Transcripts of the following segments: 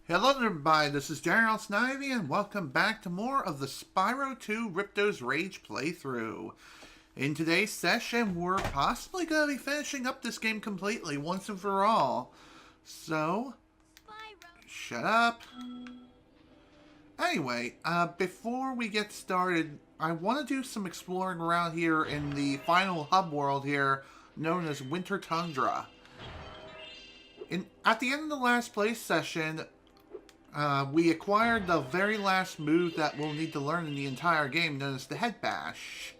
Hello everybody, this is General Snivy and welcome back to more of the Spyro 2 Ripto's Rage playthrough. In today's session, we're possibly going to be finishing up this game completely, once and for all. So, Spyro. shut up. Anyway, before we get started, I want to do some exploring around here in the final hub world here, known as Winter Tundra. At the end of the last play session, we acquired the very last move that we'll need to learn in the entire game, known as the Head Bash.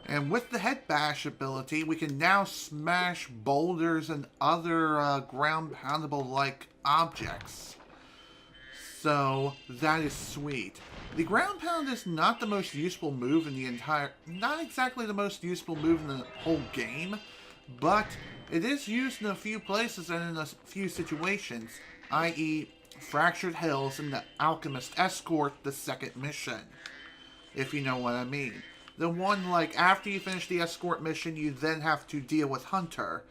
And with the Head Bash ability, we can now smash boulders and other ground-poundable-like objects. So, that is sweet. The ground pound is not the most useful move in the entire... Not exactly the most useful move in the whole game, but it is used in a few places and in a few situations, i.e. Fractured Hills and the Alchemist Escort, the second mission, if you know what I mean. The one, like, after you finish the escort mission, you then have to deal with Hunter,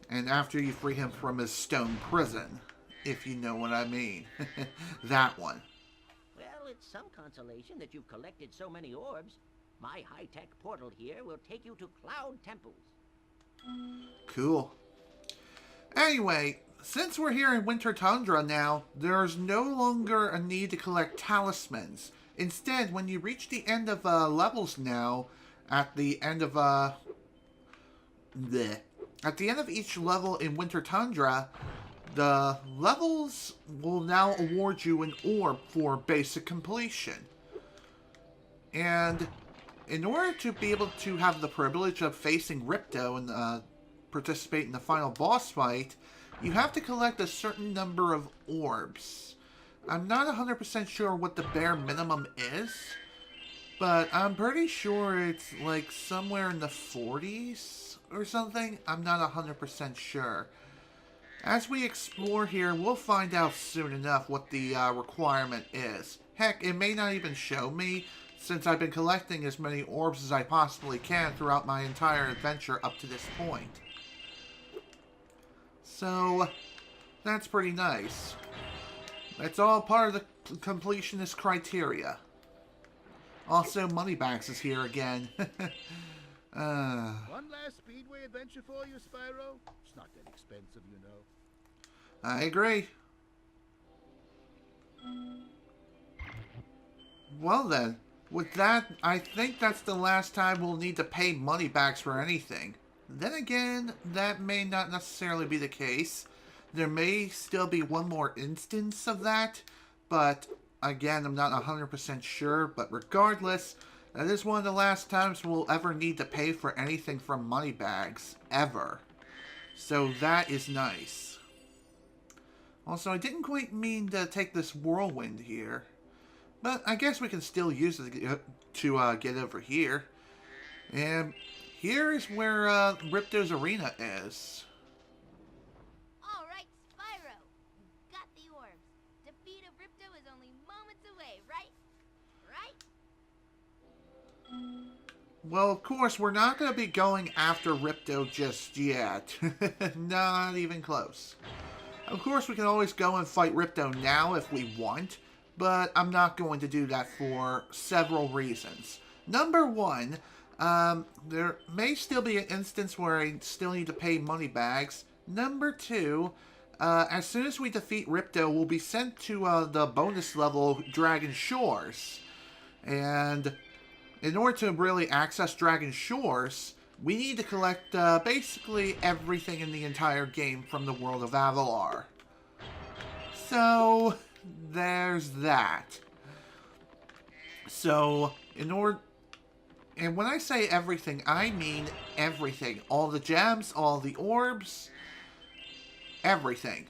and after you free him from his stone prison, if you know what I mean. That one. Well, it's some consolation that you've collected so many orbs. My high-tech portal here will take you to Cloud Temples. Cool. Anyway, since we're here in Winter Tundra now, there's no longer a need to collect talismans. Instead, when you reach the end of levels now, at the end of each level in Winter Tundra, the levels will now award you an orb for basic completion. And in order to be able to have the privilege of facing Ripto and participate in the final boss fight, you have to collect a certain number of orbs. I'm not 100% sure what the bare minimum is, but I'm pretty sure it's like somewhere in the 40s or something. I'm not 100% sure. As we explore here, we'll find out soon enough what the requirement is. Heck, it may not even show me, since I've been collecting as many orbs as I possibly can throughout my entire adventure up to this point. So, that's pretty nice. It's all part of the completionist criteria. Also, Moneybags is here again. One last Speedway adventure for you, Spyro? It's not that expensive, you know. I agree. Well then, with that, I think that's the last time we'll need to pay Moneybags for anything. Then again, that may not necessarily be the case. There may still be one more instance of that, but again, I'm not 100% sure. But regardless, that is one of the last times we'll ever need to pay for anything from Moneybags, ever. So that is nice. Also, I didn't quite mean to take this whirlwind here, but I guess we can still use it to get over here. And here is where Ripto's arena is. Alright, Spyro. You got the orbs. Defeat of Ripto is only moments away, right? Right? Well, of course, we're not going to be going after Ripto just yet. Not even close. Of course, we can always go and fight Ripto now if we want, but I'm not going to do that for several reasons. Number one, there may still be an instance where I still need to pay Moneybags. Number two, as soon as we defeat Ripto, we'll be sent to the bonus level Dragon Shores. And in order to really access Dragon Shores, we need to collect basically everything in the entire game from the world of Avalar. So, there's that. So, and when I say everything, I mean everything. All the gems, all the orbs, everything.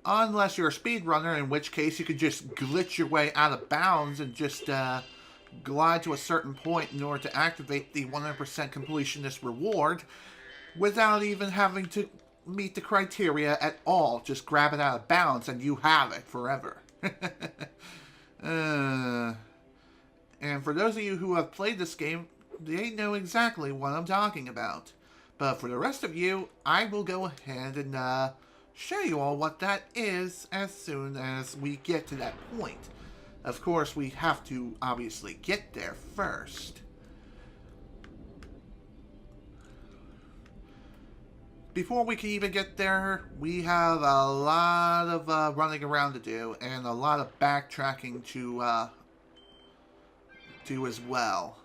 Unless you're a speedrunner, in which case you could just glitch your way out of bounds and just glide to a certain point in order to activate the 100% completionist reward without even having to meet the criteria at all. Just grab it out of bounds and you have it forever. And for those of you who have played this game, they know exactly what I'm talking about. But for the rest of you, I will go ahead and show you all what that is as soon as we get to that point. Of course, we have to obviously get there first. Before we can even get there, we have a lot of running around to do and a lot of backtracking to do as well.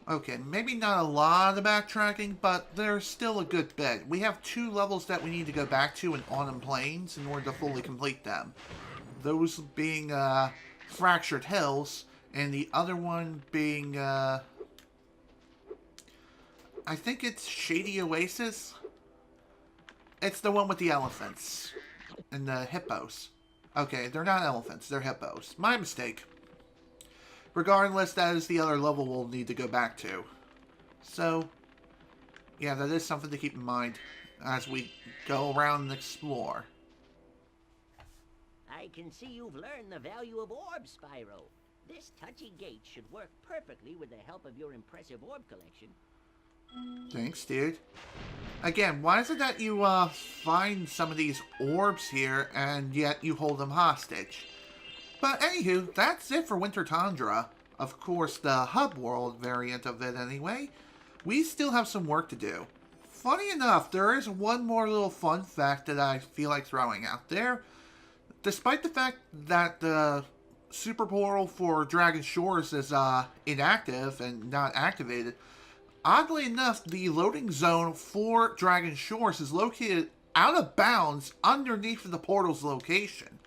Okay, maybe not a lot of backtracking, but there's still a good bit. We have 2 levels that we need to go back to in Autumn Plains in order to fully complete them. Those being Fractured Hills, and the other one being, I think it's Shady Oasis? It's the one with the elephants and the hippos. Okay, they're not elephants, they're hippos. My mistake. Regardless, that is the other level we'll need to go back to. So, yeah, that is something to keep in mind as we go around and explore. I can see you've learned the value of orbs, Spyro. This touchy gate should work perfectly with the help of your impressive orb collection. Thanks, dude. Again, why is it that you find some of these orbs here and yet you hold them hostage? But anywho, that's it for Winter Tundra. Of course, the hub world variant of it anyway. We still have some work to do. Funny enough, there is one more little fun fact that I feel like throwing out there. Despite the fact that the Super Portal for Dragon Shores is inactive and not activated, oddly enough, the loading zone for Dragon Shores is located out of bounds underneath the portal's location.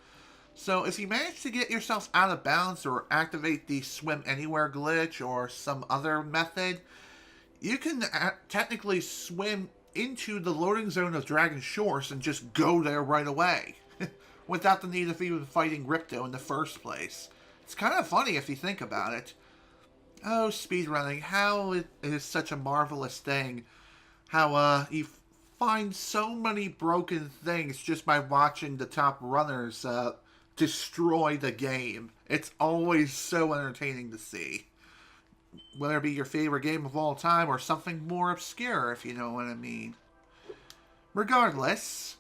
So if you manage to get yourself out of bounds or activate the swim anywhere glitch or some other method, you can technically swim into the loading zone of Dragon Shores and just go there right away without the need of even fighting Ripto in the first place. It's kind of funny if you think about it. Oh, speedrunning, how it is such a marvelous thing. How you find so many broken things just by watching the top runners destroy the game. It's always so entertaining to see. Whether it be your favorite game of all time or something more obscure, if you know what I mean. Regardless,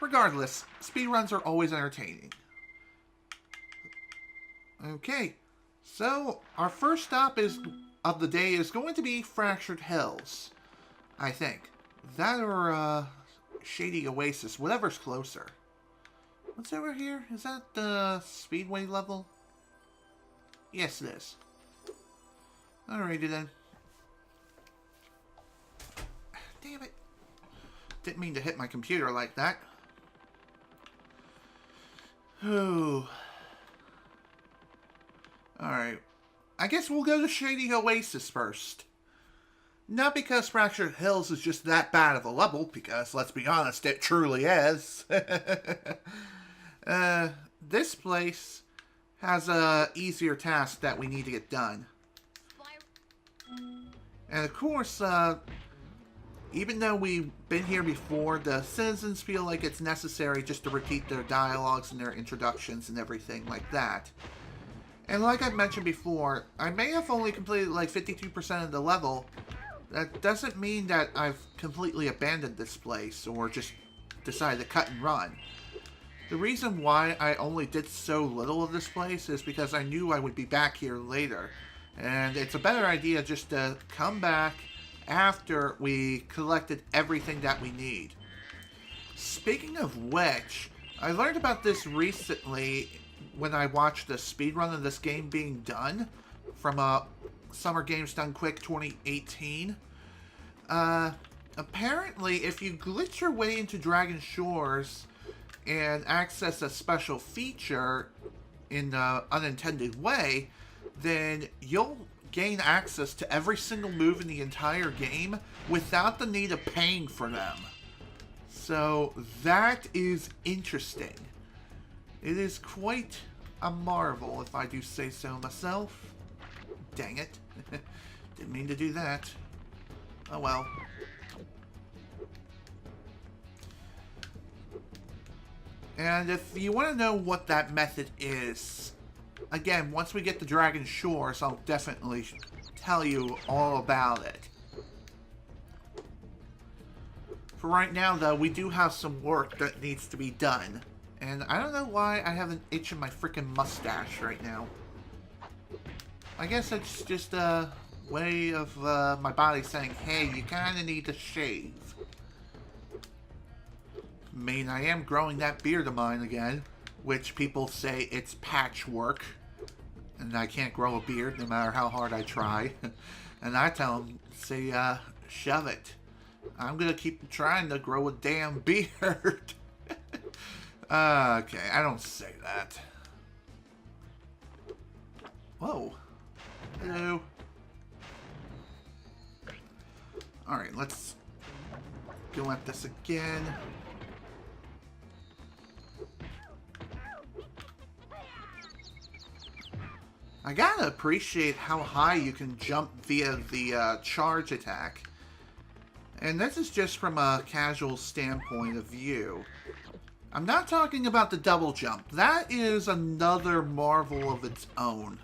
speedruns are always entertaining. Okay, so our first stop of the day is going to be Fractured Hills, I think. That or Shady Oasis, whatever's closer. What's over here? Is that the Speedway level? Yes, it is. Alrighty then. Damn it. Didn't mean to hit my computer like that. Ooh. Alright. I guess we'll go to Shady Oasis first. Not because Fractured Hills is just that bad of a level, because, let's be honest, it truly is. This place has a easier task that we need to get done. And of course, even though we've been here before, the citizens feel like it's necessary just to repeat their dialogues and their introductions and everything like that. And like I've mentioned before, I may have only completed like 52% of the level. That doesn't mean that I've completely abandoned this place or just decided to cut and run. The reason why I only did so little of this place is because I knew I would be back here later. And it's a better idea just to come back after we collected everything that we need. Speaking of which, I learned about this recently when I watched the speedrun of this game being done from Summer Games Done Quick 2018. Apparently, if you glitch your way into Dragon Shores and access a special feature in an unintended way, then you'll gain access to every single move in the entire game without the need of paying for them. So that is interesting. It is quite a marvel, if I do say so myself. Dang it. Didn't mean to do that. Oh well. And if you want to know what that method is, again, once we get to Dragon Shores, I'll definitely tell you all about it. For right now, though, we do have some work that needs to be done. And I don't know why I have an itch in my freaking mustache right now. I guess it's just a way of my body saying, hey, you kind of need to shave. I mean, I am growing that beard of mine again, which people say it's patchwork. And I can't grow a beard no matter how hard I try. And I tell them, say, shove it. I'm gonna keep trying to grow a damn beard. Okay, I don't say that. Whoa. Hello. Alright, let's go at this again. I gotta appreciate how high you can jump via the charge attack. And this is just from a casual standpoint of view. I'm not talking about the double jump. That is another marvel of its own.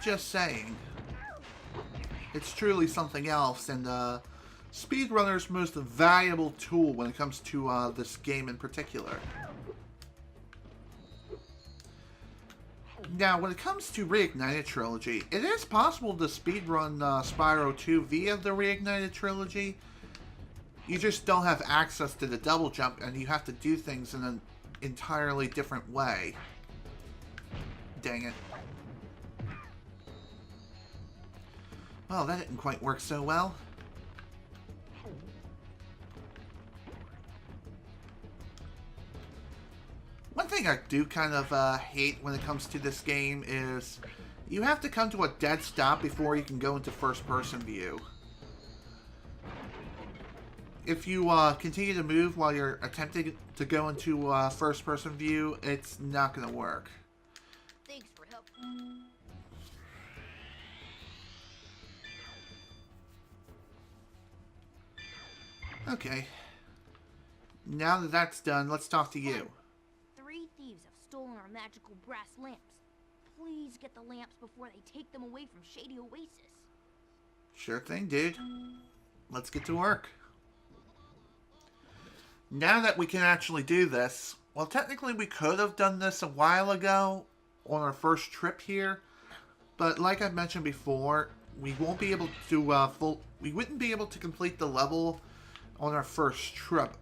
Just saying. It's truly something else, and speedrunner's most valuable tool when it comes to this game in particular. Now, when it comes to Reignited Trilogy, it is possible to speedrun Spyro 2 via the Reignited Trilogy. You just don't have access to the double jump, and you have to do things in an entirely different way. Dang it. Well, that didn't quite work so well. One thing I do kind of hate when it comes to this game is you have to come to a dead stop before you can go into first-person view. If you continue to move while you're attempting to go into first-person view, it's not going to work. Thanks for help. Okay. Now that that's done, let's talk to you. 3 thieves have stolen our magical brass lamps. Please get the lamps before they take them away from Shady Oasis. Sure thing, dude. Let's get to work. Now that we can actually do this, well, technically we could have done this a while ago on our first trip here, but like I mentioned before, we won't be able to we wouldn't be able to complete the level on our first trip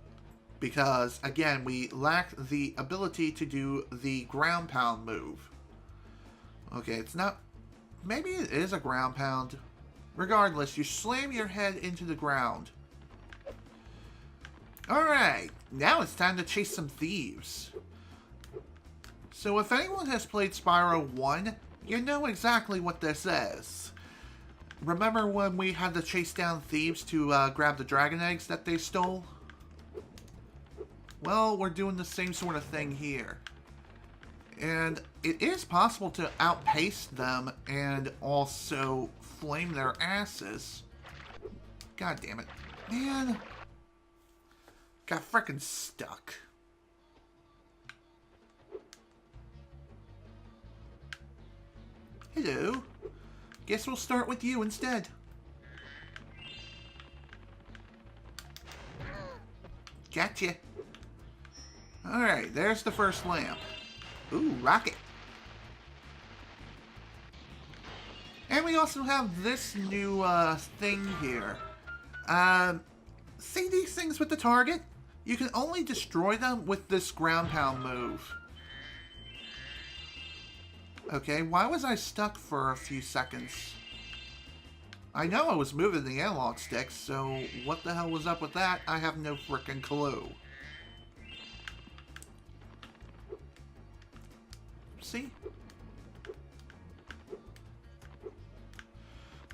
because, again, we lack the ability to do the ground pound move. Okay, it's not, maybe it is a ground pound. Regardless, you slam your head into the ground. Alright, now it's time to chase some thieves. So if anyone has played Spyro 1, you know exactly what this is. Remember when we had to chase down thieves to grab the dragon eggs that they stole? Well, we're doing the same sort of thing here. And it is possible to outpace them and also flame their asses. God damn it. Man. Got frickin' stuck. Hello. Guess we'll start with you instead. Gotcha. Alright, there's the first lamp. Ooh, rocket. And we also have this new thing here. See these things with the target? You can only destroy them with this ground pound move. Okay, why was I stuck for a few seconds? I know I was moving the analog stick, so what the hell was up with that? I have no frickin' clue. See?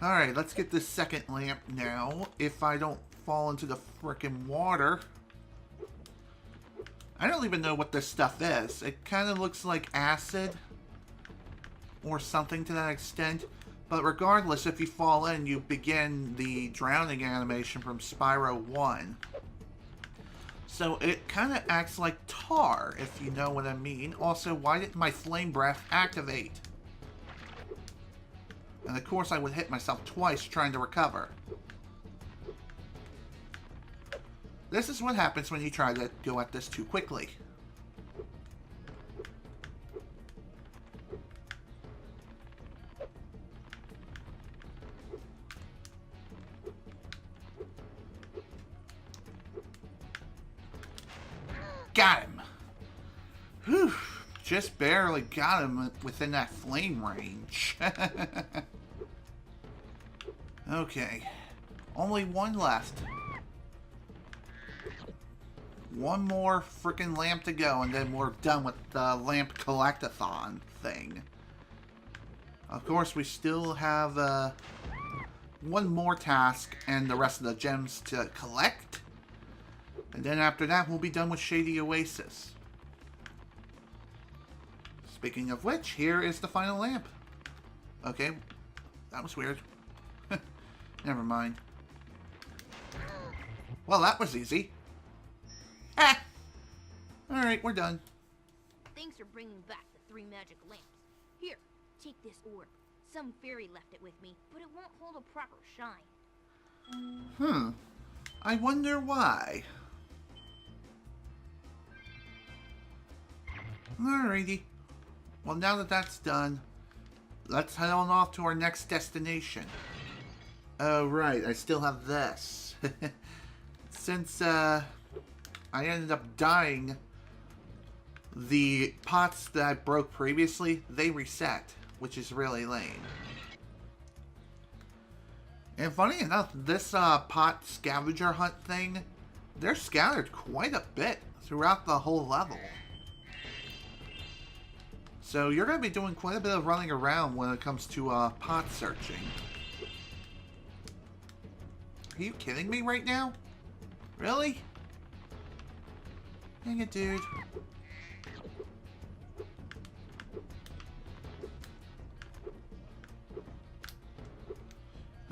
Alright, let's get this second lamp now, if I don't fall into the frickin' water. I don't even know what this stuff is. It kind of looks like acid or something to that extent. But regardless, if you fall in, you begin the drowning animation from Spyro 1. So it kind of acts like tar, if you know what I mean. Also, why didn't my flame breath activate? And of course I would hit myself twice trying to recover. This is what happens when you try to go at this too quickly. Got him! Whew! Just barely got him within that flame range. Okay. Only one left. One more freaking lamp to go, and then we're done with the lamp collectathon thing. Of course, we still have one more task and the rest of the gems to collect. And then after that, we'll be done with Shady Oasis. Speaking of which, here is the final lamp. Okay, that was weird. Never mind. Well, that was easy. Ah! Alright, we're done. Thanks for bringing back the 3 magic lamps. Here, take this orb. Some fairy left it with me, but it won't hold a proper shine. I wonder why. Alrighty. Well, now that that's done, let's head on off to our next destination. Oh, right. I still have this. Since, I ended up dying, the pots that I broke previously, they reset, which is really lame. And funny enough, this, pot scavenger hunt thing, they're scattered quite a bit throughout the whole level. So you're going to be doing quite a bit of running around when it comes to, pot searching. Are you kidding me right now? Really? Dang it, dude.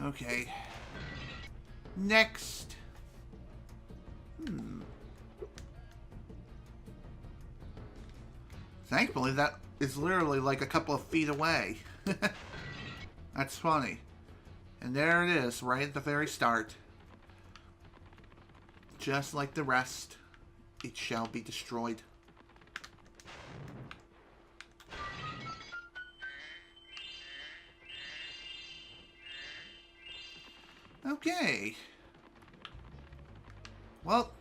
Okay. Next. Thankfully, that is literally like a couple of feet away. That's funny. And there it is, right at the very start. Just like the rest, it shall be destroyed. Okay. Well,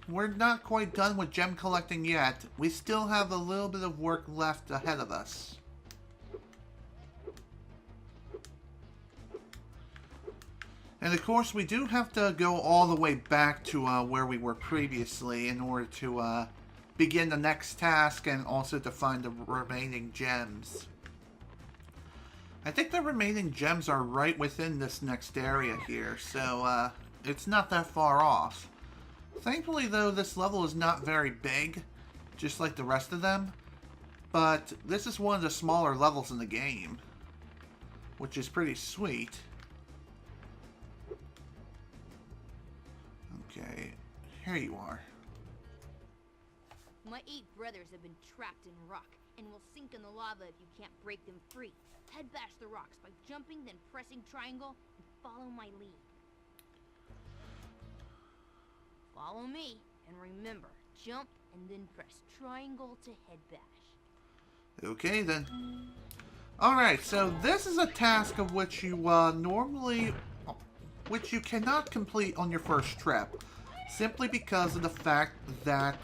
we're not quite done with gem collecting yet. We still have a little bit of work left ahead of us. And of course, we do have to go all the way back to where we were previously in order to begin the next task and also to find the remaining gems. I think the remaining gems are right within this next area here, so it's not that far off. Thankfully, though, this level is not very big, just like the rest of them. But this is one of the smaller levels in the game, which is pretty sweet. Okay, here you are. My 8 brothers have been trapped in rock, and will sink in the lava if you can't break them free. Head bash the rocks by jumping, then pressing triangle, and follow my lead. Follow me, and remember, jump and then press triangle to head bash. Okay, then. Alright, so this is a task of which you which you cannot complete on your first trip, simply because of the fact that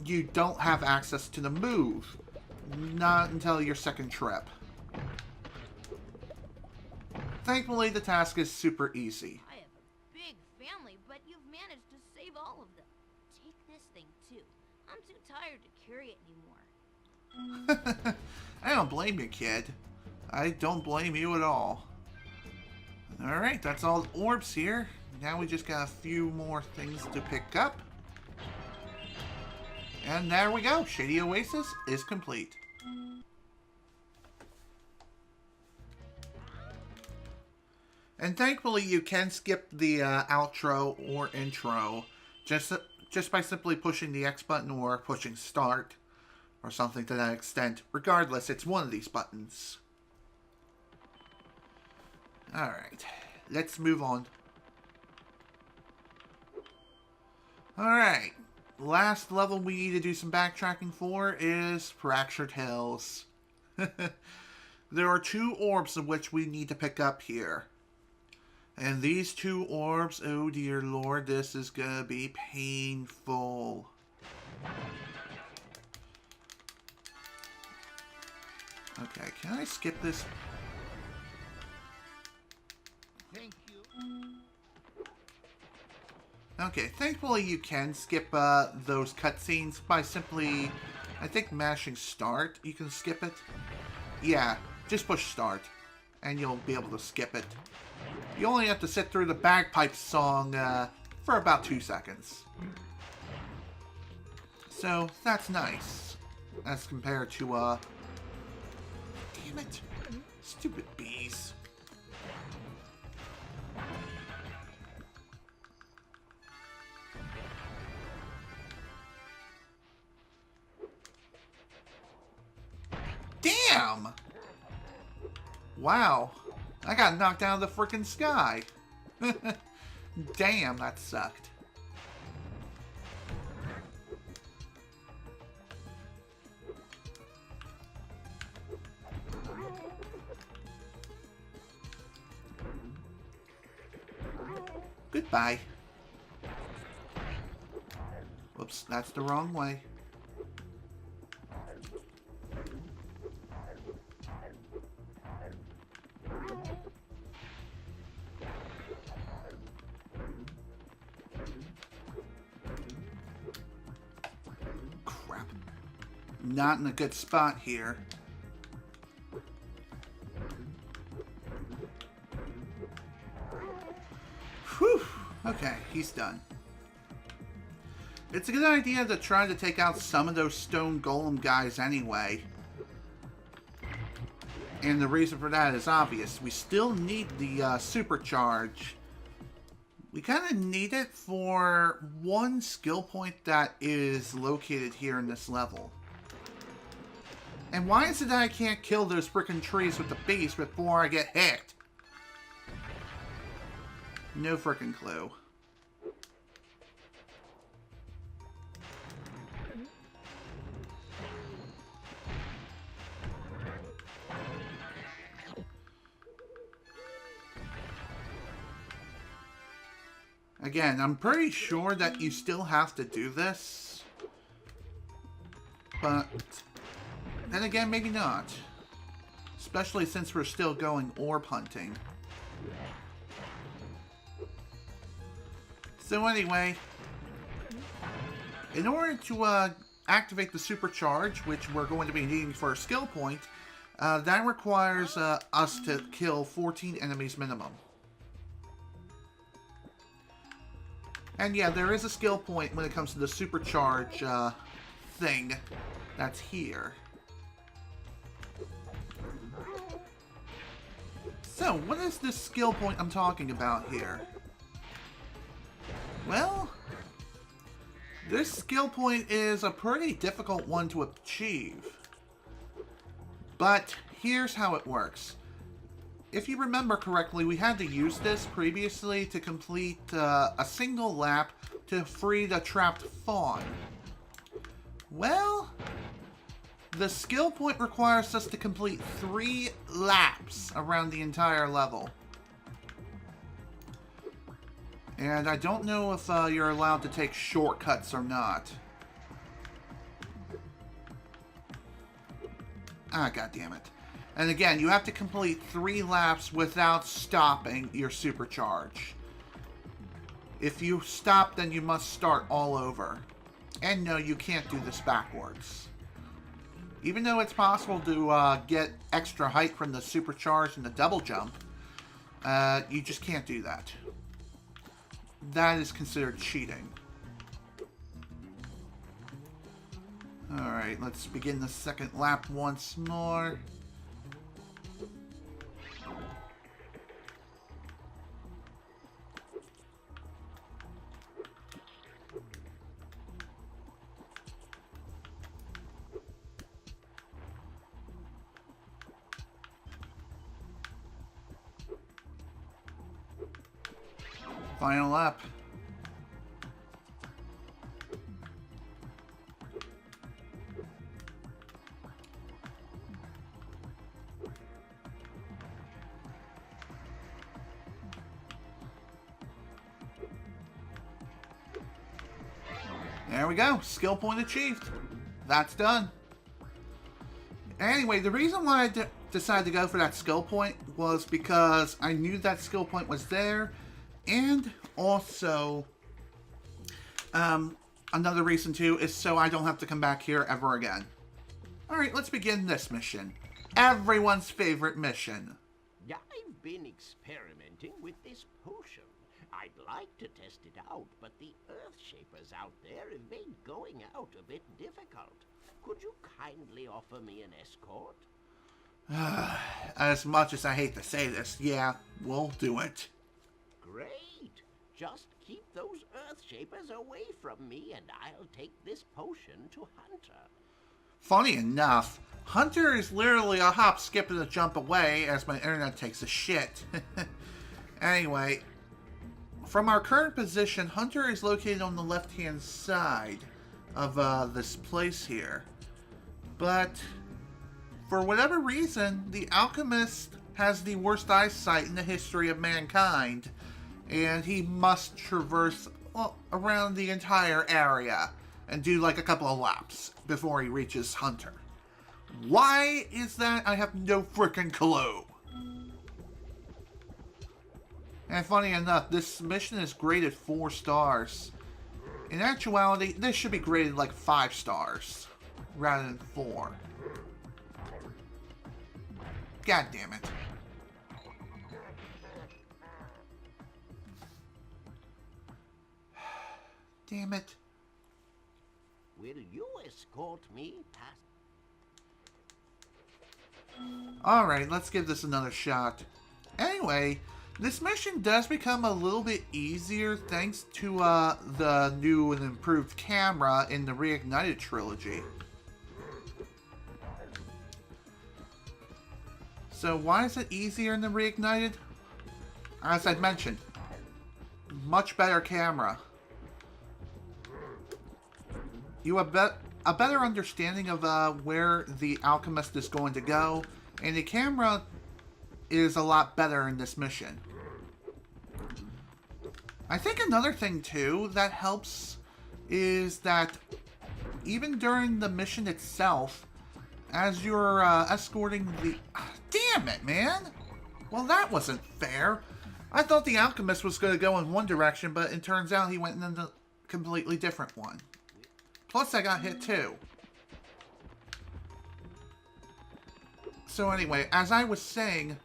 you don't have access to the move. Not until your second trip. Thankfully, the task is super easy. I have a big family, but you've managed to save all of them. Take this thing, too. I'm too tired to carry it anymore. I don't blame you, kid. I don't blame you at all. Alright, that's all the orbs here. Now we just got a few more things to pick up. And there we go. Shady Oasis is complete. And thankfully you can skip the outro or intro just by simply pushing the X button or pushing start or something to that extent. Regardless, it's one of these buttons. Alright, let's move on. Alright. Last level we need to do some backtracking for is Fractured Hills. There are 2 orbs of which we need to pick up here. And these 2 orbs, oh dear lord, this is gonna be painful. Okay, can I skip this? Thank you. Okay, thankfully you can skip those cutscenes by simply, I think, mashing start. You can skip it. Yeah, just push start, and you'll be able to skip it. You only have to sit through the bagpipe song for about 2 seconds. So, that's nice. As compared to, damn it. Stupid bees. Damn! Wow. I got knocked out of the frickin' sky. Damn, that sucked. Goodbye. Whoops, that's the wrong way. Crap. Not in a good spot here. Whew. Okay, he's done. It's a good idea to try to take out some of those stone golem guys anyway. And the reason for that is obvious. We still need the supercharge. We kind of need it for one skill point that is located here in this level. And why is it that I can't kill those frickin' trees with the beast before I get hit? No frickin' clue. Again, I'm pretty sure that you still have to do this. But then again, maybe not. Especially since we're still going orb hunting. So anyway, in order to activate the supercharge, which we're going to be needing for a skill point, that requires us to kill 14 enemies minimum. And yeah, there is a skill point when it comes to the supercharge thing that's here. So, what is this skill point I'm talking about here? Well, this skill point is a pretty difficult one to achieve. But here's how it works. If you remember correctly, we had to use this previously to complete a single lap to free the trapped fawn. Well, the skill point requires us to complete 3 laps around the entire level. And I don't know if you're allowed to take shortcuts or not. Ah, goddammit. And again, you have to complete 3 laps without stopping your supercharge. If you stop, then you must start all over. And no, you can't do this backwards. Even though it's possible to get extra height from the supercharge and the double jump, you just can't do that. That is considered cheating. Alright, let's begin the second lap once more. Final lap. There we go. Skill point achieved. That's done. Anyway, the reason why I decided to go for that skill point was because I knew that skill point was there. And also, another reason too is so I don't have to come back here ever again. Alright, let's begin this mission. Everyone's favorite mission. I've been experimenting with this potion. I'd like to test it out, but the Earthshapers out there have made going out a bit difficult. Could you kindly offer me an escort? As much as I hate to say this, yeah, we'll do it. Great! Just keep those Earthshapers away from me and I'll take this potion to Hunter. Funny enough, Hunter is literally a hop, skip, and a jump away as my internet takes a shit. Anyway, from our current position, Hunter is located on the left-hand side of this place here. But for whatever reason, the alchemist has the worst eyesight in the history of mankind, and he must traverse around the entire area and do like a couple of laps before he reaches Hunter. Why is that? I have no freaking clue. And funny enough, this mission is graded 4 stars. In actuality, this should be graded like 5 stars rather than 4. God damn it. Damn it. Will you escort me past? Alright, let's give this another shot. Anyway, this mission does become a little bit easier thanks to the new and improved camera in the Reignited trilogy. So why is it easier in the Reignited? As I'd mentioned, much better camera. You have a better understanding of where the alchemist is going to go, and the camera is a lot better in this mission. I think another thing too that helps is that even during the mission itself, as you're escorting the... Damn it, man! Well, that wasn't fair. I thought the alchemist was going to go in one direction, but it turns out he went in a completely different one. Plus, I got hit too. So anyway, as I was saying...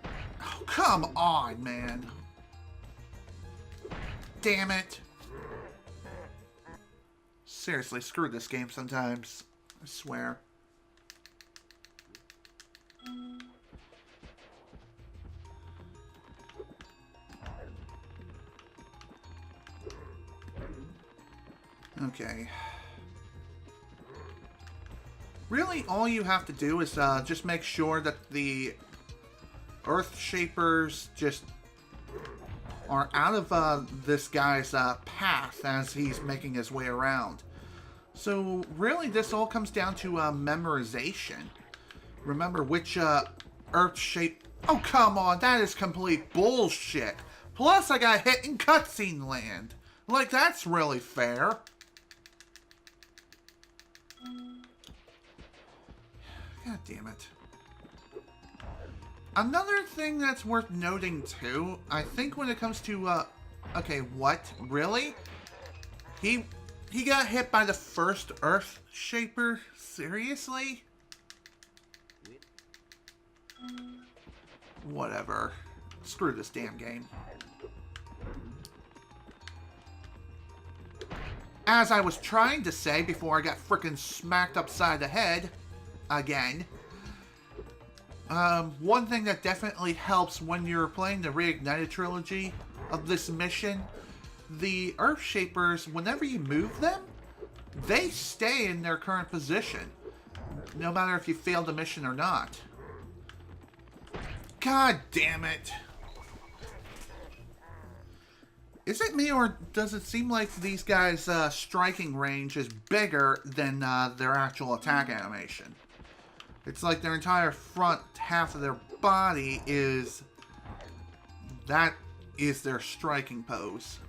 Oh, come on, man. Damn it. Seriously, screw this game sometimes. I swear. Okay. Really, all you have to do is just make sure that the Earthshapers just are out of this guy's path as he's making his way around. So really, this all comes down to memorization. Remember which Earthshape... Oh, come on, that is complete bullshit. Plus, I got hit in cutscene land. Like, that's really fair. God damn it. Another thing that's worth noting too, I think when it comes to, okay, what? Really? He got hit by the first Earthshaper? Seriously? Whatever. Screw this damn game. As I was trying to say before I got frickin' smacked upside the head, again, one thing that definitely helps when you're playing the Reignited trilogy of this mission, the Earthshapers, whenever you move them, they stay in their current position, no matter if you fail the mission or not. God damn it. Is it me, or does it seem like these guys' striking range is bigger than their actual attack animation? It's like their entire front half of their body is... That is their striking pose.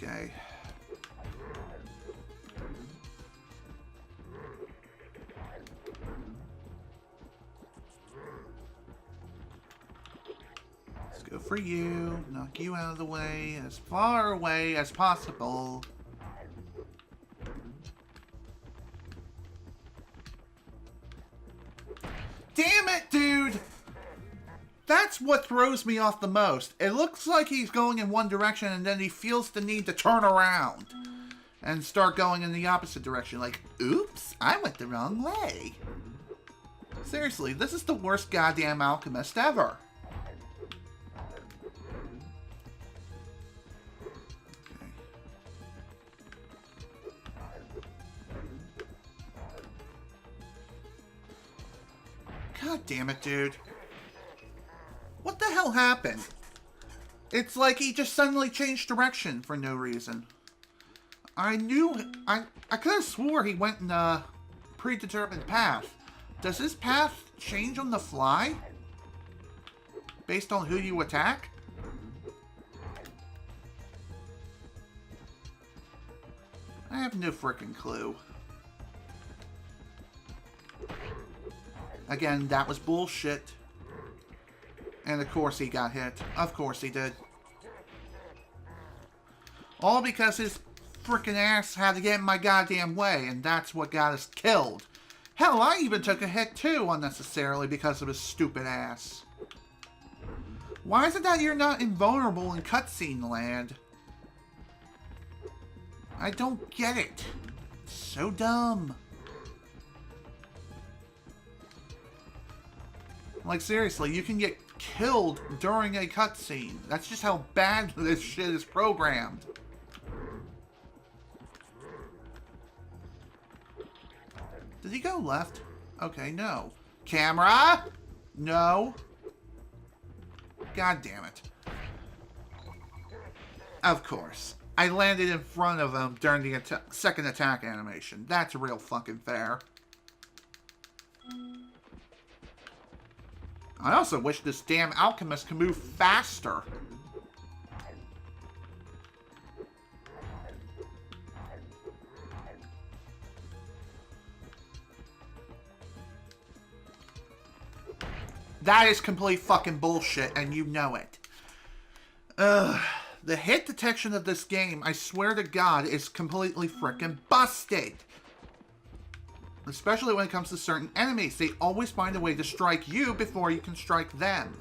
Okay. Let's go for you. Knock you out of the way, as far away as possible. Damn it, dude! That's what throws me off the most. It looks like he's going in one direction and then he feels the need to turn around and start going in the opposite direction. Like, oops, I went the wrong way. Seriously, this is the worst goddamn alchemist ever. God damn it, dude. What the hell happened? It's like he just suddenly changed direction for no reason. I could have swore he went in a predetermined path. Does his path change on the fly? Based on who you attack? I have no freaking clue. Again, that was bullshit. And of course he got hit. Of course he did. All because his frickin' ass had to get in my goddamn way, and that's what got us killed. Hell, I even took a hit too, unnecessarily, because of his stupid ass. Why is it that you're not invulnerable in cutscene land? I don't get it. It's so dumb. Like, seriously, you can get killed during a cutscene. That's just how bad this shit is programmed. Did he go left? Okay, no. Camera? No. God damn it. Of course. I landed in front of him during the second attack animation. That's real fucking fair. I also wish this damn alchemist could move faster. That is complete fucking bullshit, and you know it. Ugh. The hit detection of this game, I swear to God, is completely frickin' busted. Especially when it comes to certain enemies. They always find a way to strike you before you can strike them.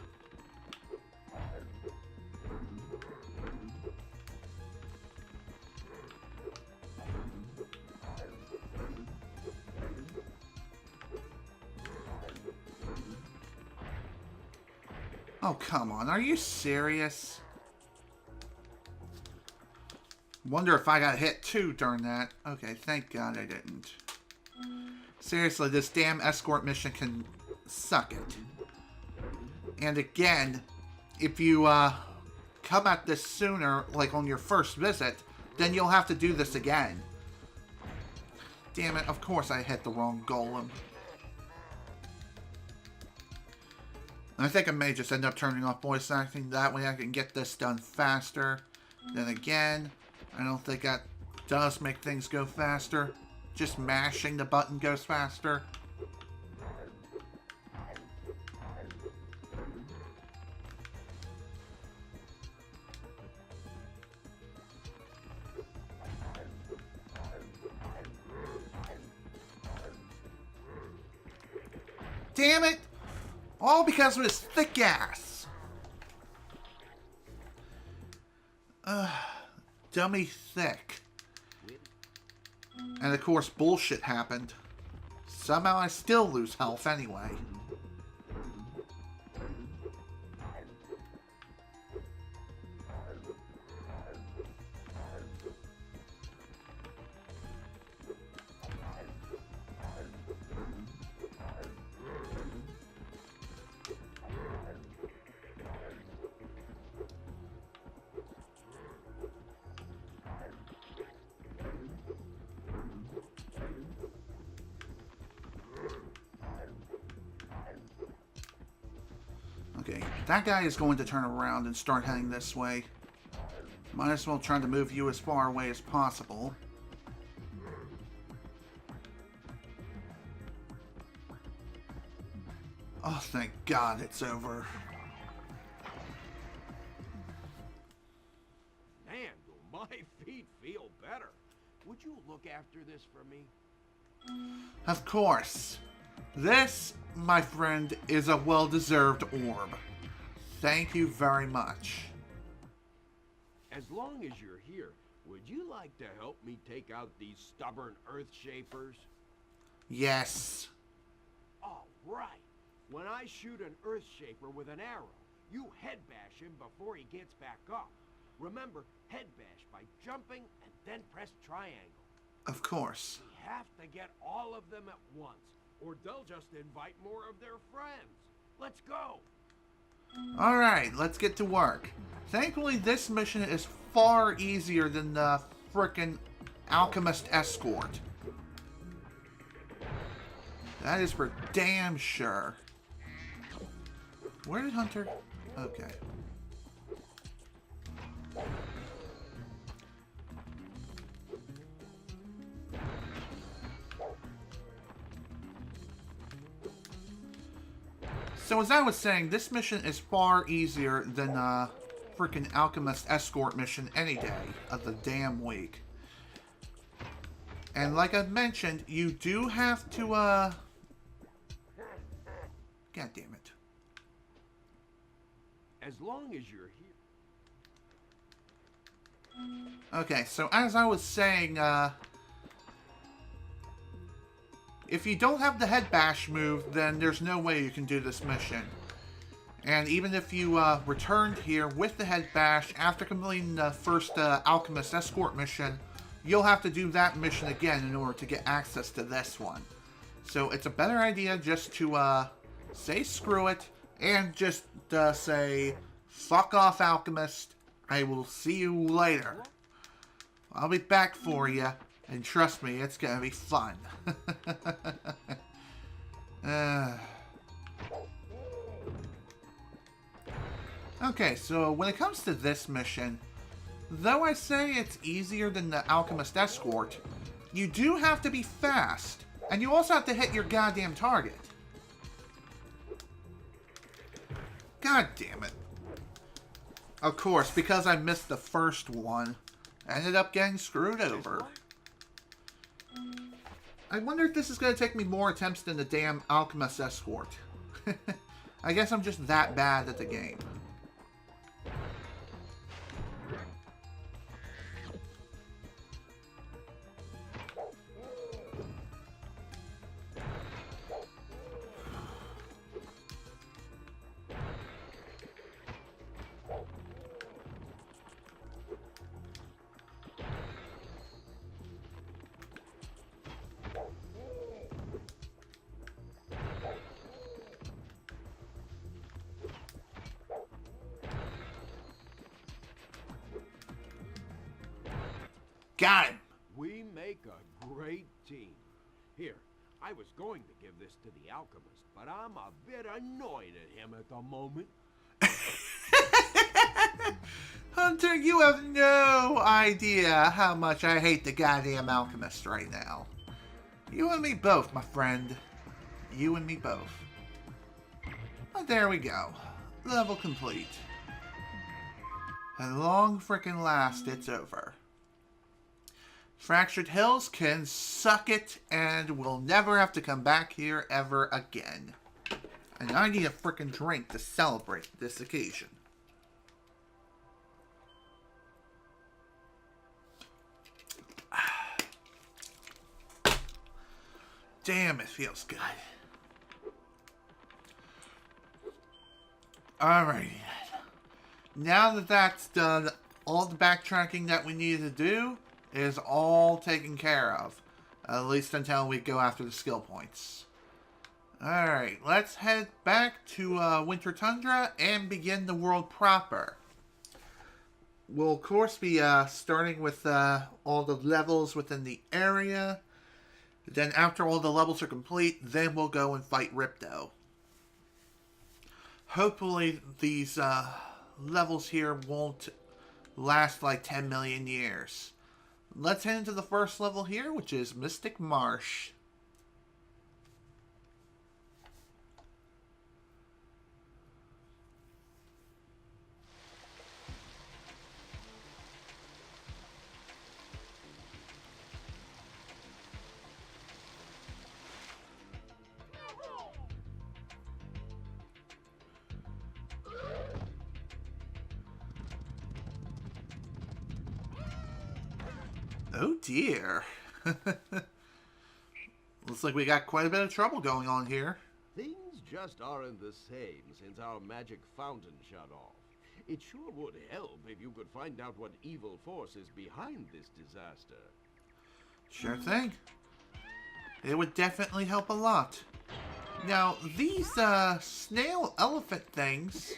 Oh, come on. Are you serious? Wonder if I got hit too during that. Okay, thank God I didn't. Seriously, this damn escort mission can suck it. And again, if you come at this sooner, like on your first visit, then you'll have to do this again. Damn it, of course I hit the wrong golem. I think I may just end up turning off voice acting. That way I can get this done faster. Then again, I don't think that does make things go faster. Just mashing the button goes faster. Damn it! All because of his thick ass. Dummy thick. And of course, bullshit happened. Somehow I still lose health anyway. Okay, that guy is going to turn around and start heading this way. Might as well try to move you as far away as possible. Oh, thank God it's over. Man, do my feet feel better. Would you look after this for me? Of course. This, my friend, is a well-deserved orb. Thank you very much. As long as you're here, would you like to help me take out these stubborn Earth Shapers? Yes. All right. When I shoot an Earth Shaper with an arrow, you head bash him before he gets back up. Remember, head bash by jumping and then press triangle. Of course. We have to get all of them at once, or they'll just invite more of their friends. Let's go. Alright, let's get to work. Thankfully, this mission is far easier than the frickin' Alchemist Escort. That is for damn sure. Where did Hunter? Okay. So as I was saying, this mission is far easier than freaking Alchemist Escort mission any day of the damn week. And like I mentioned, you do have to God damn it. As long as you're here. Okay, so as I was saying, if you don't have the head bash move, then there's no way you can do this mission. And even if you returned here with the head bash after completing the first Alchemist Escort mission, you'll have to do that mission again in order to get access to this one. So it's a better idea just to say screw it and just say fuck off, Alchemist. I will see you later. I'll be back for you, and trust me, it's gonna be fun. Okay, so when it comes to this mission, though I say it's easier than the Alchemist Escort, you do have to be fast, and you also have to hit your goddamn target. God damn it. Of course, because I missed the first one, I ended up getting screwed over. I wonder if this is going to take me more attempts than the damn Alchemist Escort. I guess I'm just that bad at the game. Got him! We make a great team. Here, I was going to give this to the Alchemist, but I'm a bit annoyed at him at the moment. Hunter, you have no idea how much I hate the goddamn Alchemist right now. You and me both, my friend. You and me both. But there we go. Level complete. At long frickin' last, it's over. Fractured Hills can suck it, and we'll never have to come back here ever again. And I need a frickin' drink to celebrate this occasion. Damn, it feels good. Alrighty. Now that that's done, all the backtracking that we needed to do is all taken care of. At least until we go after the skill points. Alright, let's head back to Winter Tundra and begin the world proper. We'll of course be starting with all the levels within the area. Then after all the levels are complete, then we'll go and fight Ripto. Hopefully these levels here won't last like 10 million years. Let's head into the first level here, which is Mystic Marsh. Oh dear. Looks like we got quite a bit of trouble going on here. Things just aren't the same since our magic fountain shut off. It sure would help if you could find out what evil force is behind this disaster. Sure thing. It would definitely help a lot. Now, these snail elephant things,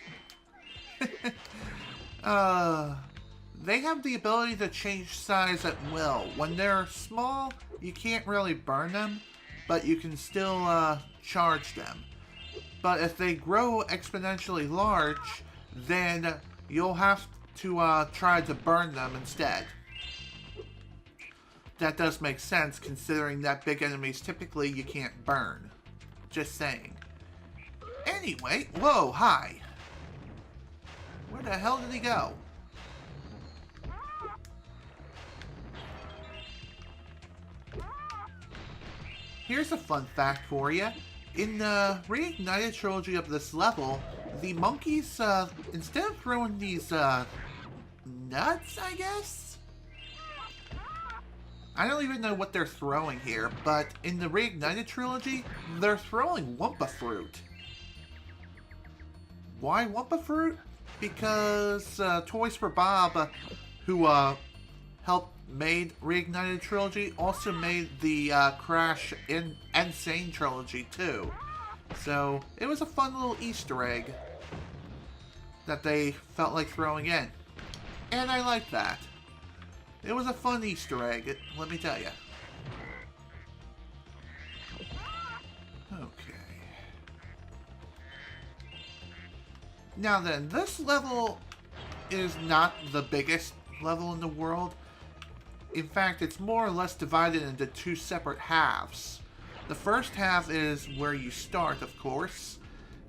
they have the ability to change size at will. When they're small, you can't really burn them, but you can still charge them. But if they grow exponentially large, then you'll have to try to burn them instead. That does make sense, considering that big enemies typically you can't burn. Just saying. Anyway, whoa, hi. Where the hell did he go? Here's a fun fact for you. In the Reignited trilogy of this level, the monkeys, instead of throwing these, nuts, I guess? I don't even know what they're throwing here, but in the Reignited trilogy, they're throwing Wumpa Fruit. Why Wumpa Fruit? Because Toys for Bob, who helped made Reignited trilogy, also made the Crash Insane trilogy too. So it was a fun little Easter egg that they felt like throwing in. And I like that. It was a fun Easter egg, let me tell you. Okay. Now then, this level is not the biggest level in the world. In fact, it's more or less divided into two separate halves. The first half is where you start, of course,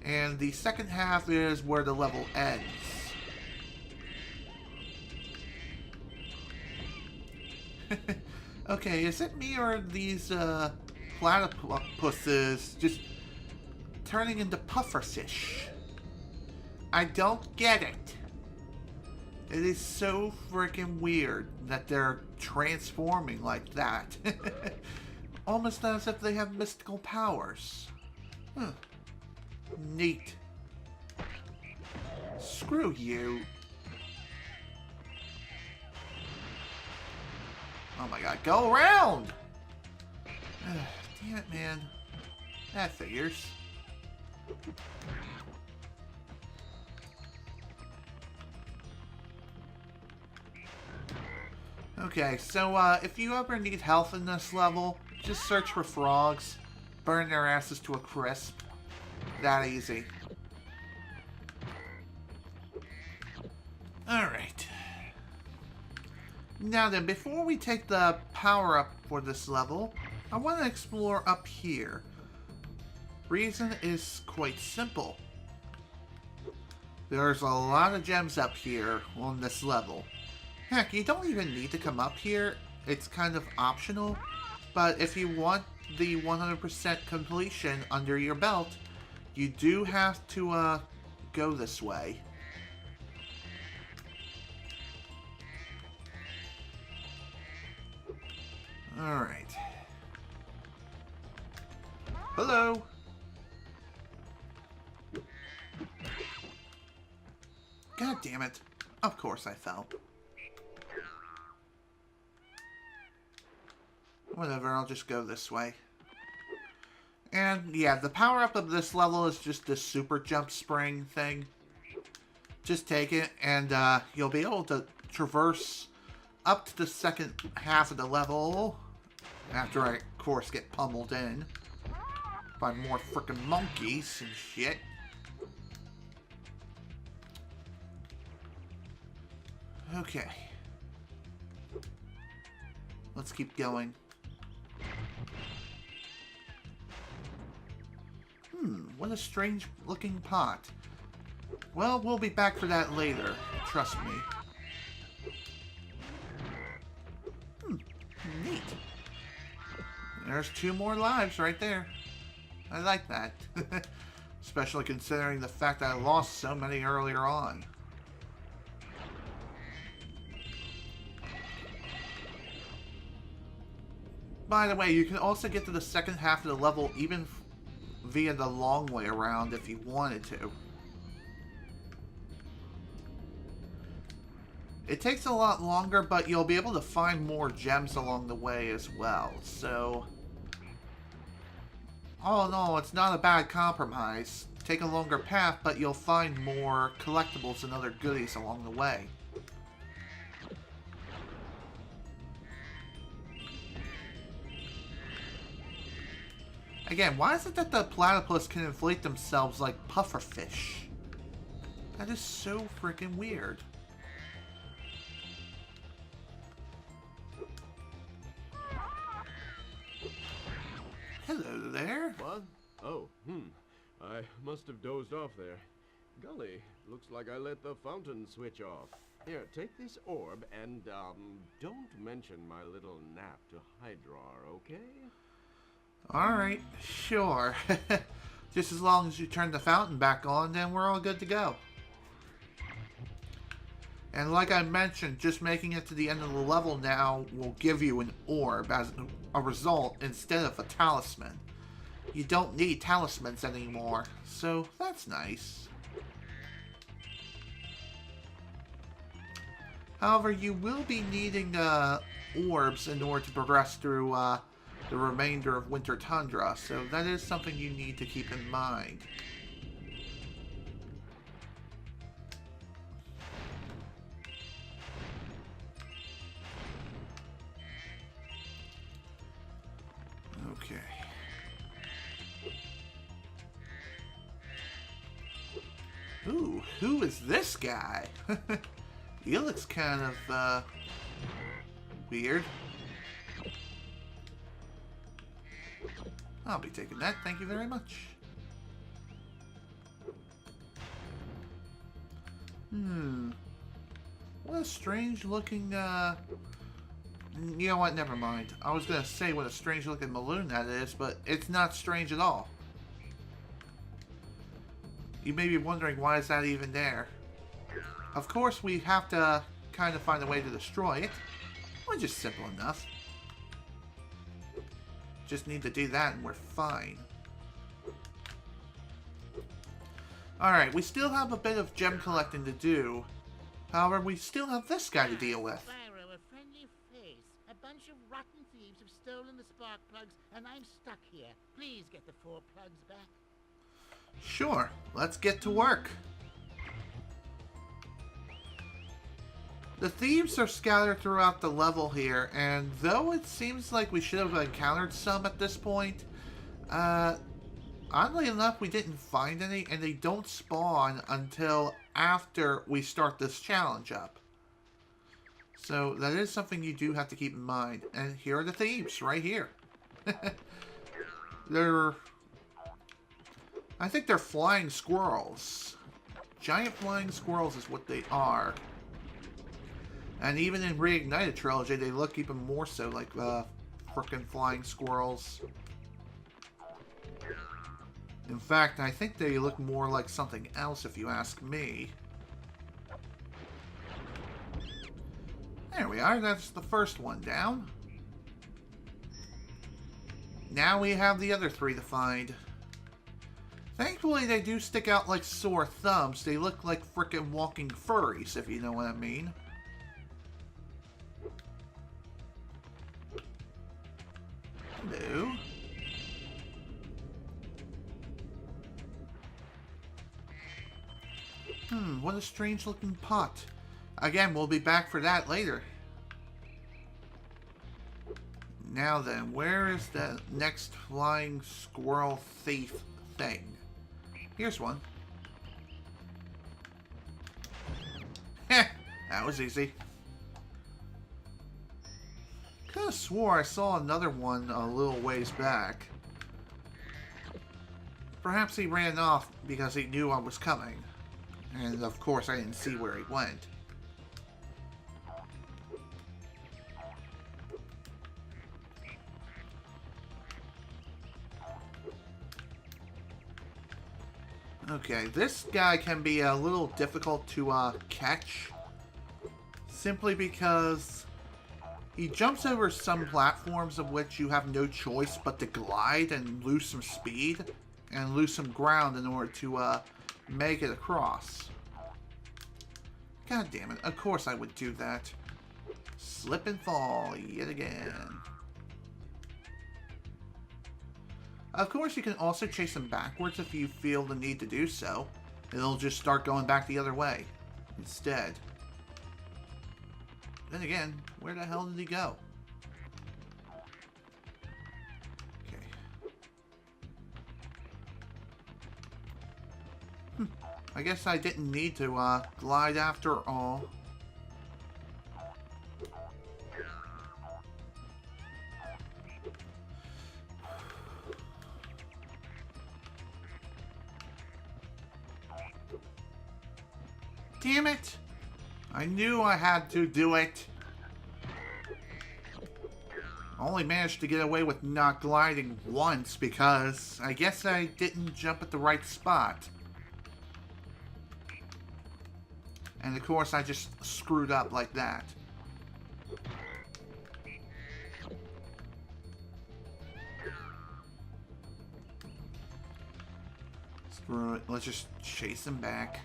and the second half is where the level ends. Okay, is it me or are these platypuses just turning into pufferfish? I don't get it. It is so freaking weird that they're transforming like that. Almost as if they have mystical powers. Huh. Neat. Screw you. Oh my god, go around! Damn it, man. That figures. Okay, so if you ever need health in this level, just search for frogs. Burn their asses to a crisp. That easy. Alright. Now then, before we take the power-up for this level, I want to explore up here. Reason is quite simple. There's a lot of gems up here on this level. Heck, you don't even need to come up here. It's kind of optional. But if you want the 100% completion under your belt, you do have to go this way. Alright. Hello! God damn it. Of course I fell. Whatever, I'll just go this way. And yeah, the power-up of this level is just this super jump spring thing. Just take it and you'll be able to traverse up to the second half of the level. After I, of course, get pummeled in by more frickin' monkeys and shit. Okay. Let's keep going. What a strange looking pot. Well, we'll be back for that later. Trust me. Neat. There's 2 more lives right there. I like that. Especially considering the fact that I lost so many earlier on. By the way, you can also get to the second half of the level even via the long way around if you wanted to. It takes a lot longer, but you'll be able to find more gems along the way as well, so... all in all, it's not a bad compromise. Take a longer path, but you'll find more collectibles and other goodies along the way. Again, why is it that the platypus can inflate themselves like pufferfish? That is so freaking weird. Hello there. What? Oh, I must have dozed off there. Golly, looks like I let the fountain switch off. Here, take this orb and, don't mention my little nap to Hydrar, okay? Alright, sure. Just as long as you turn the fountain back on, then we're all good to go. And like I mentioned, just making it to the end of the level now will give you an orb as a result instead of a talisman. You don't need talismans anymore, so that's nice. However, you will be needing orbs in order to progress through the remainder of Winter Tundra, so that is something you need to keep in mind. Okay. Ooh, who is this guy? He looks kind of, weird. I'll be taking that, thank you very much. What a strange looking, you know what, never mind. I was gonna say what a strange looking balloon that is, but it's not strange at all. You may be wondering why is that even there. Of course, we have to kind of find a way to destroy it, which is simple enough. Just need to do that and we're fine. Alright, we still have a bit of gem collecting to do. However, we still have this guy to deal with. Spyro, a friendly face. A bunch of rotten thieves have stolen the spark plugs, and I'm stuck here. Please get the 4 plugs back. Sure, let's get to work. The thieves are scattered throughout the level here, and though it seems like we should have encountered some at this point, oddly enough we didn't find any, and they don't spawn until after we start this challenge up. So that is something you do have to keep in mind. And here are the thieves, right here. I think they're flying squirrels. Giant flying squirrels is what they are. And even in Reignited Trilogy, they look even more so like frickin' flying squirrels. In fact, I think they look more like something else if you ask me. There we are, that's the first one down. Now we have the other 3 to find. Thankfully, they do stick out like sore thumbs. They look like frickin' walking furries, if you know what I mean. Hello. What a strange looking pot. Again, we'll be back for that later. Now then, where is the next flying squirrel thief thing? Here's one. Heh, That was easy. Could have swore I saw another one a little ways back. Perhaps he ran off because he knew I was coming. And of course I didn't see where he went. Okay, this guy can be a little difficult to catch. Simply because he jumps over some platforms of which you have no choice but to glide and lose some speed. And lose some ground in order to make it across. God damn it, of course I would do that. Slip and fall yet again. Of course, you can also chase him backwards if you feel the need to do so. It'll just start going back the other way instead. Then again, where the hell did he go? Okay. I guess I didn't need to glide after all. Damn it! I knew I had to do it. I only managed to get away with not gliding once because I guess I didn't jump at the right spot. And of course I just screwed up like that. Screw it, let's just chase him back.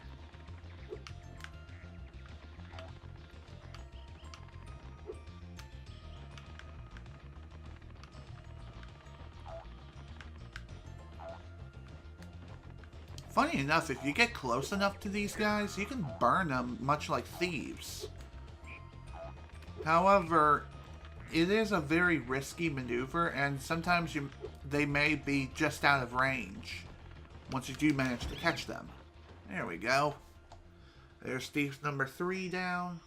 Funny enough, if you get close enough to these guys, you can burn them much like thieves. However, it is a very risky maneuver, and sometimes they may be just out of range once you do manage to catch them. There we go. There's thief number 3 down.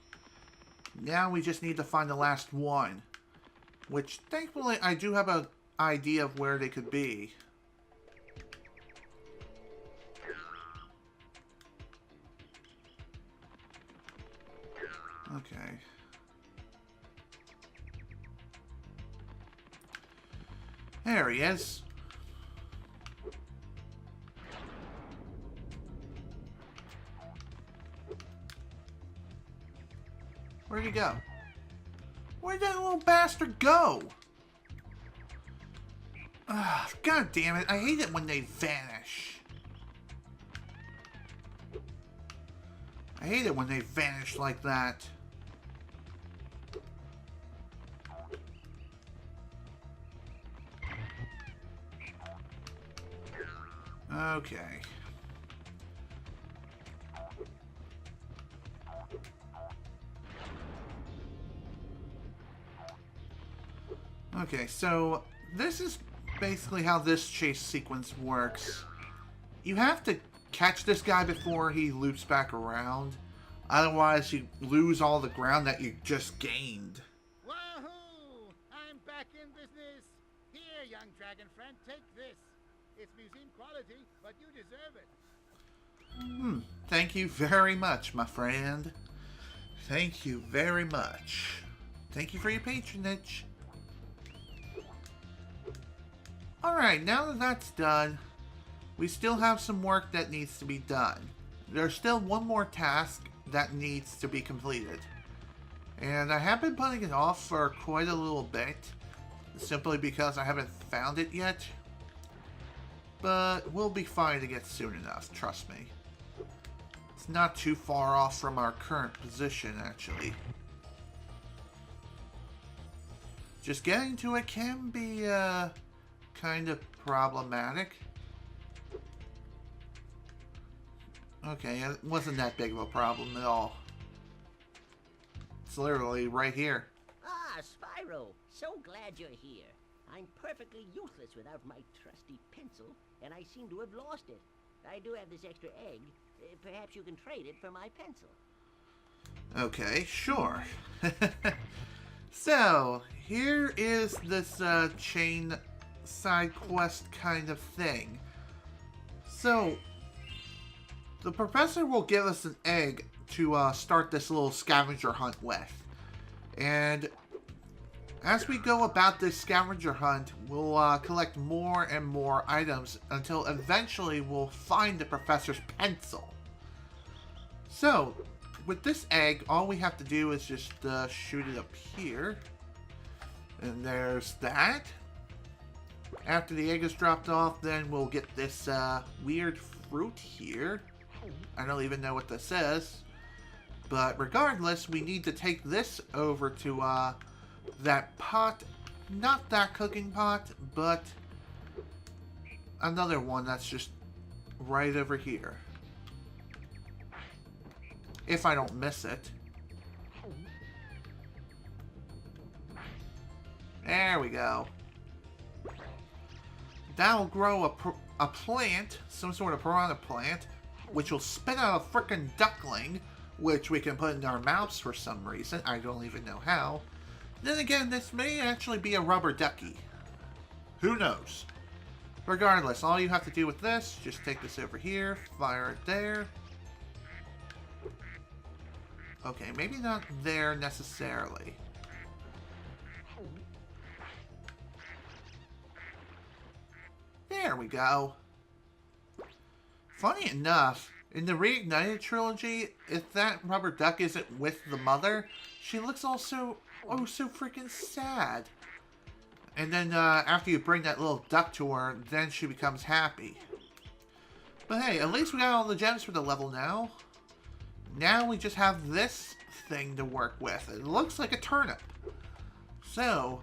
Now we just need to find the last one, which thankfully I do have an idea of where they could be. Okay. There he is. Where'd he go? Where'd that little bastard go? Ugh, God damn it. I hate it when they vanish. I hate it when they vanish like that. Okay. Okay, so this is basically how this chase sequence works. You have to catch this guy before he loops back around. Otherwise, you lose all the ground that you just gained. Wahoo! I'm back in business. Here, young dragon friend, take this. It's museum quality, but you deserve it. Thank you very much, my friend. Thank you very much. Thank you for your patronage. Alright, now that that's done, we still have some work that needs to be done. There's still one more task that needs to be completed. And I have been putting it off for quite a little bit, simply because I haven't found it yet. But we'll be fine to get soon enough, trust me. It's not too far off from our current position, actually. Just getting to it can be, kind of problematic. Okay, it wasn't that big of a problem at all. It's literally right here. Ah, Spyro, so glad you're here. I'm perfectly useless without my trusty pencil, and I seem to have lost it. I do have this extra egg. Perhaps you can trade it for my pencil. Okay, sure. So, here is this chain side quest kind of thing. So, the professor will give us an egg to start this little scavenger hunt with. And as we go about this scavenger hunt, we'll collect more and more items until eventually we'll find the professor's pencil. So, with this egg, all we have to do is just shoot it up here. And there's that. After the egg is dropped off, then we'll get this weird fruit here. I don't even know what this is. But regardless, we need to take this over to that pot. Not that cooking pot, but another one that's just right over here. If I don't miss it. There we go. That'll grow a plant, some sort of piranha plant, which will spit out a frickin' duckling, which we can put in our mouths for some reason. I don't even know how. Then again, this may actually be a rubber ducky. Who knows? Regardless, all you have to do with this, just take this over here, fire it there. Okay, maybe not there necessarily. There we go. Funny enough, in the Reignited trilogy, if that rubber duck isn't with the mother, she looks also so freaking sad. And then after you bring that little duck to her, then she becomes happy. But hey, at least we got all the gems for the level now. Now we just have this thing to work with. It looks like a turnip. So,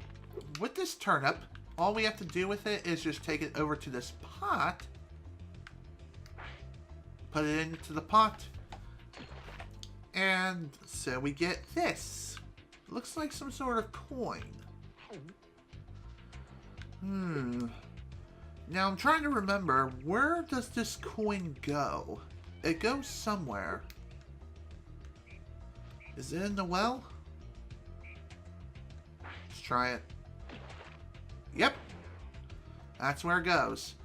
with this turnip, all we have to do with it is just take it over to this pot. Put it into the pot. And so we get this. Looks like some sort of coin. Now I'm trying to remember, where does this coin go? It goes somewhere. Is it in the well? Let's try it. Yep. That's where it goes.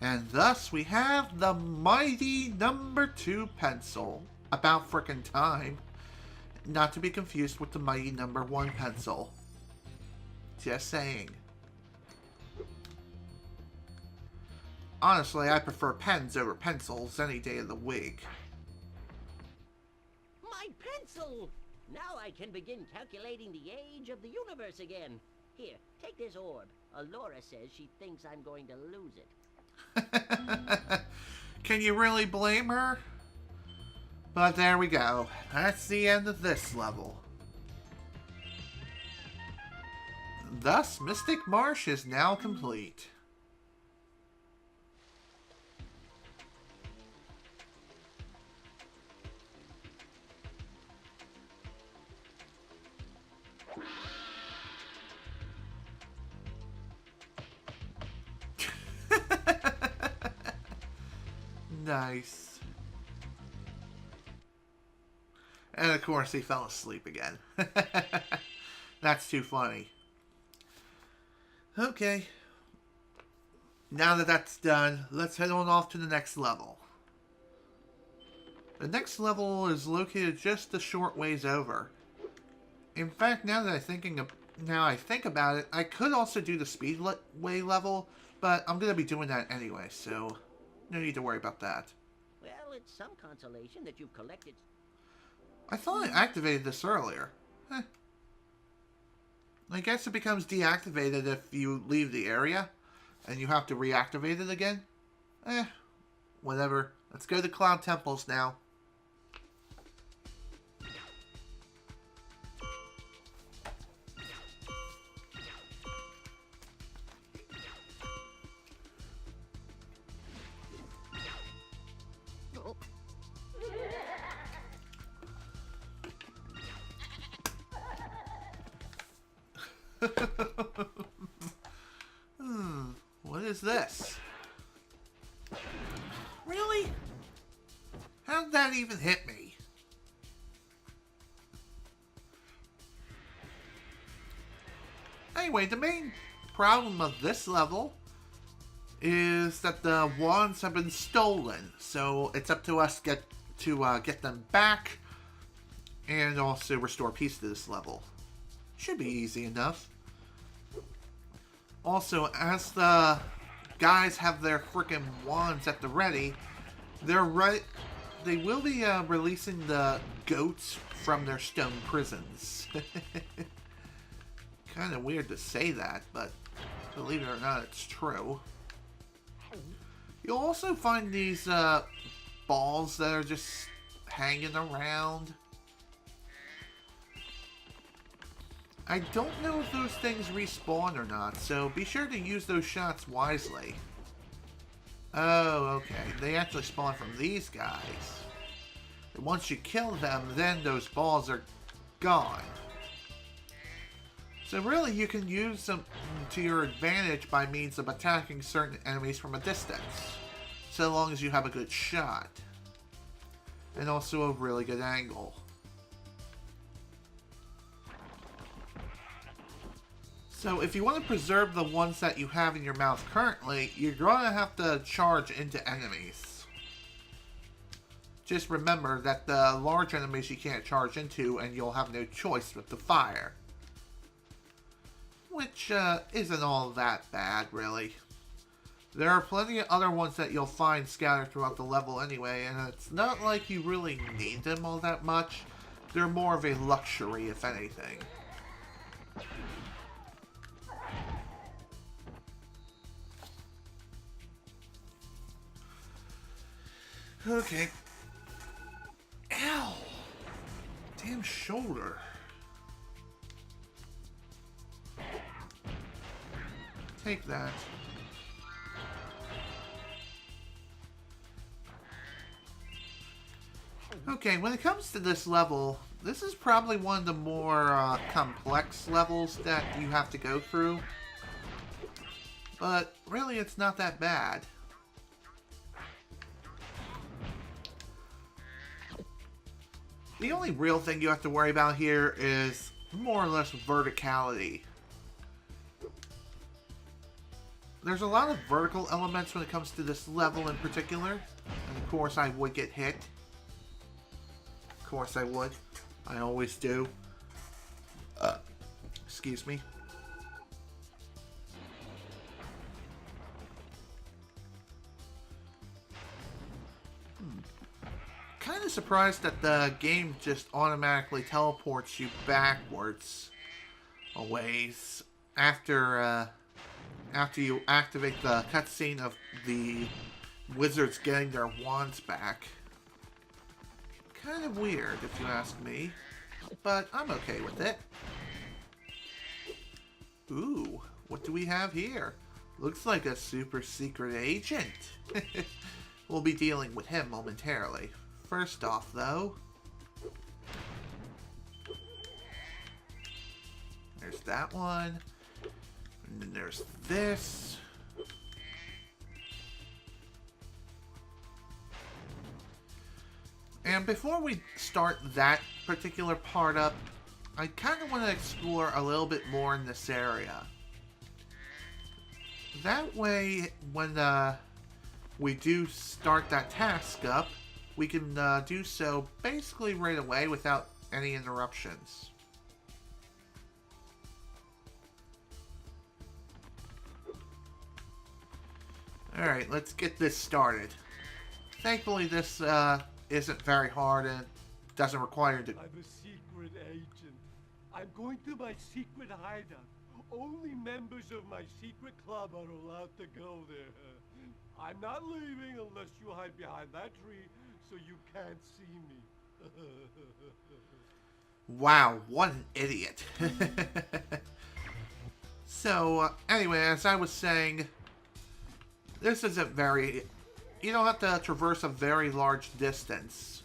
And thus we have the mighty number 2 pencil. About frickin' time. Not to be confused with the mighty number 1 pencil. Just saying. Honestly, I prefer pens over pencils any day of the week. My pencil! Now I can begin calculating the age of the universe again. Here, take this orb. Alora says she thinks I'm going to lose it. Can you really blame her? But there we go. That's the end of this level. Thus, Mystic Marsh is now complete. Nice. And of course he fell asleep again. That's too funny. Okay. Now that that's done, let's head on off to the next level. The next level is located just a short ways over. In fact, now that I think about it, I could also do the speedway level, but I'm going to be doing that anyway, so no need to worry about that. Well, it's some consolation that you've collected. I thought I activated this earlier. I guess it becomes deactivated if you leave the area, and you have to reactivate it again. Whatever. Let's go to Cloud Temples now. What is this? Really? How did that even hit me? anyway, the main problem of this level is that the wands have been stolen. So it's up to us to get them back and also restore peace to this level. Should be easy enough. Also, as the guys have their freaking wands at the ready, they will be releasing the goats from their stone prisons. Kind of weird to say that, but believe it or not, it's true. You'll also find these balls that are just hanging around. I don't know if those things respawn or not, so be sure to use those shots wisely. Oh, okay. They actually spawn from these guys. And once you kill them, then those balls are gone. So really, you can use them to your advantage by means of attacking certain enemies from a distance. So long as you have a good shot. And also a really good angle. So if you want to preserve the ones that you have in your mouth currently, you're going to have to charge into enemies. Just remember that the large enemies you can't charge into, and you'll have no choice but to fire. Which isn't all that bad, really. There are plenty of other ones that you'll find scattered throughout the level anyway, and it's not like you really need them all that much. They're more of a luxury, if anything. Okay. Ow! Damn shoulder. Take that. Okay, when it comes to this level, this is probably one of the more complex levels that you have to go through. But really, it's not that bad. The only real thing you have to worry about here is more or less verticality. There's a lot of vertical elements when it comes to this level in particular. And of course I would get hit. Of course I would. I always do. Excuse me. Kind of surprised that the game just automatically teleports you backwards a ways after you activate the cutscene of the wizards getting their wands back. Kind of weird, if you ask me, but I'm okay with it. Ooh, what do we have here? Looks like a super secret agent. We'll be dealing with him momentarily. First off, though, there's that one, and then there's this. And before we start that particular part up, I kind of want to explore a little bit more in this area. That way, when we do start that task up, we can do so basically right away without any interruptions. Alright, let's get this started. Thankfully this isn't very hard and doesn't require to... I'm a secret agent. I'm going to my secret hideout. Only members of my secret club are allowed to go there. I'm not leaving unless you hide behind that tree so you can't see me. Wow, what an idiot. So, anyway, as I was saying, this isn't very... You don't have to traverse a very large distance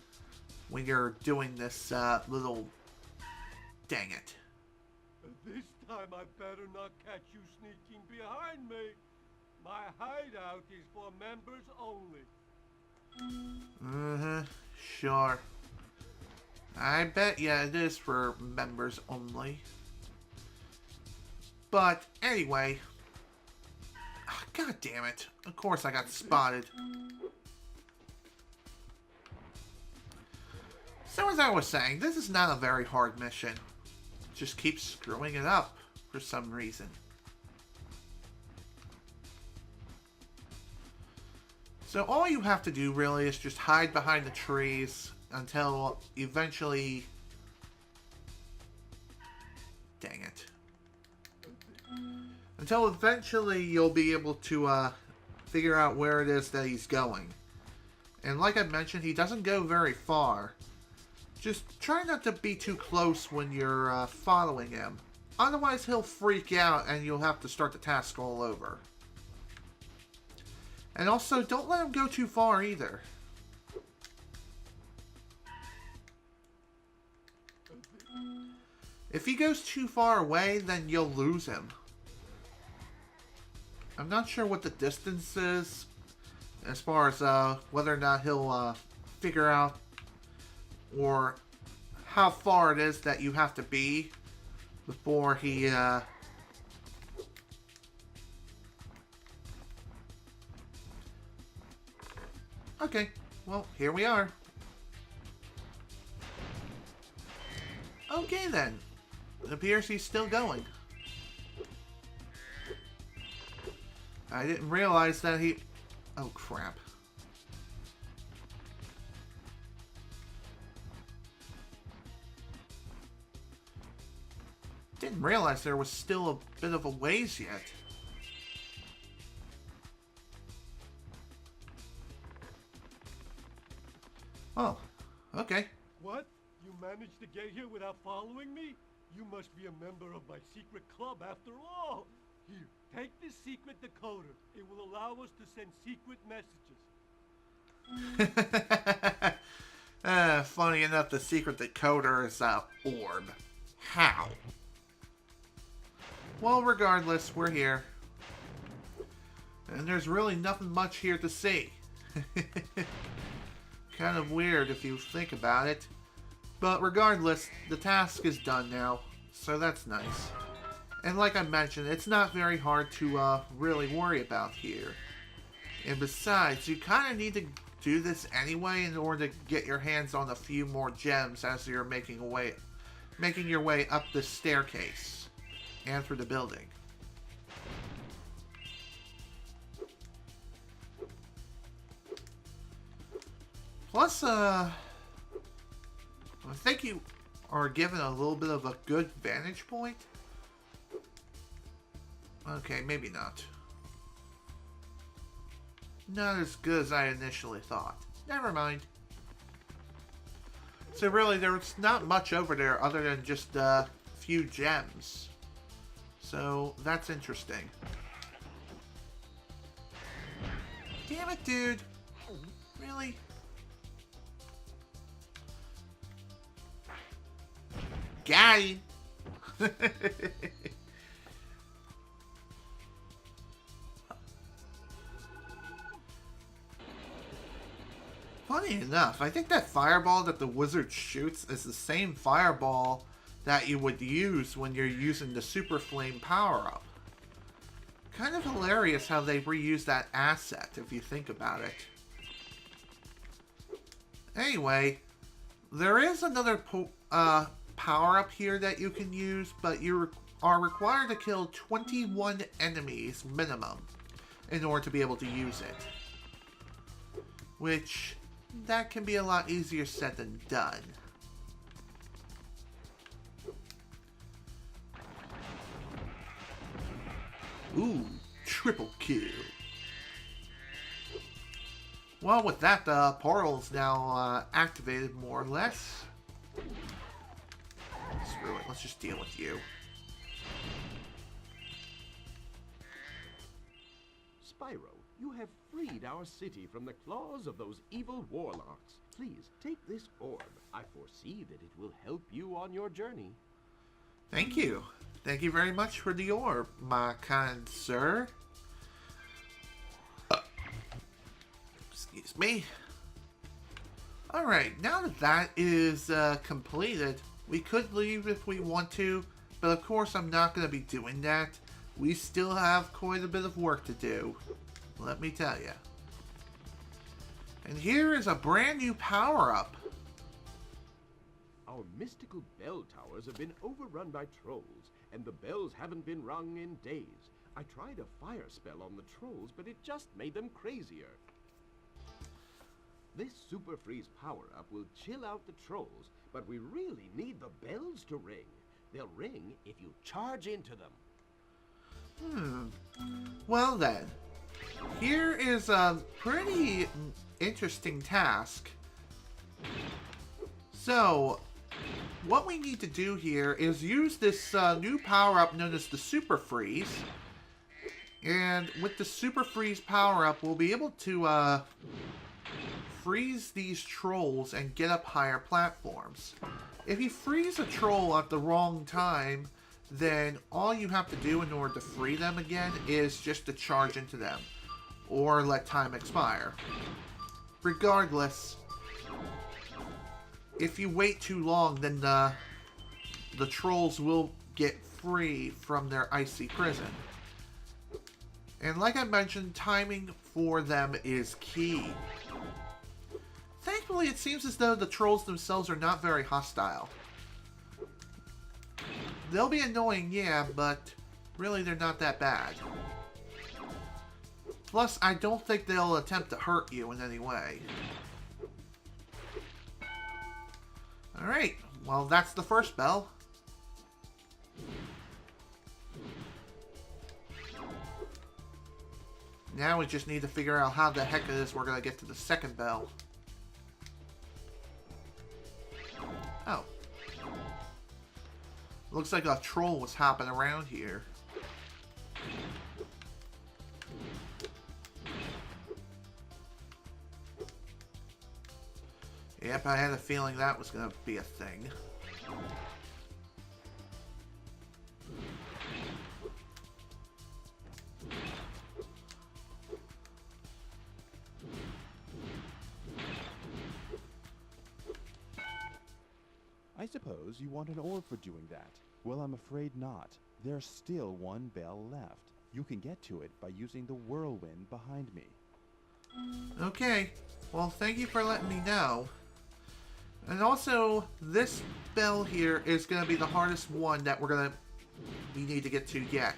when you're doing this little... Dang it. This time I better not catch you sneaking behind me. My hideout is for members only. Sure. I bet, yeah, it is for members only. But anyway, god damn it. Of course I got spotted. So as I was saying, this is not a very hard mission. Just keep screwing it up for some reason. So all you have to do really is just hide behind the trees until eventually... Dang it. Until eventually you'll be able to figure out where it is that he's going. And like I mentioned, he doesn't go very far. Just try not to be too close when you're following him. Otherwise he'll freak out and you'll have to start the task all over. And also, don't let him go too far either. If he goes too far away, then you'll lose him. I'm not sure what the distance is as far as whether or not he'll figure out or how far it is that you have to be before he Okay, well, here we are. Okay then. It appears he's still going. I didn't realize that he... Oh, crap. Didn't realize there was still a bit of a ways yet. Oh, okay. What? You managed to get here without following me? You must be a member of my secret club after all. Here, take this secret decoder. It will allow us to send secret messages. Funny enough, the secret decoder is a orb. How? Well, regardless, we're here. And there's really nothing much here to see. Kind of weird if you think about it. But regardless, the task is done now. So that's nice. And like I mentioned, it's not very hard to really worry about here. And besides, you kind of need to do this anyway in order to get your hands on a few more gems as you're making your way up the staircase and through the building. Plus, I think you are given a little bit of a good vantage point. Okay, maybe not. Not as good as I initially thought. Never mind. So really, there's not much over there other than just a few gems. So, that's interesting. Damn it, dude. Really? Got him. Funny enough, I think that fireball that the wizard shoots is the same fireball that you would use when you're using the Super Flame power-up. Kind of hilarious how they reuse that asset, if you think about it. Anyway, there is another power-up here that you can use, but you are required to kill 21 enemies minimum in order to be able to use it. Which, that can be a lot easier said than done. Ooh, triple kill. Well, with that, the portal's now activated more or less. Screw it, let's just deal with you. Spyro, you have freed our city from the claws of those evil warlocks. Please, take this orb. I foresee that it will help you on your journey. Thank you. Thank you very much for the orb, my kind sir. Excuse me. Alright, now that that is completed, we could leave if we want to, but of course I'm not going to be doing that. we still have quite a bit of work to do. Let me tell you. And here is a brand new power-up. Our mystical bell towers have been overrun by trolls, and the bells haven't been rung in days. I tried a fire spell on the trolls, but it just made them crazier. This super freeze power-up will chill out the trolls, but we really need the bells to ring. They'll ring if you charge into them. Well then, here is a pretty interesting task. So, what we need to do here is use this new power-up known as the Super Freeze. And with the Super Freeze power-up, we'll be able to freeze these trolls and get up higher platforms. If you freeze a troll at the wrong time, then all you have to do in order to free them again is just to charge into them, or let time expire. Regardless, if you wait too long, then the trolls will get free from their icy prison. And like I mentioned, timing for them is key. Thankfully, it seems as though the trolls themselves are not very hostile. They'll be annoying, yeah, but really they're not that bad. Plus, I don't think they'll attempt to hurt you in any way. Alright, well that's the first bell. Now we just need to figure out how the heck it is we're going to get to the second bell. Oh. Looks like a troll was hopping around here. Yep, I had a feeling that was going to be a thing. I suppose you want an orb for doing that. Well, I'm afraid not. There's still one bell left. You can get to it by using the whirlwind behind me. Okay, well thank you for letting me know. And also, this bell here is going to be the hardest one that we need to get to yet.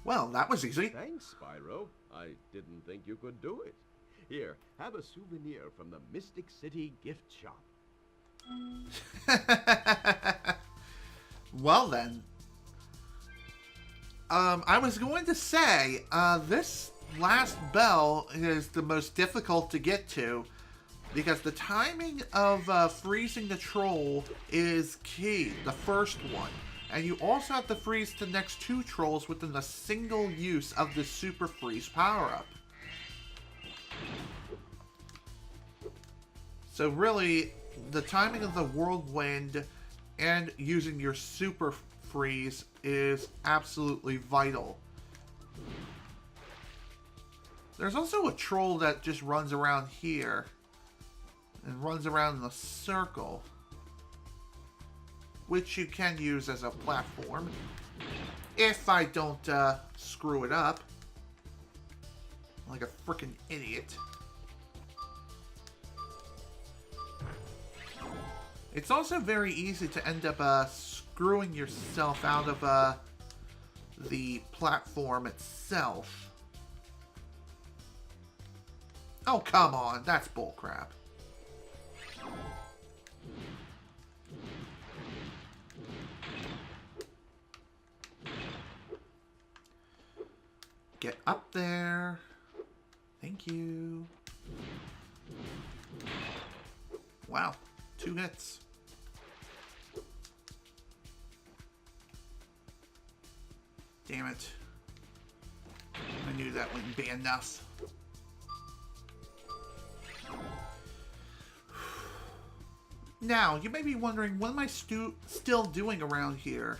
Well, that was easy. Thanks, Spyro. I didn't think you could do it. Here, have a souvenir from the Mystic City gift shop. Well then. I was going to say, this last bell is the most difficult to get to because the timing of freezing the troll is key, the first one. And you also have to freeze the next two trolls within a single use of the Super Freeze power-up. So really, the timing of the whirlwind and using your Super Freeze is absolutely vital. There's also a troll that just runs around here and runs around in a circle, which you can use as a platform if I don't screw it up like a freaking idiot. It's also very easy to end up screwing yourself out of the platform itself. Oh, come on. That's bullcrap. Get up there. Thank you. Wow. 2 hits. Damn it. I knew that wouldn't be enough. Now, you may be wondering, what am I still doing around here?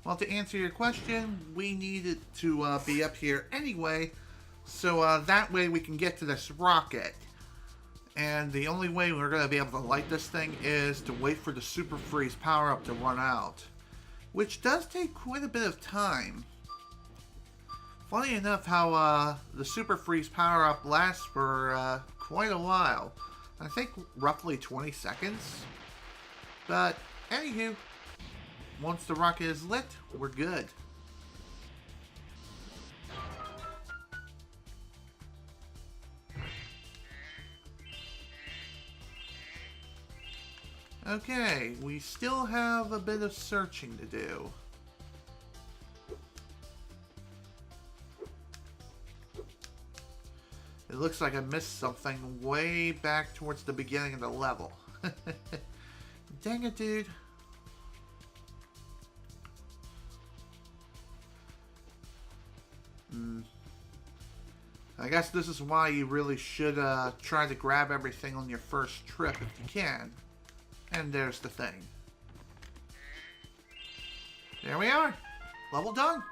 Well, to answer your question, we needed to be up here anyway, so that way we can get to this rocket. And the only way we're going to be able to light this thing is to wait for the Super Freeze power-up to run out. Which does take quite a bit of time. Funny enough how the Super Freeze power-up lasts for quite a while. I think roughly 20 seconds. But, anywho, once the rocket is lit, we're good. Okay, we still have a bit of searching to do. It looks like I missed something way back towards the beginning of the level. Dang it, dude. I guess this is why you really should try to grab everything on your first trip if you can. And there's the thing. There we are. Level done.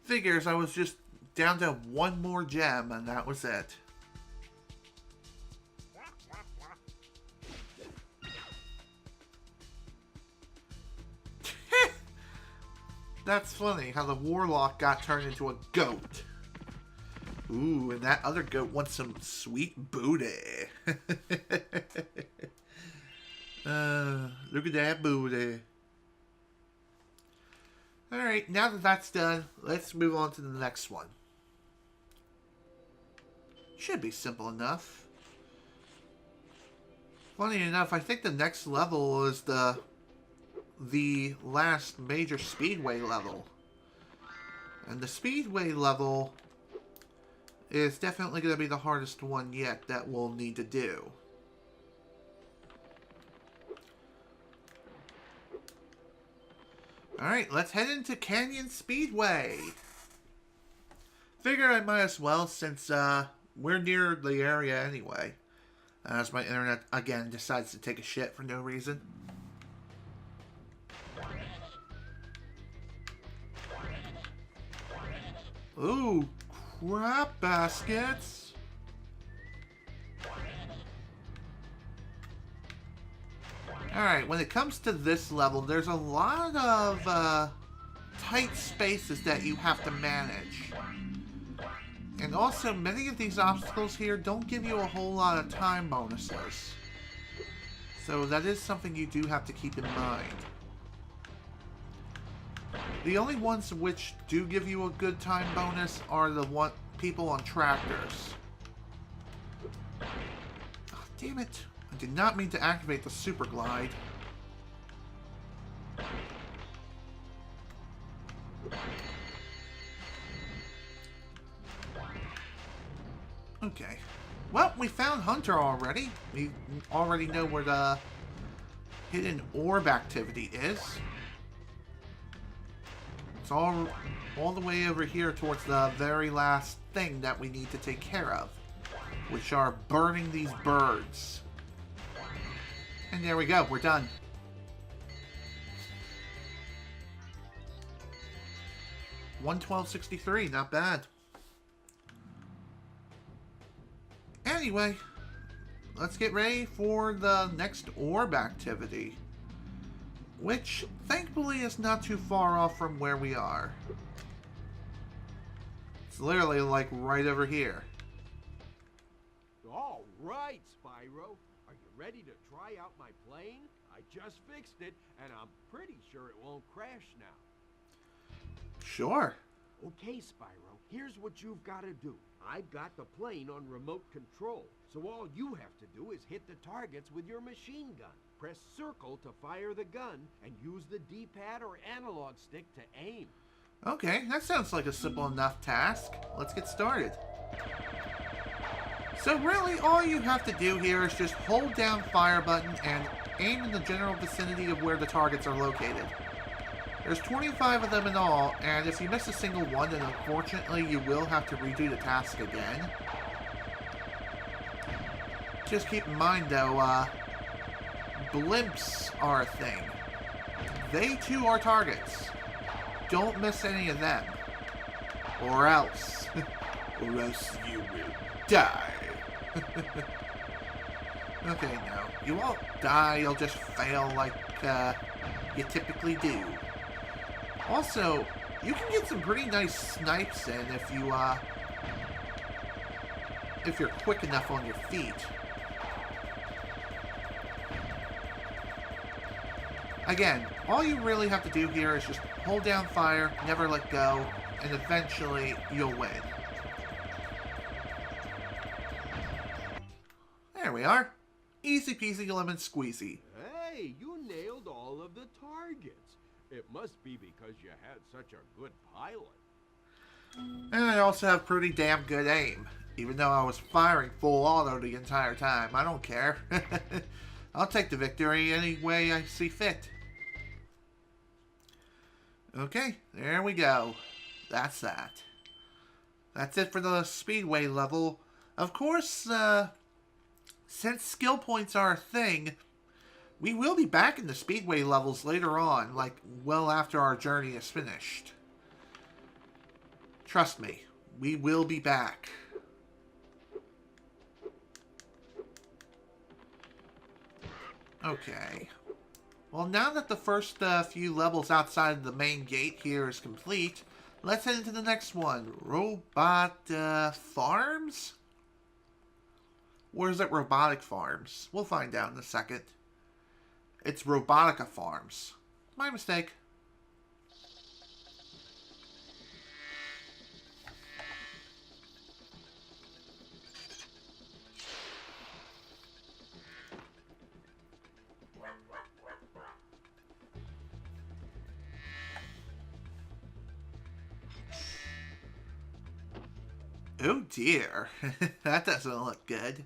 Figures, I was just down to one more gem and that was it. That's funny how the warlock got turned into a goat. Ooh, and that other goat wants some sweet booty. Look at that booty. Alright, now that that's done, let's move on to the next one. Should be simple enough. Funny enough, I think the next level is the last major speedway level. And the speedway level is definitely going to be the hardest one yet that we'll need to do. Alright, let's head into Canyon Speedway. Figure I might as well since we're near the area anyway. As my internet again decides to take a shit for no reason. Ooh, crap baskets. Alright, when it comes to this level, there's a lot of tight spaces that you have to manage. And also, many of these obstacles here don't give you a whole lot of time bonuses. So that is something you do have to keep in mind. The only ones which do give you a good time bonus are the people on tractors. Oh, damn it. I did not mean to activate the super glide. Okay. Well, we found Hunter already. We already know where the hidden orb activity is. It's all the way over here towards the very last thing that we need to take care of, which are burning these birds. And there we go, we're done. $112.63, not bad. Anyway, let's get ready for the next orb activity, which thankfully is not too far off from where we are. It's literally like right over here. All right, Spyro. Are you ready to try out my plane? I just fixed it, and I'm pretty sure it won't crash now. Sure. Okay, Spyro, here's what you've got to do. I've got the plane on remote control, so all you have to do is hit the targets with your machine gun. Press circle to fire the gun, and use the D-pad or analog stick to aim. Okay, that sounds like a simple enough task. Let's get started. So really, all you have to do here is just hold down fire button and aim in the general vicinity of where the targets are located. There's 25 of them in all, and if you miss a single one, then unfortunately you will have to redo the task again. Just keep in mind though, blimps are a thing. They too are targets. Don't miss any of them. Or else. Or else you will. Die. Okay, no. You won't die, you'll just fail like you typically do. Also, you can get some pretty nice snipes in if you're quick enough on your feet. Again, all you really have to do here is just hold down fire, never let go, and eventually you'll win. There we are. Easy peasy lemon squeezy. Hey, you nailed all of the targets. It must be because you had such a good pilot. And I also have pretty damn good aim. Even though I was firing full auto the entire time. I don't care. I'll take the victory any way I see fit. Okay, there we go. That's that. That's it for the Speedway level. Of course, since skill points are a thing, we will be back in the Speedway levels later on, like well after our journey is finished. Trust me, we will be back. Okay. Well, now that the first few levels outside of the main gate here is complete, let's head into the next one. Robot Farms? Or is it Robotic Farms? We'll find out in a second. It's Robotica Farms. My mistake. Oh dear, that doesn't look good.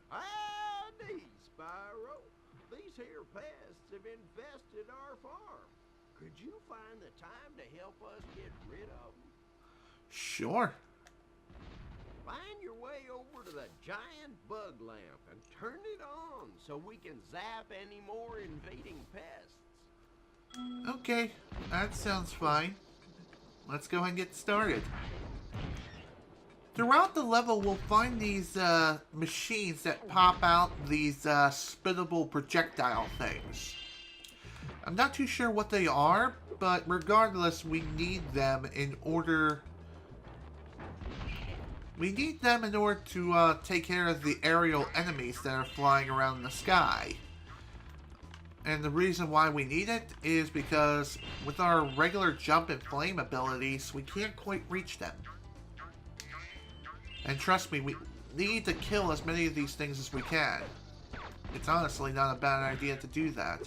Howdy, Spyro. These here pests have infested our farm. Could you find the time to help us get rid of them? Sure. Find your way over to the giant bug lamp and turn it on so we can zap any more invading pests. Okay, that sounds fine. Let's go ahead and get started. Throughout the level, we'll find these machines that pop out these spittable projectile things. I'm not too sure what they are, but regardless, we need them in order... to take care of the aerial enemies that are flying around in the sky. And the reason why we need it is because with our regular jump and flame abilities, we can't quite reach them. And trust me, we need to kill as many of these things as we can. It's honestly not a bad idea to do that.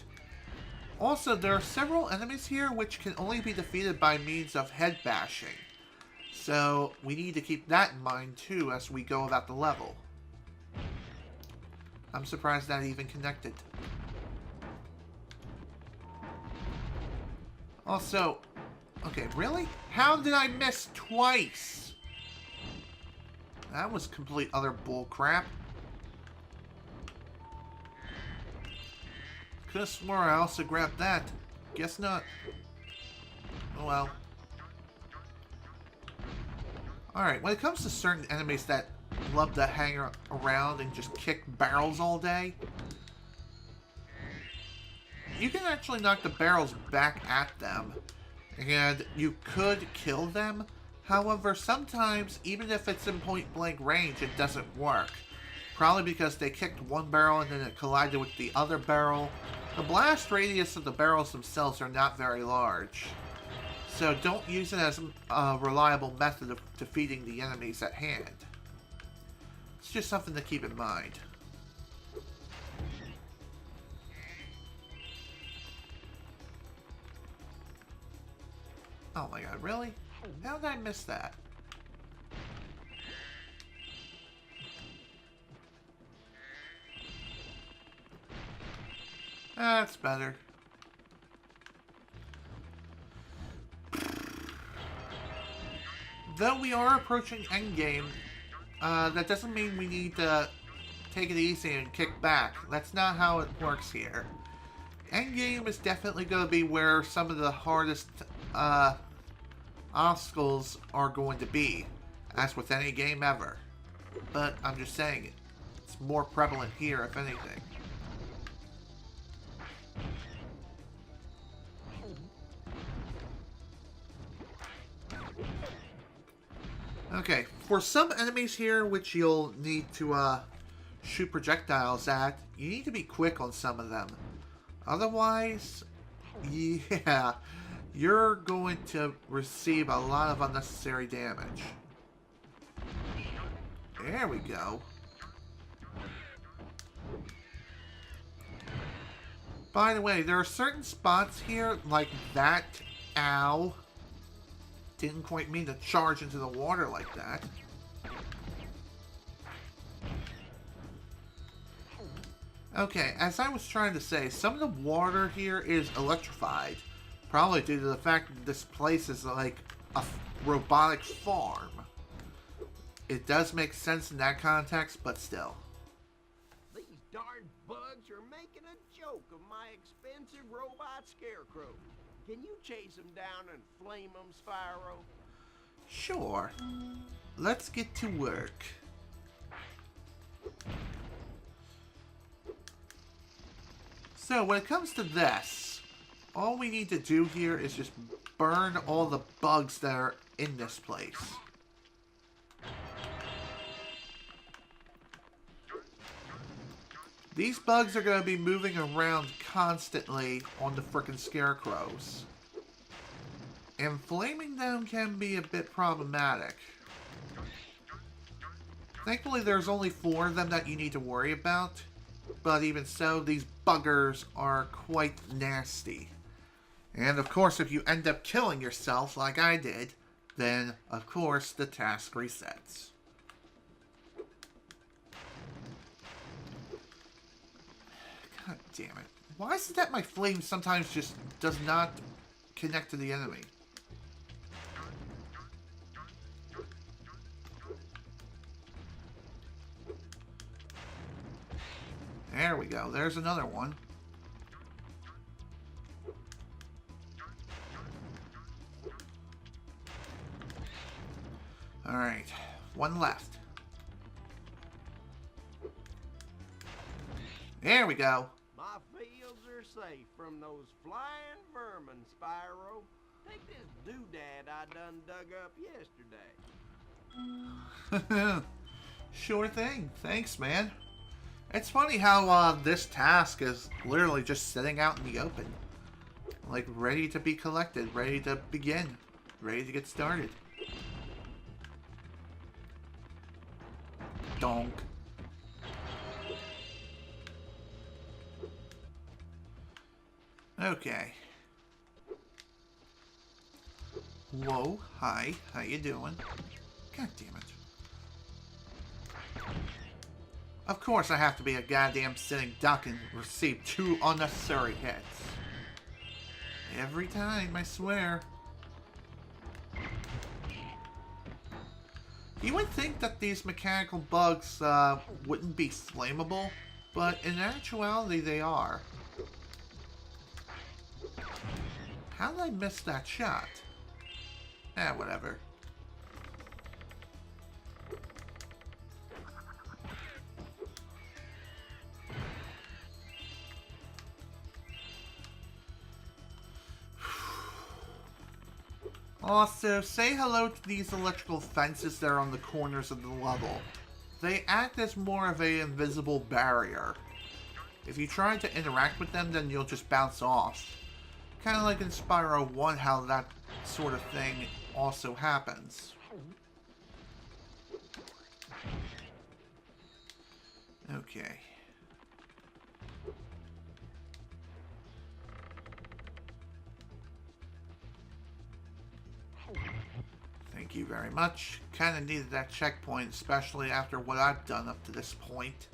Also, there are several enemies here which can only be defeated by means of head bashing. So we need to keep that in mind too as we go about the level. I'm surprised that even connected. Also, okay, really? How did I miss twice? That was complete utter bullcrap. Could've swore I also grabbed that. Guess not. Oh well. Alright, when it comes to certain enemies that love to hang around and just kick barrels all day, you can actually knock the barrels back at them, and you could kill them. However, sometimes, even if it's in point-blank range, it doesn't work. Probably because they kicked one barrel and then it collided with the other barrel. The blast radius of the barrels themselves are not very large, so don't use it as a reliable method of defeating the enemies at hand. It's just something to keep in mind. Oh my god, really? How did I miss that? That's better. Though we are approaching endgame, that doesn't mean we need to take it easy and kick back. That's not how it works here. Endgame is definitely going to be where some of the hardest obstacles are going to be, as with any game ever. But I'm just saying, it's more prevalent here, if anything. Okay, for some enemies here, which you'll need to shoot projectiles at, you need to be quick on some of them. Otherwise, yeah, you're going to receive a lot of unnecessary damage. There we go. By the way, there are certain spots here, like that. Ow. Didn't quite mean to charge into the water like that. Okay, as I was trying to say, some of the water here is electrified. Probably due to the fact that this place is like a robotic farm. It does make sense in that context, but still. These darn bugs are making a joke of my expensive robot scarecrow. Can you chase them down and flame them, Spyro? Sure. Let's get to work. So, when it comes to this, all we need to do here is just burn all the bugs that are in this place. These bugs are going to be moving around constantly on the frickin' scarecrows. And flaming them can be a bit problematic. Thankfully, there's only 4 of them that you need to worry about. But even so, these buggers are quite nasty. And of course, if you end up killing yourself like I did, then of course the task resets. God damn it. Why is it that my flame sometimes just does not connect to the enemy? There we go. There's another one. Alright. One left. There we go. My fields are safe from those flying vermin, Spyro. Take this doodad I done dug up yesterday. Sure thing. Thanks, man. It's funny how this task is literally just sitting out in the open. Like, ready to be collected, ready to begin, ready to get started. Donk. Okay. Whoa, hi, how you doing? God damn it. Of course I have to be a goddamn sitting duck and receive 2 unnecessary hits. Every time, I swear. You would think that these mechanical bugs wouldn't be flammable, but in actuality they are. How did I miss that shot? Whatever. Also, say hello to these electrical fences that are on the corners of the level. They act as more of an invisible barrier. If you try to interact with them, then you'll just bounce off. Kind of like in Spyro 1, how that sort of thing also happens. Okay. Thank you very much. Kind of needed that checkpoint, especially after what I've done up to this point.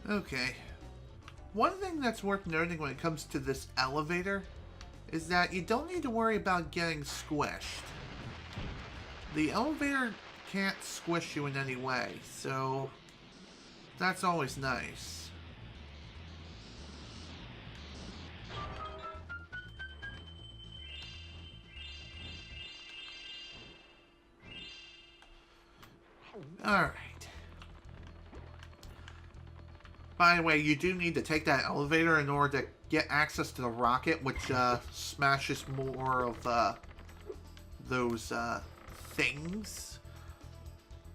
Okay. One thing that's worth noting when it comes to this elevator is that you don't need to worry about getting squished. The elevator can't squish you in any way, so that's always nice. Alright. By the way, you do need to take that elevator in order to get access to the rocket, which smashes more of those things.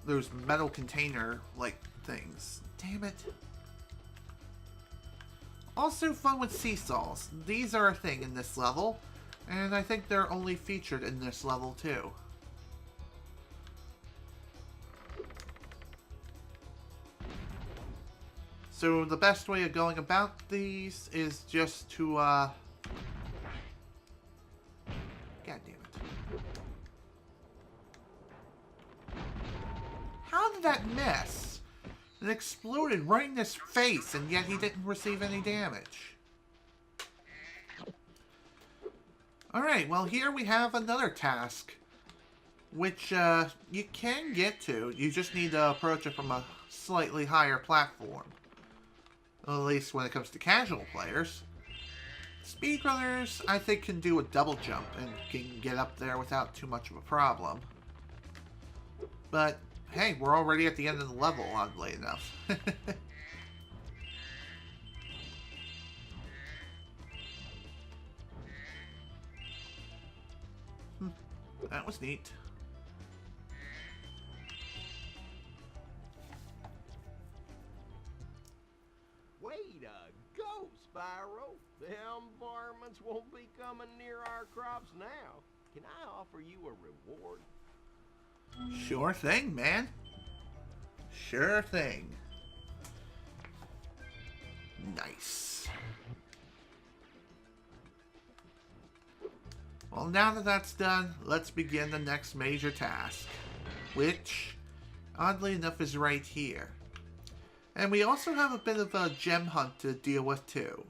Those metal container-like things. Damn it. Also fun with seesaws. These are a thing in this level, and I think they're only featured in this level too. So the best way of going about these is just to, God damn it. How did that miss? It exploded right in his face, and yet he didn't receive any damage. Alright, well here we have another task, which you can get to. You just need to approach it from a slightly higher platform. At least when it comes to casual players. Speedrunners, I think, can do a double jump and can get up there without too much of a problem. But, hey, we're already at the end of the level, oddly enough. That was neat. Way to go, Spyro. Them varmints won't be coming near our crops now. Can I offer you a reward? Sure thing, man. Sure thing. Nice. Well, now that that's done, let's begin the next major task, which, oddly enough, is right here. And we also have a bit of a gem hunt to deal with, too.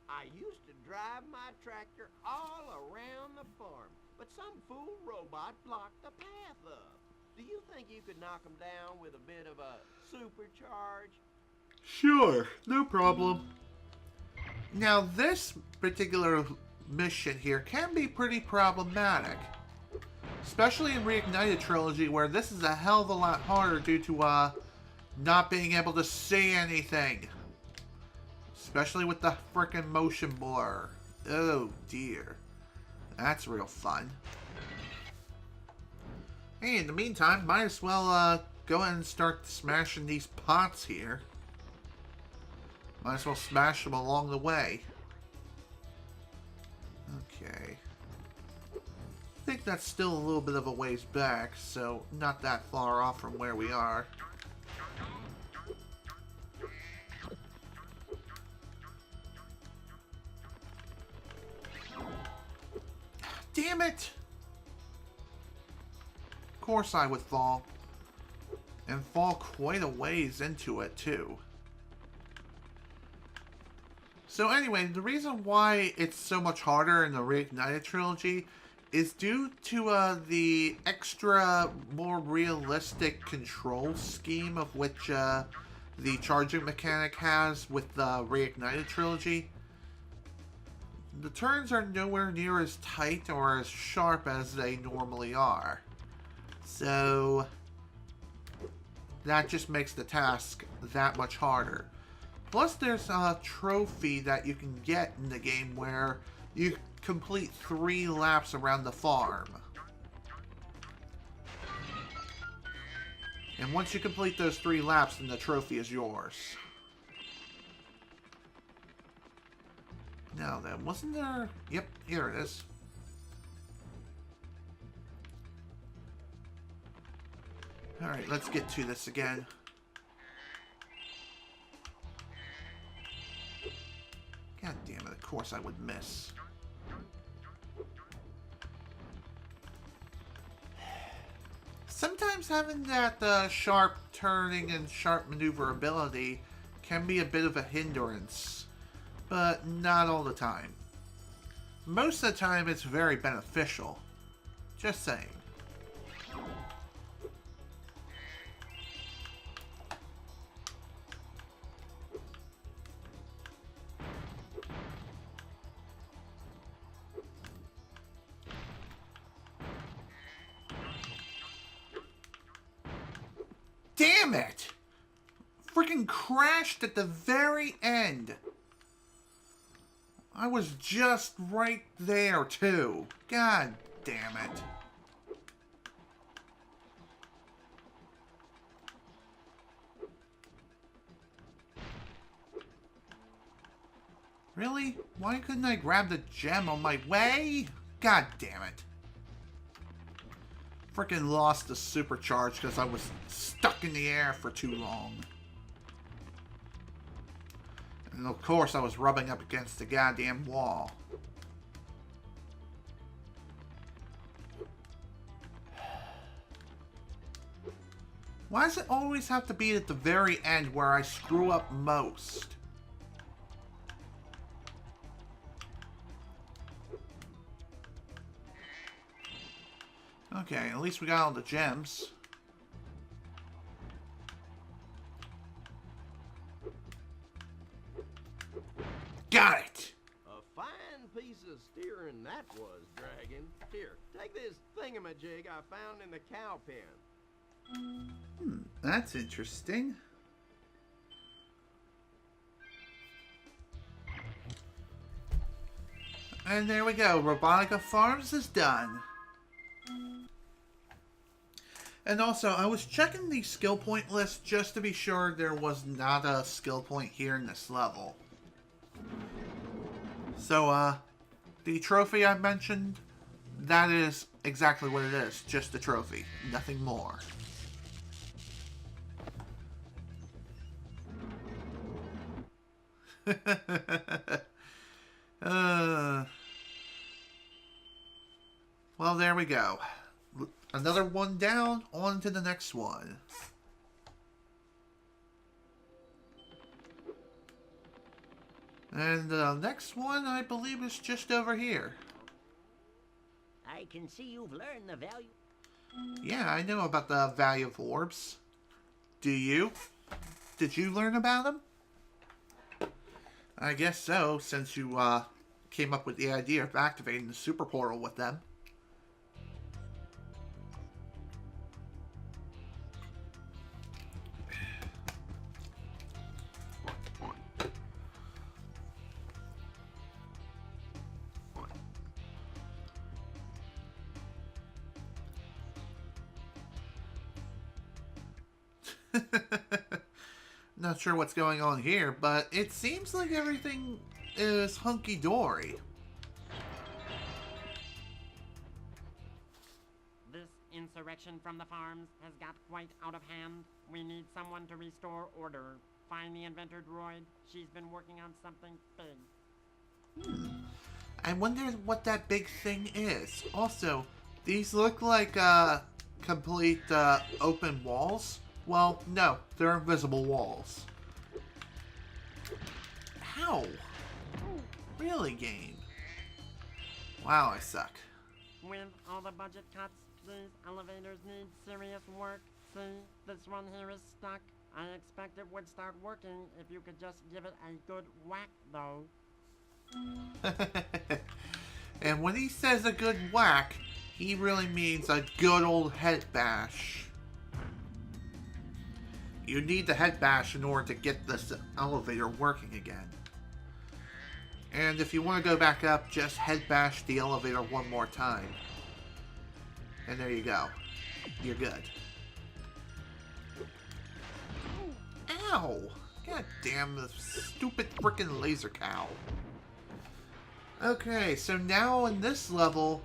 I used to drive my tractor all around the farm, but some fool robot blocked the path up. Do you think you could knock him down with a bit of a supercharge? Sure, no problem. Now, this particular mission here can be pretty problematic. Especially in Reignited Trilogy, where this is a hell of a lot harder due to, not being able to see anything. Especially with the frickin' motion blur. Oh, dear. That's real fun. Hey, in the meantime, might as well, go ahead and start smashing these pots here. Might as well smash them along the way. Okay. I think that's still a little bit of a ways back, so not that far off from where we are. Damn it! Of course I would fall. And fall quite a ways into it, too. So anyway, the reason why it's so much harder in the Reignited Trilogy is due to the extra, more realistic control scheme of which the charging mechanic has with the Reignited Trilogy. The turns are nowhere near as tight or as sharp as they normally are. So that just makes the task that much harder. Plus, there's a trophy that you can get in the game where you complete 3 laps around the farm. And once you complete those 3 laps, then the trophy is yours. Now then, wasn't there... Yep, here it is. Alright, let's get to this again. God damn it, of course I would miss. Sometimes having that sharp turning and sharp maneuverability can be a bit of a hindrance, but not all the time. Most of the time it's very beneficial. Just saying. damn it! Freaking crashed at the very end. I was just right there, too. God damn it. Really? Why couldn't I grab the gem on my way? God damn it. Freaking lost the supercharge because I was stuck in the air for too long. And of course I was rubbing up against the goddamn wall. Why does it always have to be at the very end where I screw up most? Okay, at least we got all the gems. Got it! A fine piece of steering that was, Dragon. Here, take this thingamajig I found in the cow pen. That's interesting. And there we go. Robotica Farms is done. And also, I was checking the skill point list just to be sure there was not a skill point here in this level. So, the trophy I mentioned, that is exactly what it is. Just a trophy. Nothing more. Well, there we go. Another one down, on to the next one. And the next one, I believe, is just over here. I can see you've learned the value. Yeah, I know about the value of orbs. Do you? Did you learn about them? I guess so, since you came up with the idea of activating the super portal with them. Not sure what's going on here, but it seems like everything is hunky-dory. This insurrection from the farms has got quite out of hand. We need someone to restore order. Find the inventor droid. She's been working on something big. I wonder what that big thing is. Also, these look like complete open walls. Well, no, they're invisible walls. How? Really, game? Wow, I suck. With all the budget cuts, these elevators need serious work. See, this one here is stuck. I expect it would start working if you could just give it a good whack, though. And when he says a good whack, he really means a good old head bash. You need the head bash in order to get this elevator working again. And if you want to go back up, just head bash the elevator one more time. And there you go. You're good. Ow! God damn the stupid frickin' laser cow. Okay, so now in this level,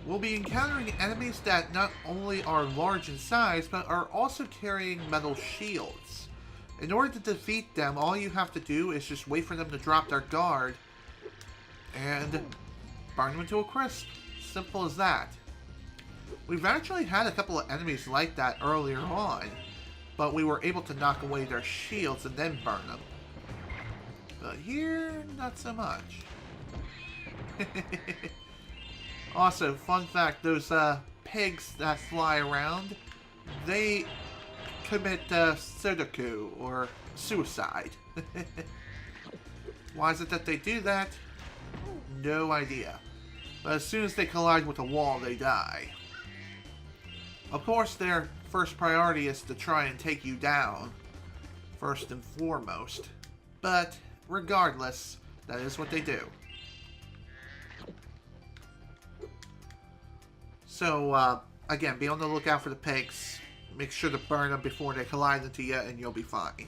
we'll be encountering enemies that not only are large in size, but are also carrying metal shields. In order to defeat them, all you have to do is just wait for them to drop their guard and burn them to a crisp. Simple as that. We've actually had a couple of enemies like that earlier on, but we were able to knock away their shields and then burn them. But here, not so much. Also, fun fact, those pigs that fly around, they commit sudoku, or suicide. Why is it that they do that? No idea. But as soon as they collide with a wall, they die. Of course, their first priority is to try and take you down, first and foremost. But, regardless, that is what they do. So, again, be on the lookout for the pigs. Make sure to burn them before they collide into you, and you'll be fine.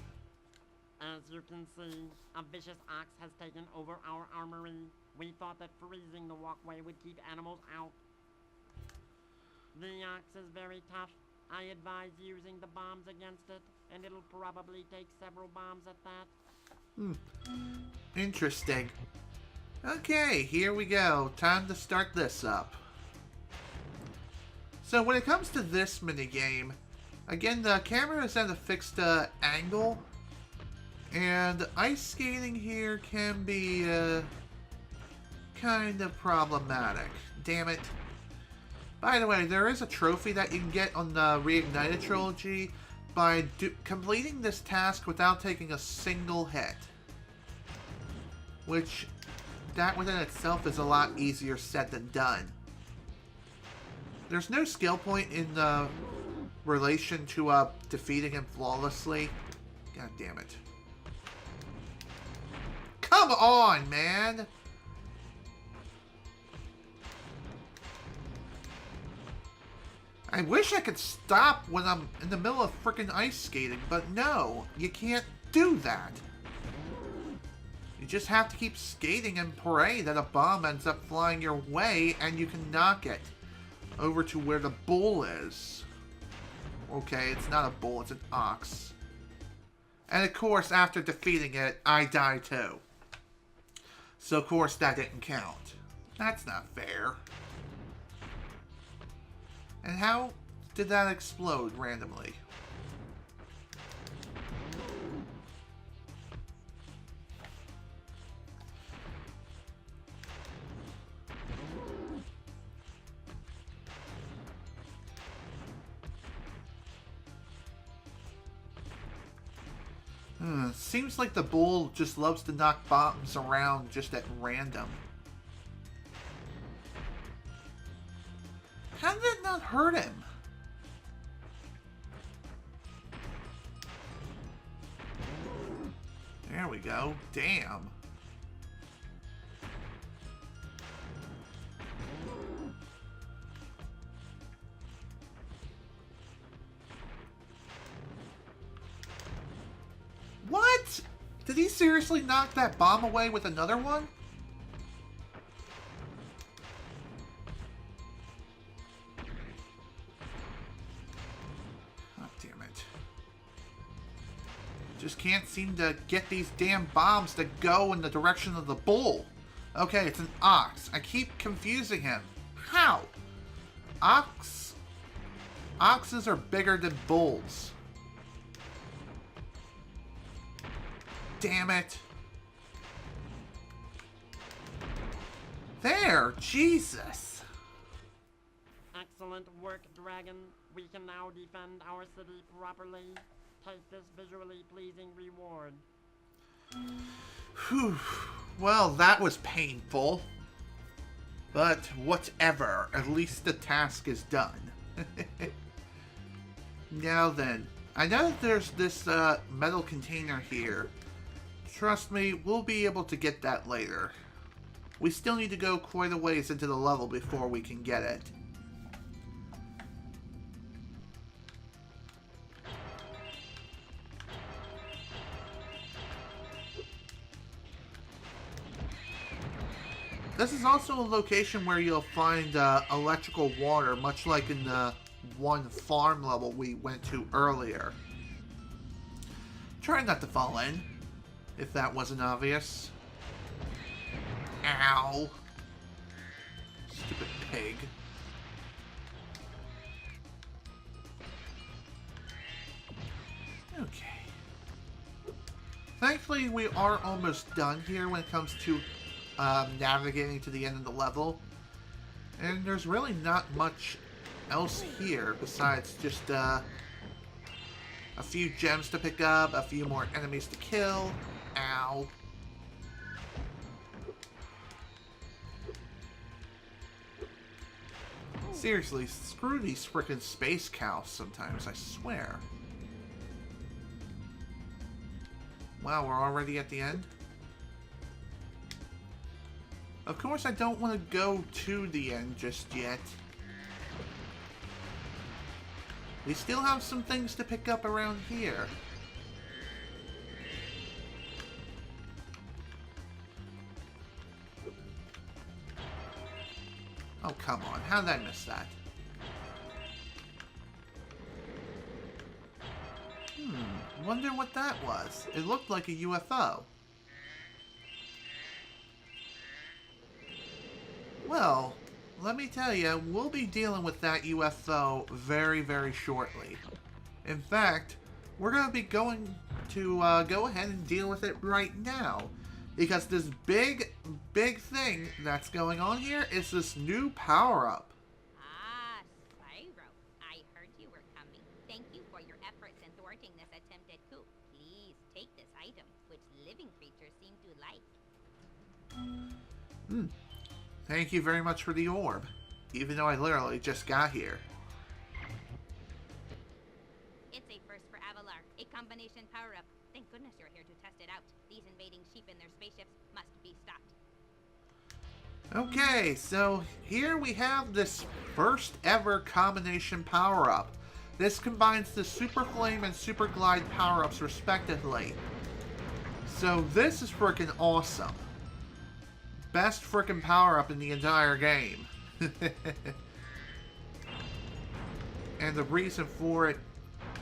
As you can see, a vicious ox has taken over our armory. We thought that freezing the walkway would keep animals out. The ox is very tough. I advise using the bombs against it, and it'll probably take several bombs at that. Interesting. Okay, here we go. Time to start this up. So when it comes to this minigame, again, the camera is at a fixed angle, and ice skating here can be kind of problematic. Damn it. By the way, there is a trophy that you can get on the Reignited Trilogy by completing this task without taking a single hit. Which, that within itself is a lot easier said than done. There's no skill point in relation to defeating him flawlessly. God damn it. Come on, man! I wish I could stop when I'm in the middle of frickin' ice skating, but no, you can't do that. You just have to keep skating and pray that a bomb ends up flying your way and you can knock it over to where the bull is. Okay, it's not a bull, it's an ox. And of course, after defeating it, I die too. So of course that didn't count. That's not fair. And how did that explode randomly? Seems like the bull just loves to knock bombs around just at random. How did that not hurt him? There we go. Damn. What? Did he seriously knock that bomb away with another one? God damn it. Just can't seem to get these damn bombs to go in the direction of the bull. Okay, it's an ox. I keep confusing him. How? Oxes are bigger than bulls. Damn it. There, Jesus. Excellent work, Dragon. We can now defend our city properly. Take this visually pleasing reward. Whew. Well, that was painful. But whatever. At least the task is done. Now then, I know that there's this metal container here. Trust me, we'll be able to get that later. We still need to go quite a ways into the level before we can get it. This is also a location where you'll find electrical water, much like in the one farm level we went to earlier. Try not to fall in, if that wasn't obvious. Ow. Stupid pig. Okay. Thankfully, we are almost done here when it comes to navigating to the end of the level. And there's really not much else here besides just a few gems to pick up, a few more enemies to kill. Ow. Seriously, screw these frickin' space cows sometimes, I swear. Wow, we're already at the end? Of course, I don't want to go to the end just yet. We still have some things to pick up around here. Oh, come on. How did I miss that? Wonder what that was. It looked like a UFO. Well, let me tell you, we'll be dealing with that UFO very, very shortly. In fact, we're going to be going to go ahead and deal with it right now. Because this big thing that's going on here is this new power-up. Ah, Spyro. I heard you were coming. Thank you for your efforts in thwarting this attempted coup. Please take this item, which living creatures seem to like. Thank you very much for the orb. Even though I literally just got here. It's a first for Avalar. A combination power-up. Thank goodness you're here to test it out. These invading sheep and their spaceships must be stopped. Okay, so here we have this first ever combination power-up. This combines the Super Flame and Super Glide power-ups respectively. So this is freaking awesome. Best freaking power-up in the entire game. And the reason for it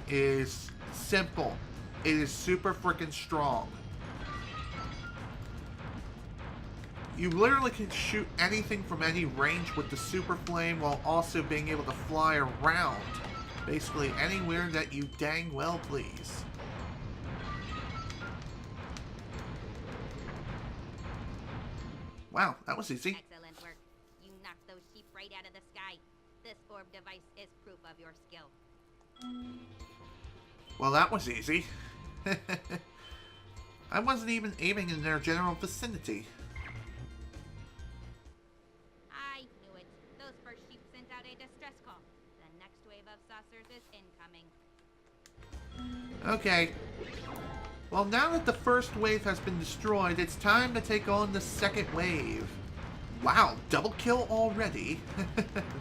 is simple. It is super freaking strong. You literally can shoot anything from any range with the Super Flame while also being able to fly around. Basically anywhere that you dang well please. Wow, that was easy. Excellent work. You knocked those sheep right out of the sky. This orb device is proof of your skill. Well, that was easy. I wasn't even aiming in their general vicinity. I knew it. Those first sheep sent out a distress call. The next wave of saucers is incoming. Okay. Well, now that the first wave has been destroyed, it's time to take on the second wave. Wow, double kill already?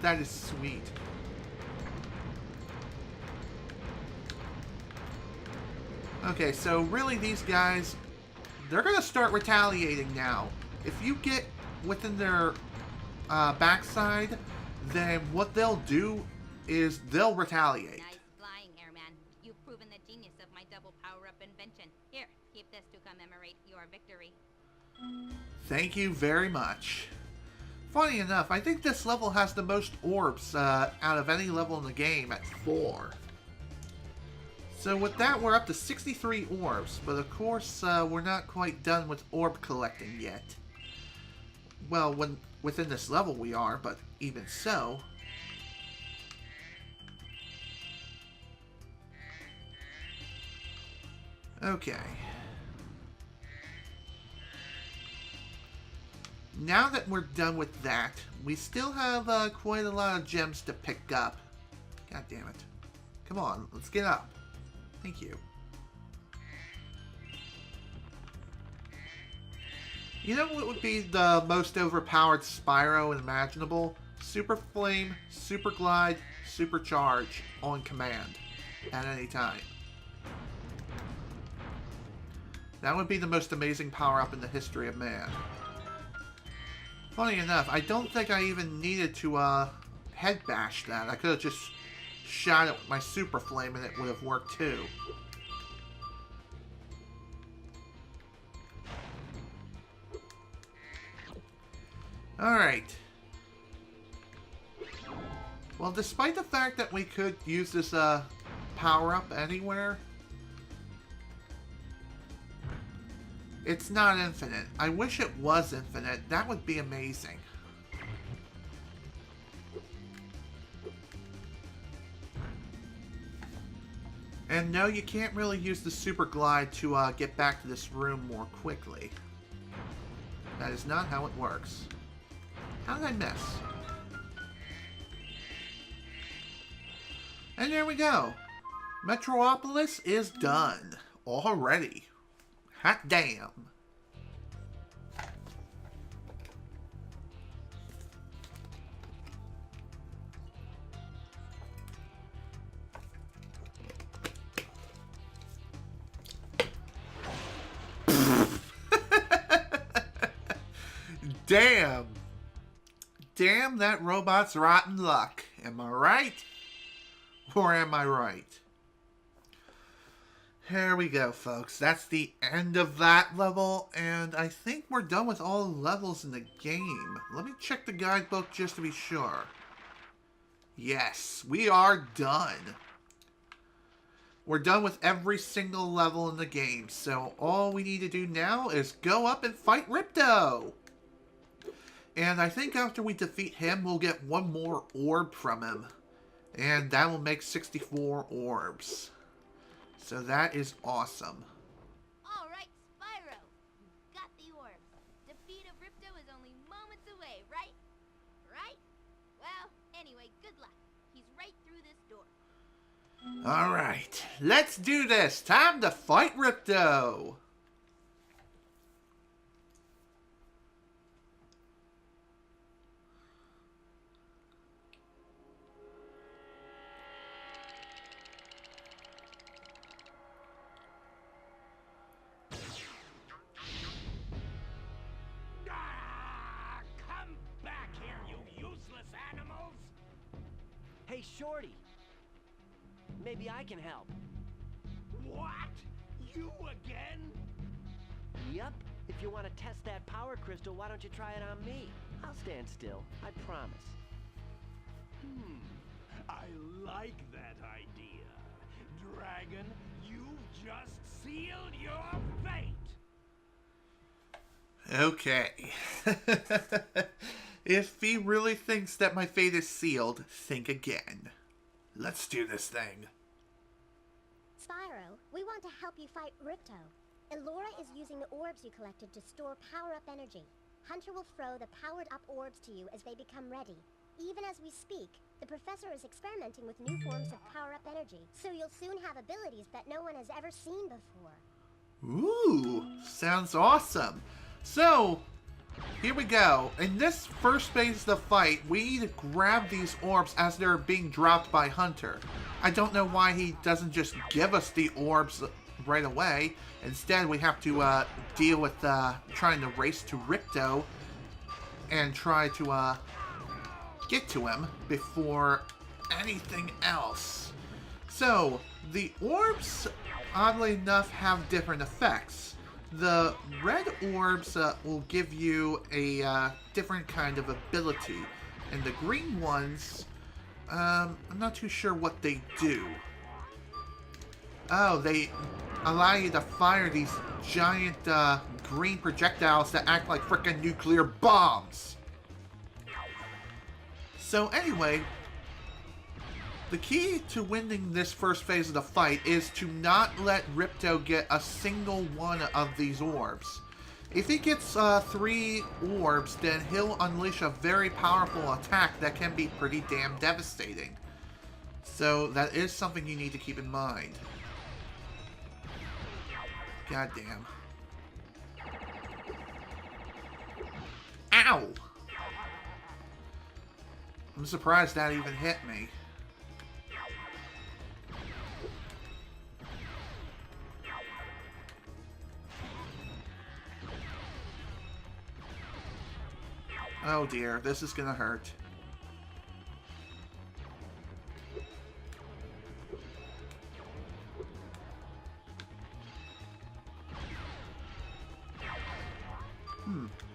That is sweet. Okay, so really these guys, they're going to start retaliating now. If you get within their backside, then what they'll do is they'll retaliate. Nice flying, airman. You've proven the genius of my double power-up invention. Here, keep this to commemorate your victory. Thank you very much. Funny enough, I think this level has the most orbs out of any level in the game at 4. So with that, we're up to 63 orbs, but of course, we're not quite done with orb collecting yet. Well, within this level we are, but even so. Okay. Now that we're done with that, we still have quite a lot of gems to pick up. God damn it. Come on, let's get up. Thank you. You know what would be the most overpowered Spyro imaginable? Super Flame, Super Glide, Super Charge on command at any time. That would be the most amazing power-up in the history of man. Funny enough, I don't think I even needed to head bash that. I could have just shot it with my Super Flame and it would have worked too. Alright. Well, despite the fact that we could use this power-up anywhere, it's not infinite. I wish it was infinite. That would be amazing. And no, you can't really use the Super Glide to get back to this room more quickly. That is not how it works. How did I miss? And there we go. Metropolis is done. Already. Hot damn. Damn. Damn that robot's rotten luck. Am I right? Or am I right? Here we go, folks. That's the end of that level, and I think we're done with all the levels in the game. Let me check the guidebook just to be sure. Yes, we are done. We're done with every single level in the game, so all we need to do now is go up and fight Ripto. And I think after we defeat him, we'll get one more orb from him. And that will make 64 orbs. So that is awesome. Alright, Spyro. You got the orbs. Defeat of Ripto is only moments away, right? Right? Well, anyway, good luck. He's right through this door. Alright, let's do this. Time to fight Ripto. Hey, Shorty. Maybe I can help. What? You again? Yep. If you want to test that power crystal, why don't you try it on me? I'll stand still. I promise. I like that idea. Dragon, you've just sealed your fate. Okay. If he really thinks that my fate is sealed, think again. Let's do this thing. Spyro, we want to help you fight Ripto. Elora is using the orbs you collected to store power-up energy. Hunter will throw the powered-up orbs to you as they become ready. Even as we speak, the professor is experimenting with new forms of power-up energy, so you'll soon have abilities that no one has ever seen before. Ooh, sounds awesome. So, here we go. In this first phase of the fight, we need to grab these orbs as they're being dropped by Hunter. I don't know why he doesn't just give us the orbs right away. Instead, we have to deal with trying to race to Ripto and try to get to him before anything else. So, the orbs, oddly enough, have different effects. The red orbs will give you a different kind of ability, and the green ones, I'm not too sure what they do. Oh, they allow you to fire these giant green projectiles that act like frickin' nuclear bombs. So anyway, the key to winning this first phase of the fight is to not let Ripto get a single one of these orbs. If he gets 3 orbs, then he'll unleash a very powerful attack that can be pretty damn devastating. So that is something you need to keep in mind. God damn. Ow! I'm surprised that even hit me. Oh dear, this is gonna hurt.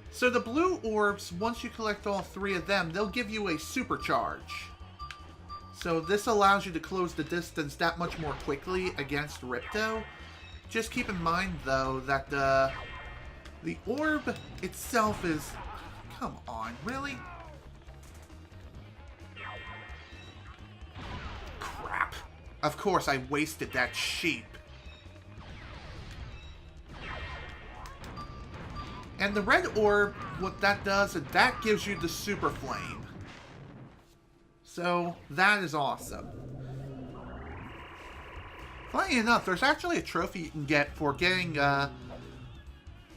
So the blue orbs, once you collect all 3 of them, they'll give you a supercharge. So this allows you to close the distance that much more quickly against Ripto. Just keep in mind, though, that the orb itself is... Come on, really? Crap. Of course I wasted that sheep. And the red orb, what that does is that gives you the super flame. So, that is awesome. Funny enough, there's actually a trophy you can get for getting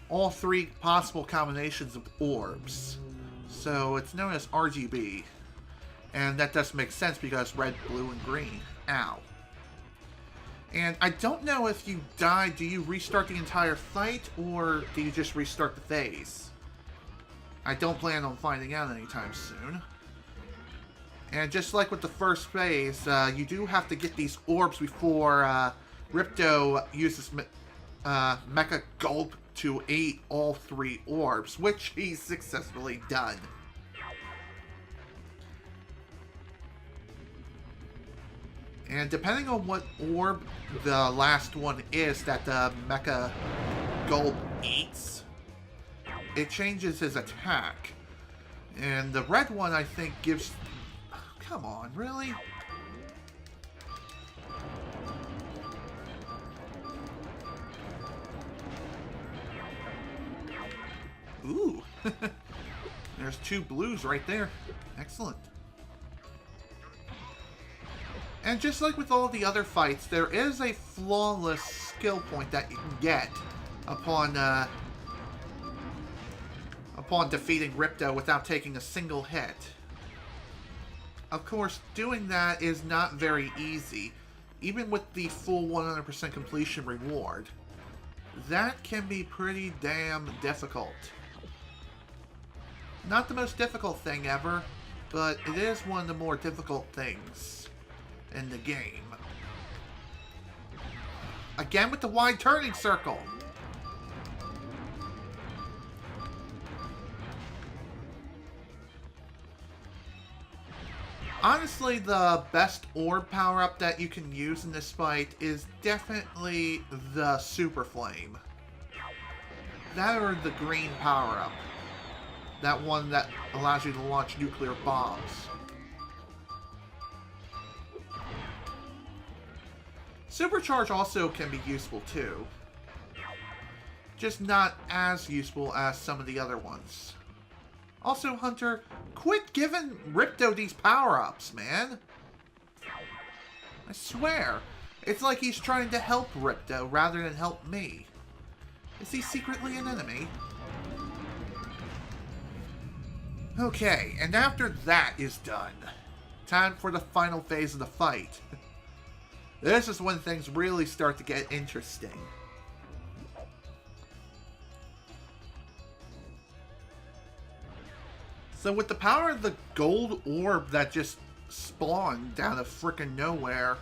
all 3 possible combinations of orbs. So it's known as RGB. And that does make sense because red, blue, and green. Ow. And I don't know if you die, do you restart the entire fight, or do you just restart the phase? I don't plan on finding out anytime soon. And just like with the first phase, you do have to get these orbs before Ripto uses Mecha Gulp to eat all 3 orbs, which he's successfully done. And depending on what orb the last one is that the Mecha Gulp eats, it changes his attack. And the red one, I think, gives... Come on, really? Ooh. There's 2 blues right there. Excellent. And just like with all the other fights, there is a flawless skill point that you can get upon defeating Ripto without taking a single hit. Of course, doing that is not very easy, even with the full 100% completion reward. That can be pretty damn difficult. Not the most difficult thing ever, but it is one of the more difficult things in the game. Again with the wide turning circle. Honestly, the best orb power-up that you can use in this fight is definitely the Super Flame. That or the green power-up. That one that allows you to launch nuclear bombs. Supercharge also can be useful too. Just not as useful as some of the other ones. Also, Hunter, quit giving Ripto these power-ups, man. I swear. It's like he's trying to help Ripto rather than help me. Is he secretly an enemy? Okay, and after that is done, time for the final phase of the fight. This is when things really start to get interesting. So with the power of the gold orb that just spawned out of frickin' nowhere,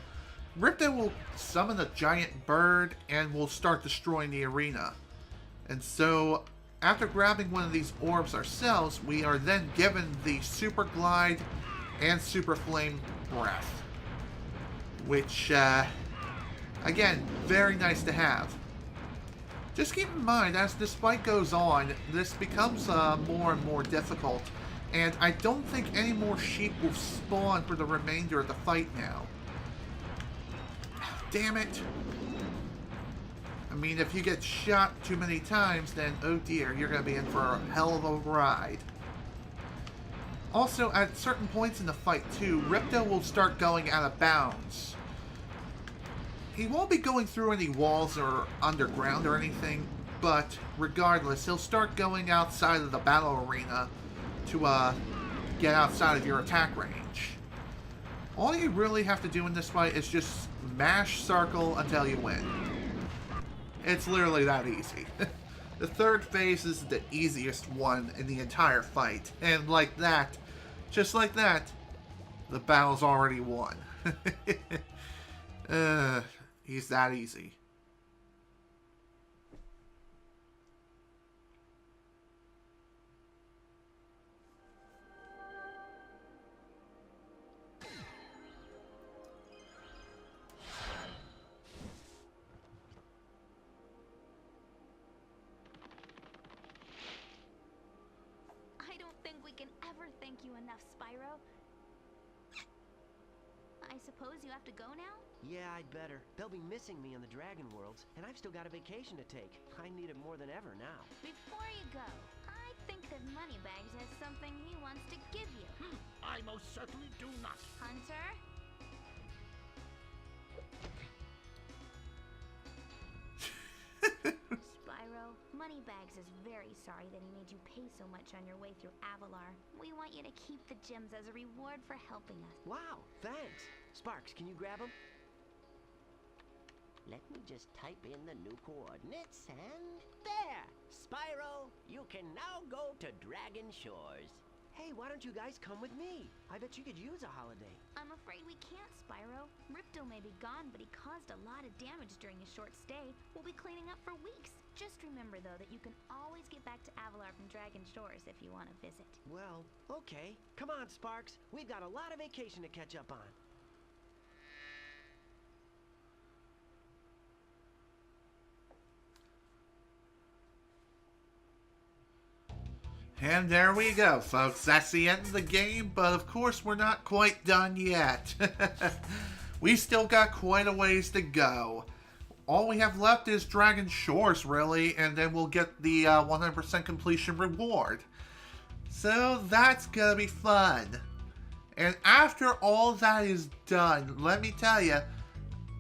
Ripto will summon a giant bird and will start destroying the arena. And so, after grabbing one of these orbs ourselves, we are then given the Super Glide and Super Flame Breath. Which, again, very nice to have. Just keep in mind, as this fight goes on, this becomes more and more difficult. And I don't think any more sheep will spawn for the remainder of the fight now. Damn it. I mean, if you get shot too many times, then oh dear, you're going to be in for a hell of a ride. Also, at certain points in the fight too, Ripto will start going out of bounds. He won't be going through any walls or underground or anything, but regardless, he'll start going outside of the battle arena to get outside of your attack range. All you really have to do in this fight is just mash circle until you win. It's literally that easy. The third phase is the easiest one in the entire fight, and like that, just like that, the battle's already won. He's that easy. I don't think we can ever thank you enough, Spyro. I suppose you have to go now? Yeah, I'd better. They'll be missing me in the Dragon Worlds, and I've still got a vacation to take. I need it more than ever now. Before you go, I think that Moneybags has something he wants to give you. I most certainly do not. Hunter? Moneybags is very sorry that he made you pay so much on your way through Avalar. We want you to keep the gems as a reward for helping us. Wow, thanks. Sparks, can you grab them? Let me just type in the new coordinates and there! Spyro, you can now go to Dragon Shores. Hey, why don't you guys come with me? I bet you could use a holiday. I'm afraid we can't, Spyro. Ripto may be gone, but he caused a lot of damage during his short stay. We'll be cleaning up for weeks. Just remember, though, that you can always get back to Avalar from Dragon Shores if you want to visit. Well, okay. Come on, Sparks. We've got a lot of vacation to catch up on. And there we go, folks. That's the end of the game, but of course we're not quite done yet. We still got quite a ways to go. All we have left is Dragon Shores, really, and then we'll get the 100% completion reward. So that's gonna be fun. And after all that is done, let me tell you,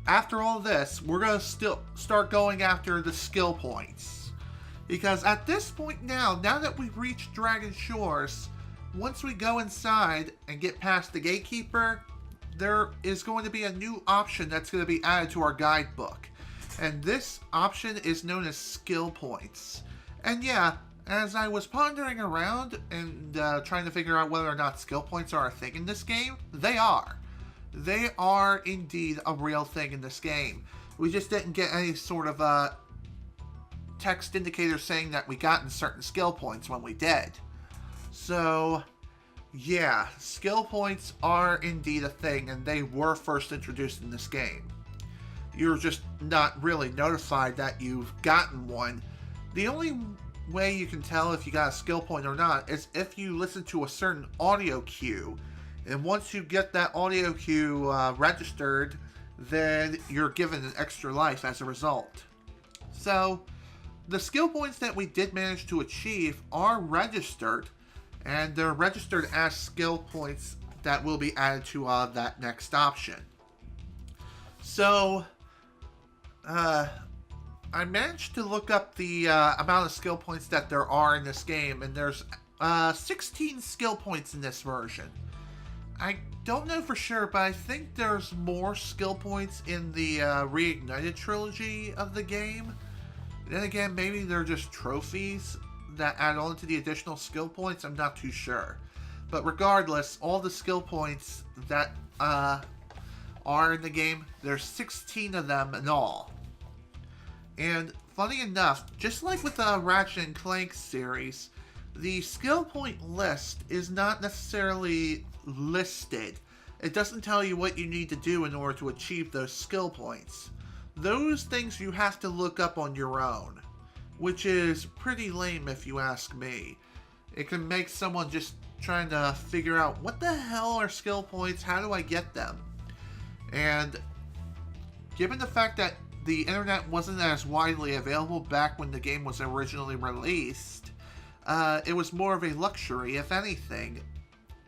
after all this, we're gonna still start going after the skill points. Because at this point now that we've reached Dragon Shores, once we go inside and get past the Gatekeeper, there is going to be a new option that's going to be added to our guidebook. And this option is known as skill points. And yeah, as I was pondering around and trying to figure out whether or not skill points are a thing in this game, they are. They are indeed a real thing in this game. We just didn't get any sort of text indicator saying that we gotten certain skill points when we did. So yeah, skill points are indeed a thing, and they were first introduced in this game. You're just not really notified that you've gotten one. The only way you can tell if you got a skill point or not is if you listen to a certain audio cue, and once you get that audio cue registered, then you're given an extra life as a result. So the skill points that we did manage to achieve are registered, and they're registered as skill points that will be added to that next option. So, I managed to look up the amount of skill points that there are in this game, and there's 16 skill points in this version. I don't know for sure, but I think there's more skill points in the Reignited trilogy of the game. Then again, maybe they're just trophies that add on to the additional skill points. I'm not too sure. But regardless, all the skill points that are in the game, there's 16 of them in all. And funny enough, just like with the Ratchet and Clank series, the skill point list is not necessarily listed. It doesn't tell you what you need to do in order to achieve those skill points. Those things you have to look up on your own, which is pretty lame if you ask me. It can make someone just trying to figure out what the hell are skill points, how do I get them? And given the fact that the internet wasn't as widely available back when the game was originally released, it was more of a luxury, if anything.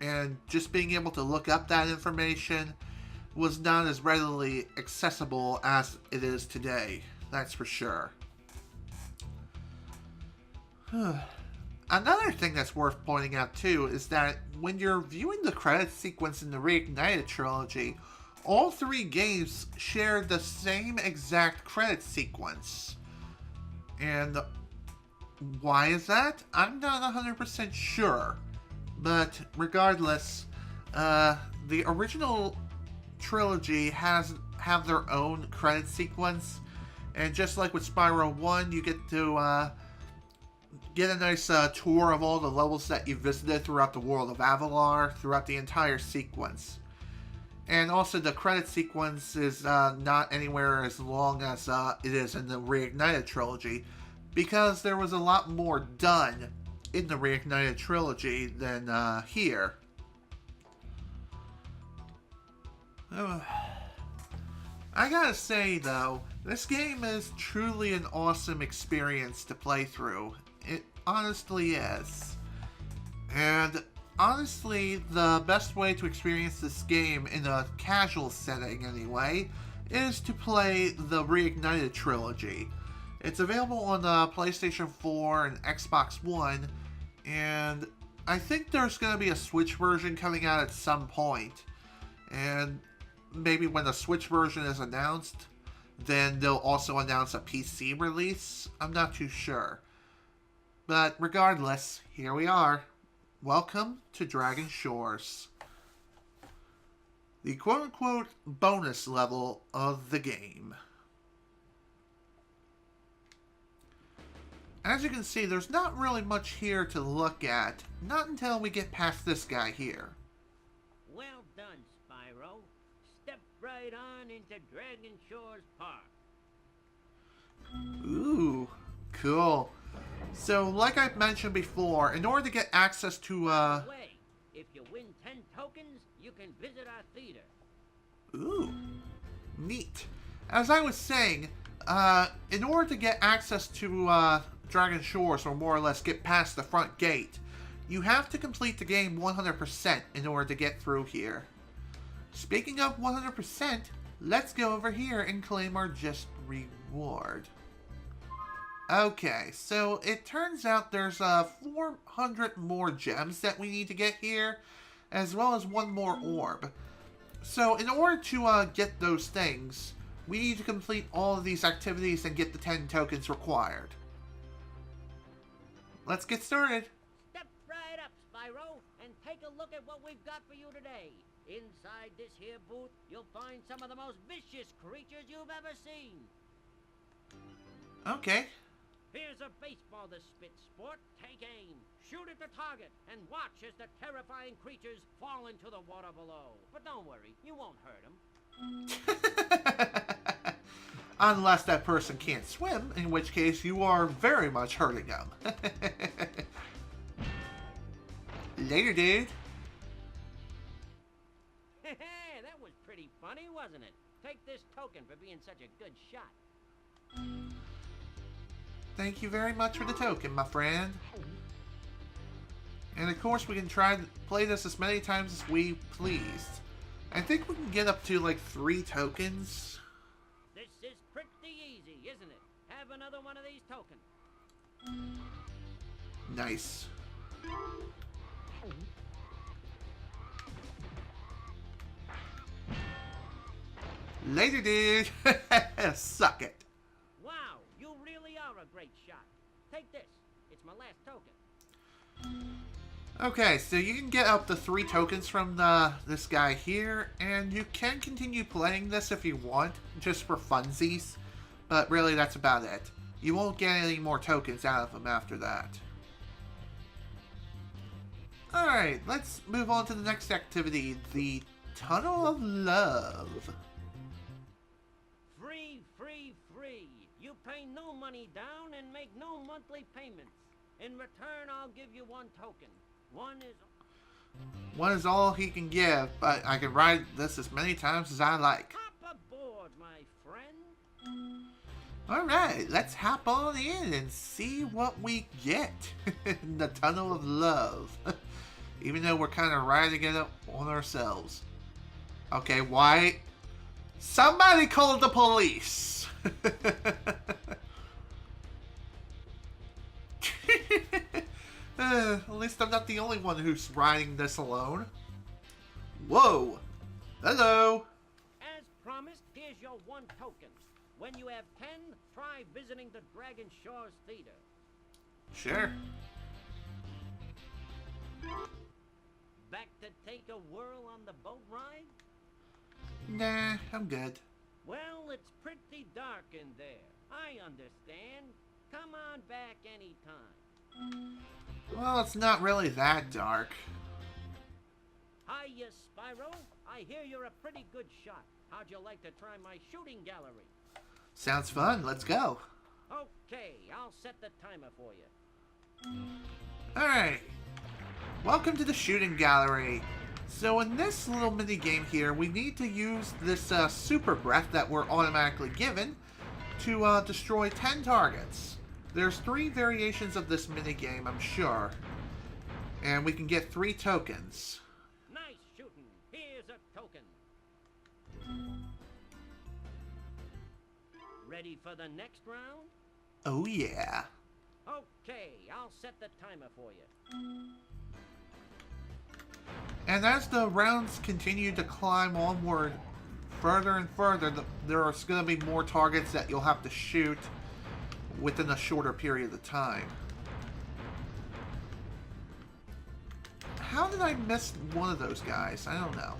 And just being able to look up that information was not as readily accessible as it is today. That's for sure. Another thing that's worth pointing out too is that when you're viewing the credits sequence in the Reignited trilogy, all three games share the same exact credit sequence. And why is that? I'm not 100% sure. But regardless, the original trilogy have their own credit sequence, and just like with Spyro 1, you get to get a nice tour of all the levels that you visited throughout the world of Avalar, throughout the entire sequence. And also the credit sequence is not anywhere as long as it is in the Reignited trilogy, because there was a lot more done in the Reignited trilogy than here. I gotta say though, this game is truly an awesome experience to play through. It honestly is. And honestly, the best way to experience this game in a casual setting anyway, is to play the Reignited trilogy. It's available on PlayStation 4 and Xbox One, and I think there's going to be a Switch version coming out at some point. And maybe when the Switch version is announced, then they'll also announce a PC release. I'm not too sure. But regardless, here we are. Welcome to Dragon Shores, the quote-unquote bonus level of the game. As you can see, there's not really much here to look at, not until we get past this guy here. Well done, Spyro. Step right on into Dragon Shores Park. Ooh, cool. So, like I've mentioned before, in order to get access to, Wait, if you win 10 tokens, you can visit our theater. Ooh, neat. As I was saying, in order to get access to, Dragon Shores, or more or less get past the front gate, you have to complete the game 100% in order to get through here. Speaking of 100%, let's go over here and claim our just reward. Okay, so it turns out there's 400 more gems that we need to get here, as well as one more orb. So in order to get those things, we need to complete all of these activities and get the 10 tokens required. Let's get started. Step right up, Spyro, and take a look at what we've got for you today. Inside this here booth, you'll find some of the most vicious creatures you've ever seen. Okay. Here's a baseball to spit sport. Take aim, shoot at the target, and watch as the terrifying creatures fall into the water below. But don't worry, you won't hurt them. Unless that person can't swim, in which case you are very much hurting them. Later, dude. That was pretty funny, wasn't it? Take this token for being such a good shot. Thank you very much for the token, my friend. And of course, we can try to play this as many times as we please. I think we can get up to like 3 tokens. This is pretty easy, isn't it? Have another one of these tokens. Nice. Later, dude. Suck it. Wow, you really are a great shot. Take this. It's my last token. Okay, so you can get up to 3 tokens from this guy here, and you can continue playing this if you want, just for funsies, but really that's about it. You won't get any more tokens out of him after that. Alright, let's move on to the next activity, the Tunnel of Love. Free, free, free. You pay no money down and make no monthly payments. In return, I'll give you 1 token. One is all he can give, but I can ride this as many times as I like. Hop aboard, my friend. Alright, let's hop on in and see what we get in the Tunnel of Love. Even though we're kind of riding it up on ourselves. Okay, why? Somebody call the police! At least I'm not the only one who's riding this alone. Whoa! Hello! As promised, here's your 1 token. When you have 10, try visiting the Dragon Shores Theater. Sure. Back to take a whirl on the boat ride? Nah, I'm good. Well, it's pretty dark in there. I understand. Come on back anytime. Well, it's not really that dark. Hiya, Spyro. I hear you're a pretty good shot. How'd you like to try my shooting gallery? Sounds fun. Let's go. Okay, I'll set the timer for you. Alright. Welcome to the shooting gallery. So in this little mini game here, we need to use this super breath that we're automatically given to destroy 10 targets. There's 3 variations of this mini game, I'm sure. And we can get 3 tokens. Nice shooting. Here's a token. Ready for the next round? Oh yeah. Okay, I'll set the timer for you. And as the rounds continue to climb onward further and further, there's going to be more targets that you'll have to shoot within a shorter period of time. How did I miss one of those guys? I don't know.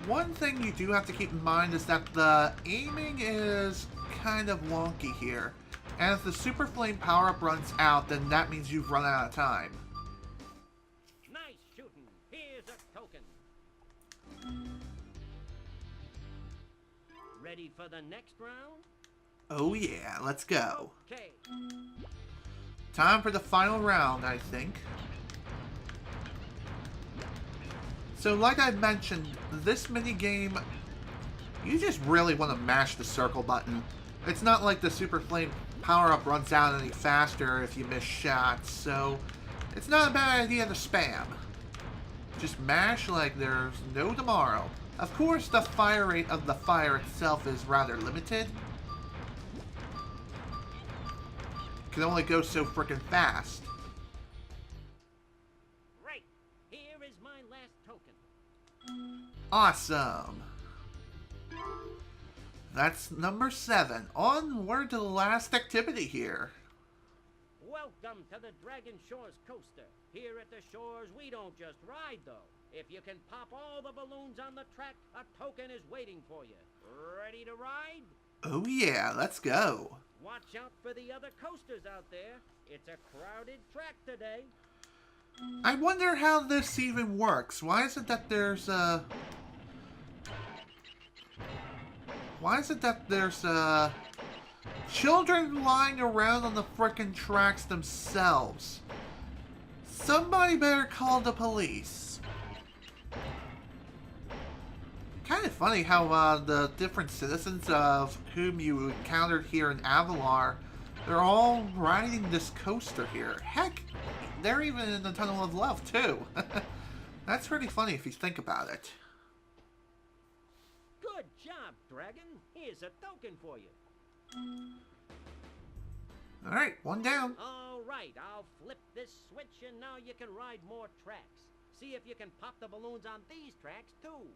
One thing you do have to keep in mind is that the aiming is kind of wonky here. And if the Super Flame power-up runs out, then that means you've run out of time. Nice shooting. Here's a token. Ready for the next round? Oh yeah, let's go. Okay. Time for the final round, I think. So like I mentioned, this minigame, you just really want to mash the circle button. It's not like the Super Flame power-up runs out any faster if you miss shots, so it's not a bad idea to spam. Just mash like there's no tomorrow. Of course, the fire rate of the fire itself is rather limited. It can only go so frickin' fast. Right. Here is my last token. Awesome. That's number 7. Onward to the last activity here. Welcome to the Dragon Shores coaster. Here at the shores, we don't just ride, though. If you can pop all the balloons on the track, a token is waiting for you. Ready to ride? Oh yeah, let's go. Watch out for the other coasters out there. It's a crowded track today. I wonder how this even works. Why is it that there's children lying around on the frickin' tracks themselves? Somebody better call the police. Kind of funny how the different citizens of whom you encountered here in Avalar, they're all riding this coaster here. Heck, they're even in the Tunnel of Love too. That's pretty funny if you think about it. Good job, Dragon. Here's a token for you. Alright, one down. All right, I'll flip this switch and now you can ride more tracks. See if you can pop the balloons on these tracks too.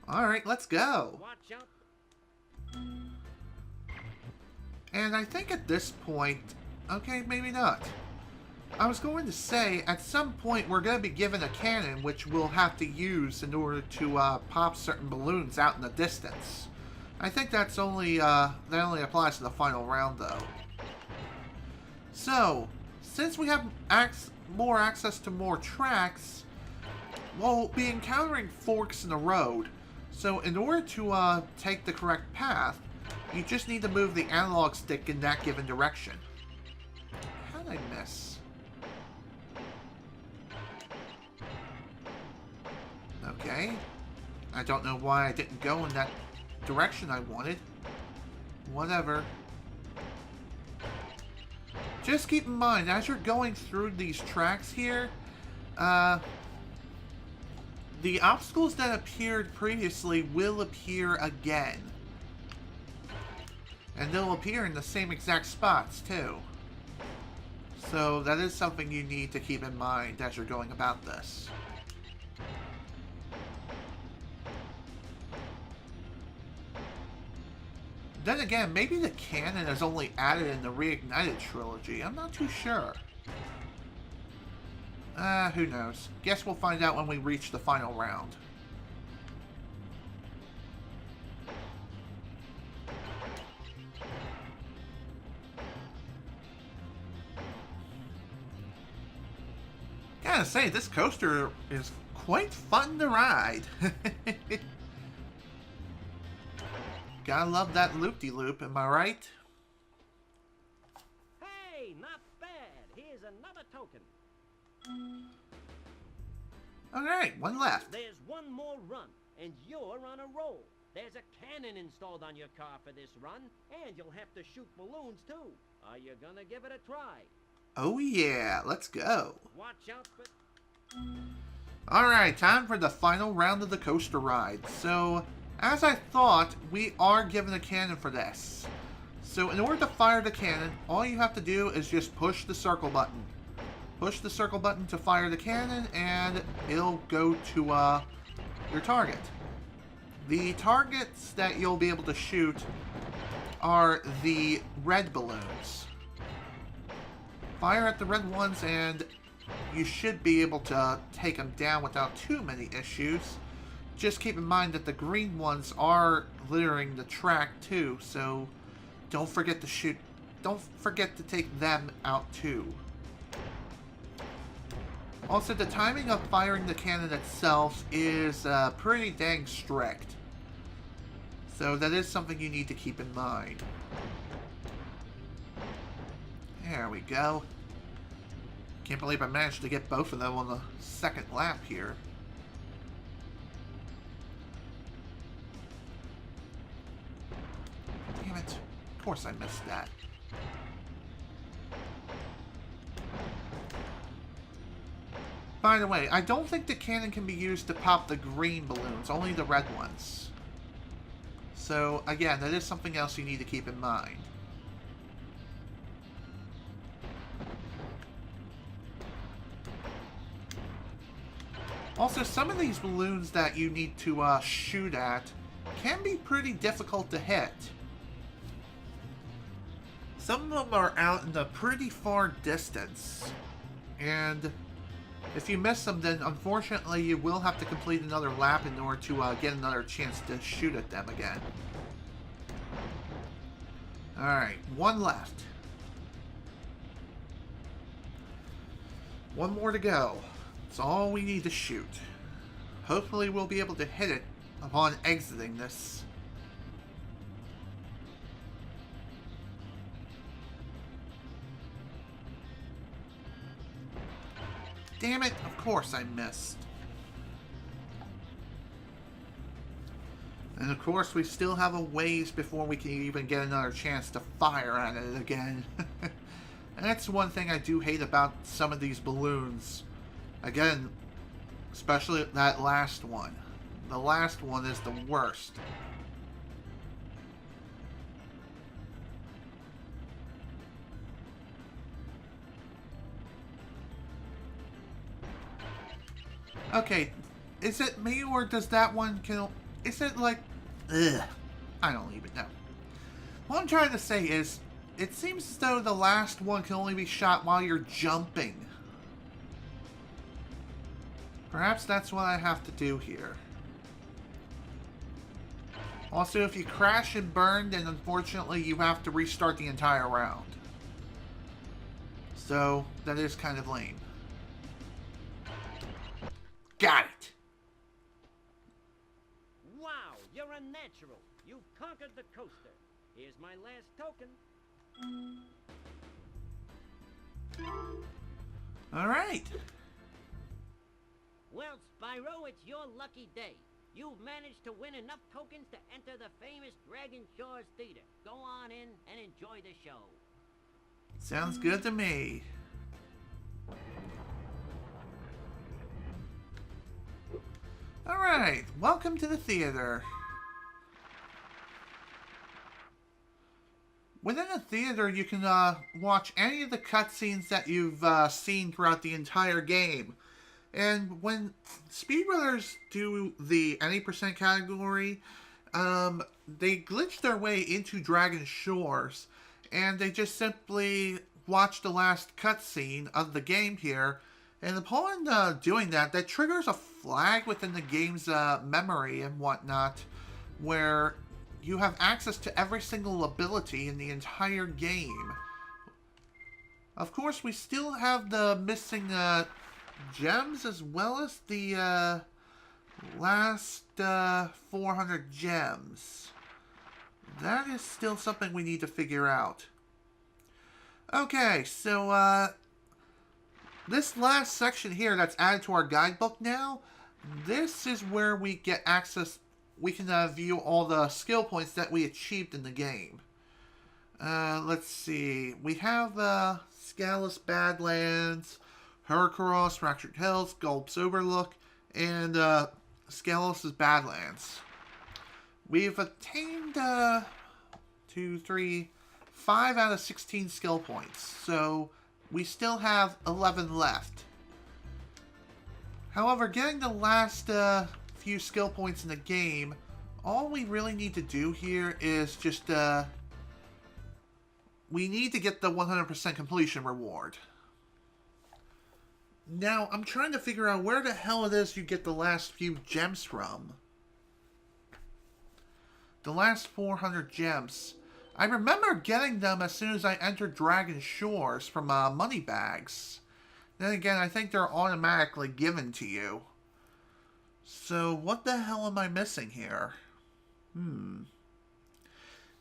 Alright, let's go. Watch out. And I think at this point, okay, maybe not. I was going to say, at some point we're going to be given a cannon which we'll have to use in order to pop certain balloons out in the distance. I think that's only, that only applies to the final round though. So, since we have more access to more tracks, we'll be encountering forks in the road. So in order to take the correct path, you just need to move the analog stick in that given direction. How did I miss? Okay. I don't know why I didn't go in that direction I wanted. Whatever. Just keep in mind, as you're going through these tracks here, the obstacles that appeared previously will appear again. And they'll appear in the same exact spots, too. So that is something you need to keep in mind as you're going about this. Then again, maybe the canon is only added in the Reignited trilogy. I'm not too sure. Who knows? Guess we'll find out when we reach the final round. Gotta say, this coaster is quite fun to ride. Gotta love that loop-de-loop, am I right? Hey, not bad. Here's another token. Alright, one left. There's one more run, and you're on a roll. There's a cannon installed on your car for this run, and you'll have to shoot balloons too. Are you gonna give it a try? Oh yeah, let's go. Watch out for... Alright, time for the final round of the coaster ride. So, As I thought, we are given a cannon for this. So in order to fire the cannon, all you have to do is just push the circle button. Push the circle button to fire the cannon, and it'll go to your target. The targets that you'll be able to shoot are the red balloons. Fire at the red ones, and you should be able to take them down without too many issues. Just keep in mind that the green ones are littering the track too, so don't forget to shoot. Don't forget to take them out too. Also, the timing of firing the cannon itself is pretty dang strict. So that is something you need to keep in mind. There we go. Can't believe I managed to get both of them on the second lap here. Damn it. Of course I missed that. By the way, I don't think the cannon can be used to pop the green balloons, only the red ones. So, again, that is something else you need to keep in mind. Also, some of these balloons that you need to shoot at can be pretty difficult to hit. Some of them are out in a pretty far distance, and if you miss them, then unfortunately you will have to complete another lap in order to get another chance to shoot at them again. Alright, one left. One more to go. That's all we need to shoot. Hopefully we'll be able to hit it upon exiting this. Damn it, of course I missed. And of course we still have a ways before we can even get another chance to fire at it again. And that's one thing I do hate about some of these balloons. Again, especially that last one. The last one is the worst. Okay, is it me or does that one kill? Is it like... Ugh, I don't even know. What I'm trying to say is, it seems as though the last one can only be shot while you're jumping. Perhaps that's what I have to do here. Also, if you crash and burn, then unfortunately you have to restart the entire round. So, that is kind of lame. Got it! Wow, you're a natural. You've conquered the coaster. Here's my last token. Alright. Well, Spyro, it's your lucky day. You've managed to win enough tokens to enter the famous Dragon Shores Theater. Go on in and enjoy the show. Sounds good to me. Alright, welcome to the theater. Within the theater, you can watch any of the cutscenes that you've seen throughout the entire game. And when speedrunners do the any percent category, they glitch their way into Dragon Shores, and they just simply watch the last cutscene of the game here. And upon doing that, that triggers a flag within the game's memory and whatnot, where you have access to every single ability in the entire game. Of course, we still have the missing gems, as well as the last 400 gems. That is still something we need to figure out. Okay, so this last section here that's added to our guidebook now, this is where we get access. We can view all the skill points that we achieved in the game. Let's see. We have Scalus Badlands, Heracross, Fractured Hills, Gulp's Overlook, and Scalus' Badlands. We've attained 2, 3, 5 out of 16 skill points, so we still have 11 left. However, getting the last few skill points in the game, all we really need to do here is just we need to get the 100% completion reward. Now, I'm trying to figure out where the hell it is you get the last few gems from. The last 400 gems. I remember getting them as soon as I entered Dragon Shores from money bags. Then again, I think they're automatically given to you. So, what the hell am I missing here?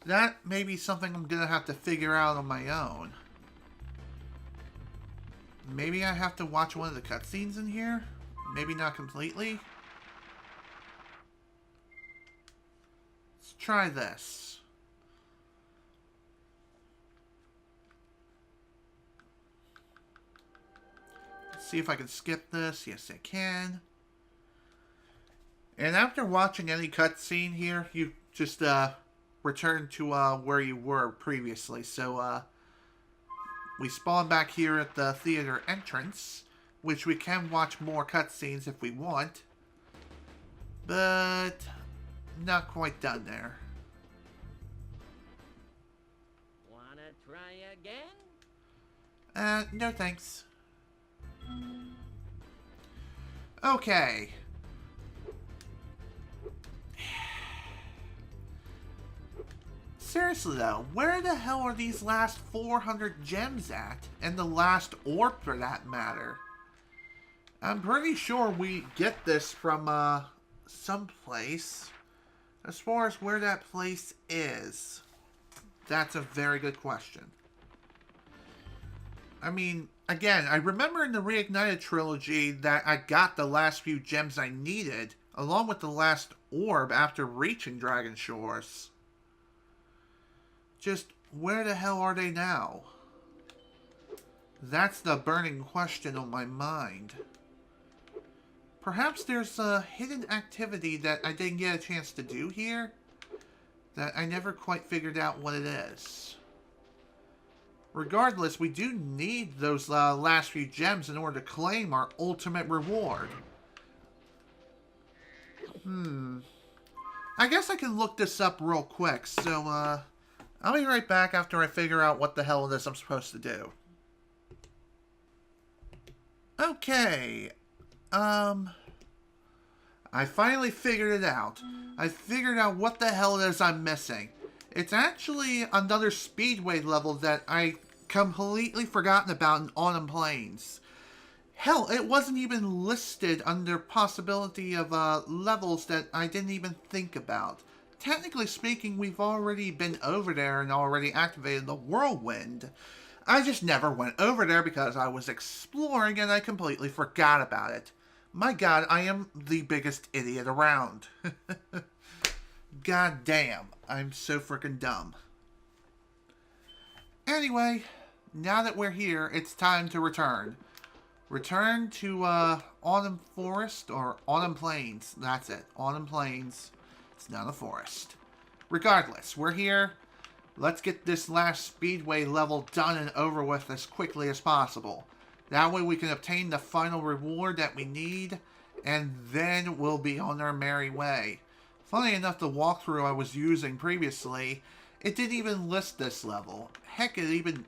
That may be something I'm gonna have to figure out on my own. Maybe I have to watch one of the cutscenes in here? Maybe not completely? Let's try this. Let's see if I can skip this. Yes, I can. And after watching any cutscene here, you just return to where you were previously. So we spawn back here at the theater entrance, which we can watch more cutscenes if we want, but not quite done there. Wanna try again? No thanks. Okay. Seriously though, where the hell are these last 400 gems at? And the last orb for that matter? I'm pretty sure we get this from someplace. As far as where that place is, that's a very good question. I mean, again, I remember in the Reignited trilogy that I got the last few gems I needed, along with the last orb after reaching Dragon Shores. Just, where the hell are they now? That's the burning question on my mind. Perhaps there's a hidden activity that I didn't get a chance to do here, that I never quite figured out what it is. Regardless, we do need those last few gems in order to claim our ultimate reward. I guess I can look this up real quick, so I'll be right back after I figure out what the hell it is I'm supposed to do. Okay. I finally figured it out. I figured out what the hell it is I'm missing. It's actually another speedway level that I completely forgotten about in Autumn Plains. Hell, it wasn't even listed under possibility of levels that I didn't even think about. Technically speaking, we've already been over there and already activated the whirlwind. I just never went over there because I was exploring and I completely forgot about it. My god, I am the biggest idiot around. God damn, I'm so freaking dumb. Anyway, now that we're here, it's time to return. Return to Autumn Forest or Autumn Plains. That's it, Autumn Plains. It's not a forest. Regardless, we're here. Let's get this last speedway level done and over with as quickly as possible. That way we can obtain the final reward that we need, and then we'll be on our merry way. Funny enough, the walkthrough I was using previously, it didn't even list this level. Heck, it even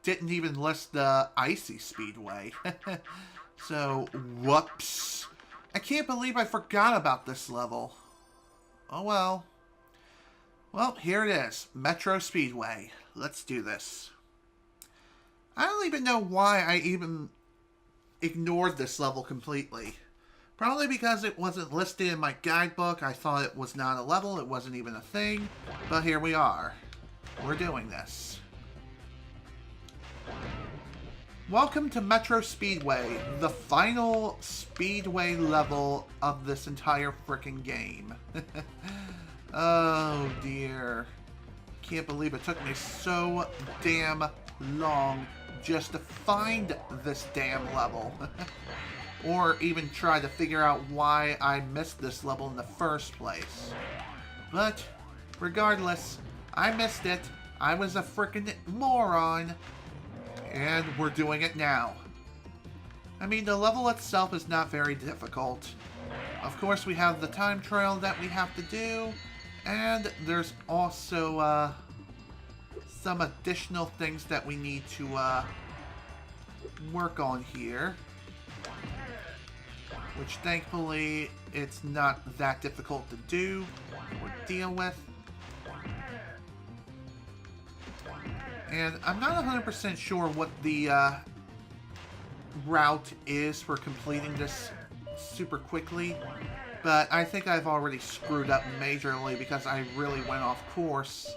didn't even list the Icy Speedway. So, whoops. I can't believe I forgot about this level. Oh well. Well, here it is. Metro Speedway. Let's do this. I don't even know why I even ignored this level completely. Probably because it wasn't listed in my guidebook. I thought it was not a level. It wasn't even a thing. But here we are. We're doing this. Welcome to Metro Speedway, the final speedway level of this entire frickin' game. Oh dear. Can't believe it took me so damn long just to find this damn level. or even try to figure out why I missed this level in the first place. But, regardless, I missed it. I was a frickin' moron. And we're doing it now. I mean, the level itself is not very difficult. Of course, we have the time trial that we have to do. And there's also some additional things that we need to work on here. Which, thankfully, it's not that difficult to do or deal with. And I'm not 100% sure what the route is for completing this super quickly, but I think I've already screwed up majorly because I really went off course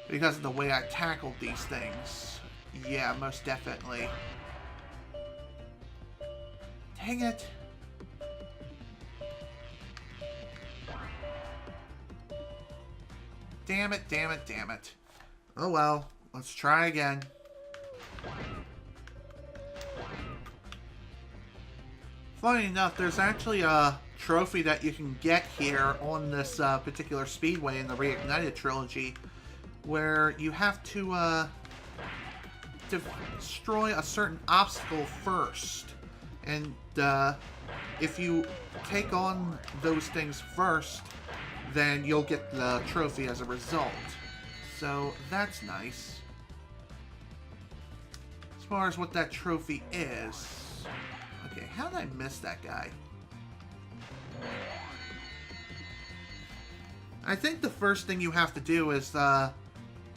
because of the way I tackled these things. Yeah, most definitely. Dang it. Damn it, damn it, damn it. Oh well. Let's try again. Funny enough, there's actually a trophy that you can get here on this particular speedway in the Reignited trilogy, where you have to destroy a certain obstacle first. And if you take on those things first, then you'll get the trophy as a result. So that's nice. As far as what that trophy is... Okay, how did I miss that guy? I think the first thing you have to do is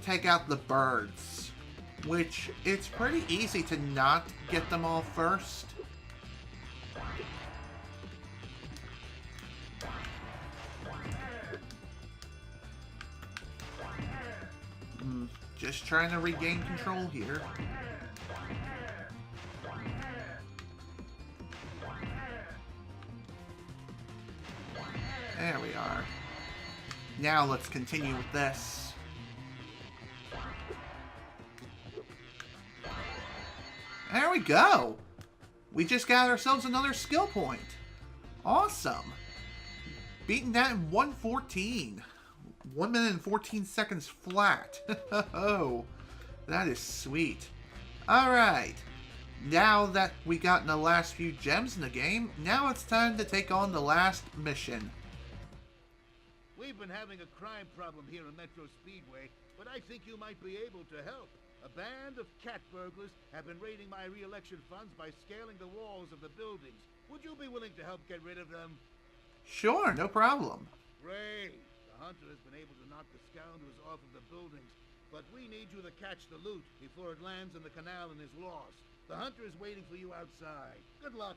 take out the birds. Which, it's pretty easy to not get them all first. Just trying to regain control here. There we are. Now let's continue with this. There we go! We just got ourselves another skill point. Awesome. Beating that in 1:14. 1 minute and 14 seconds flat. Oh, that is sweet. Alright. Now that we gotten the last few gems in the game, now it's time to take on the last mission. We've been having a crime problem here in Metro Speedway, but I think you might be able to help. A band of cat burglars have been raiding my re-election funds by scaling the walls of the buildings. Would you be willing to help get rid of them? Sure, no problem. Great. The hunter has been able to knock the scoundrels off of the buildings, but we need you to catch the loot before it lands in the canal and is lost. The hunter is waiting for you outside. Good luck.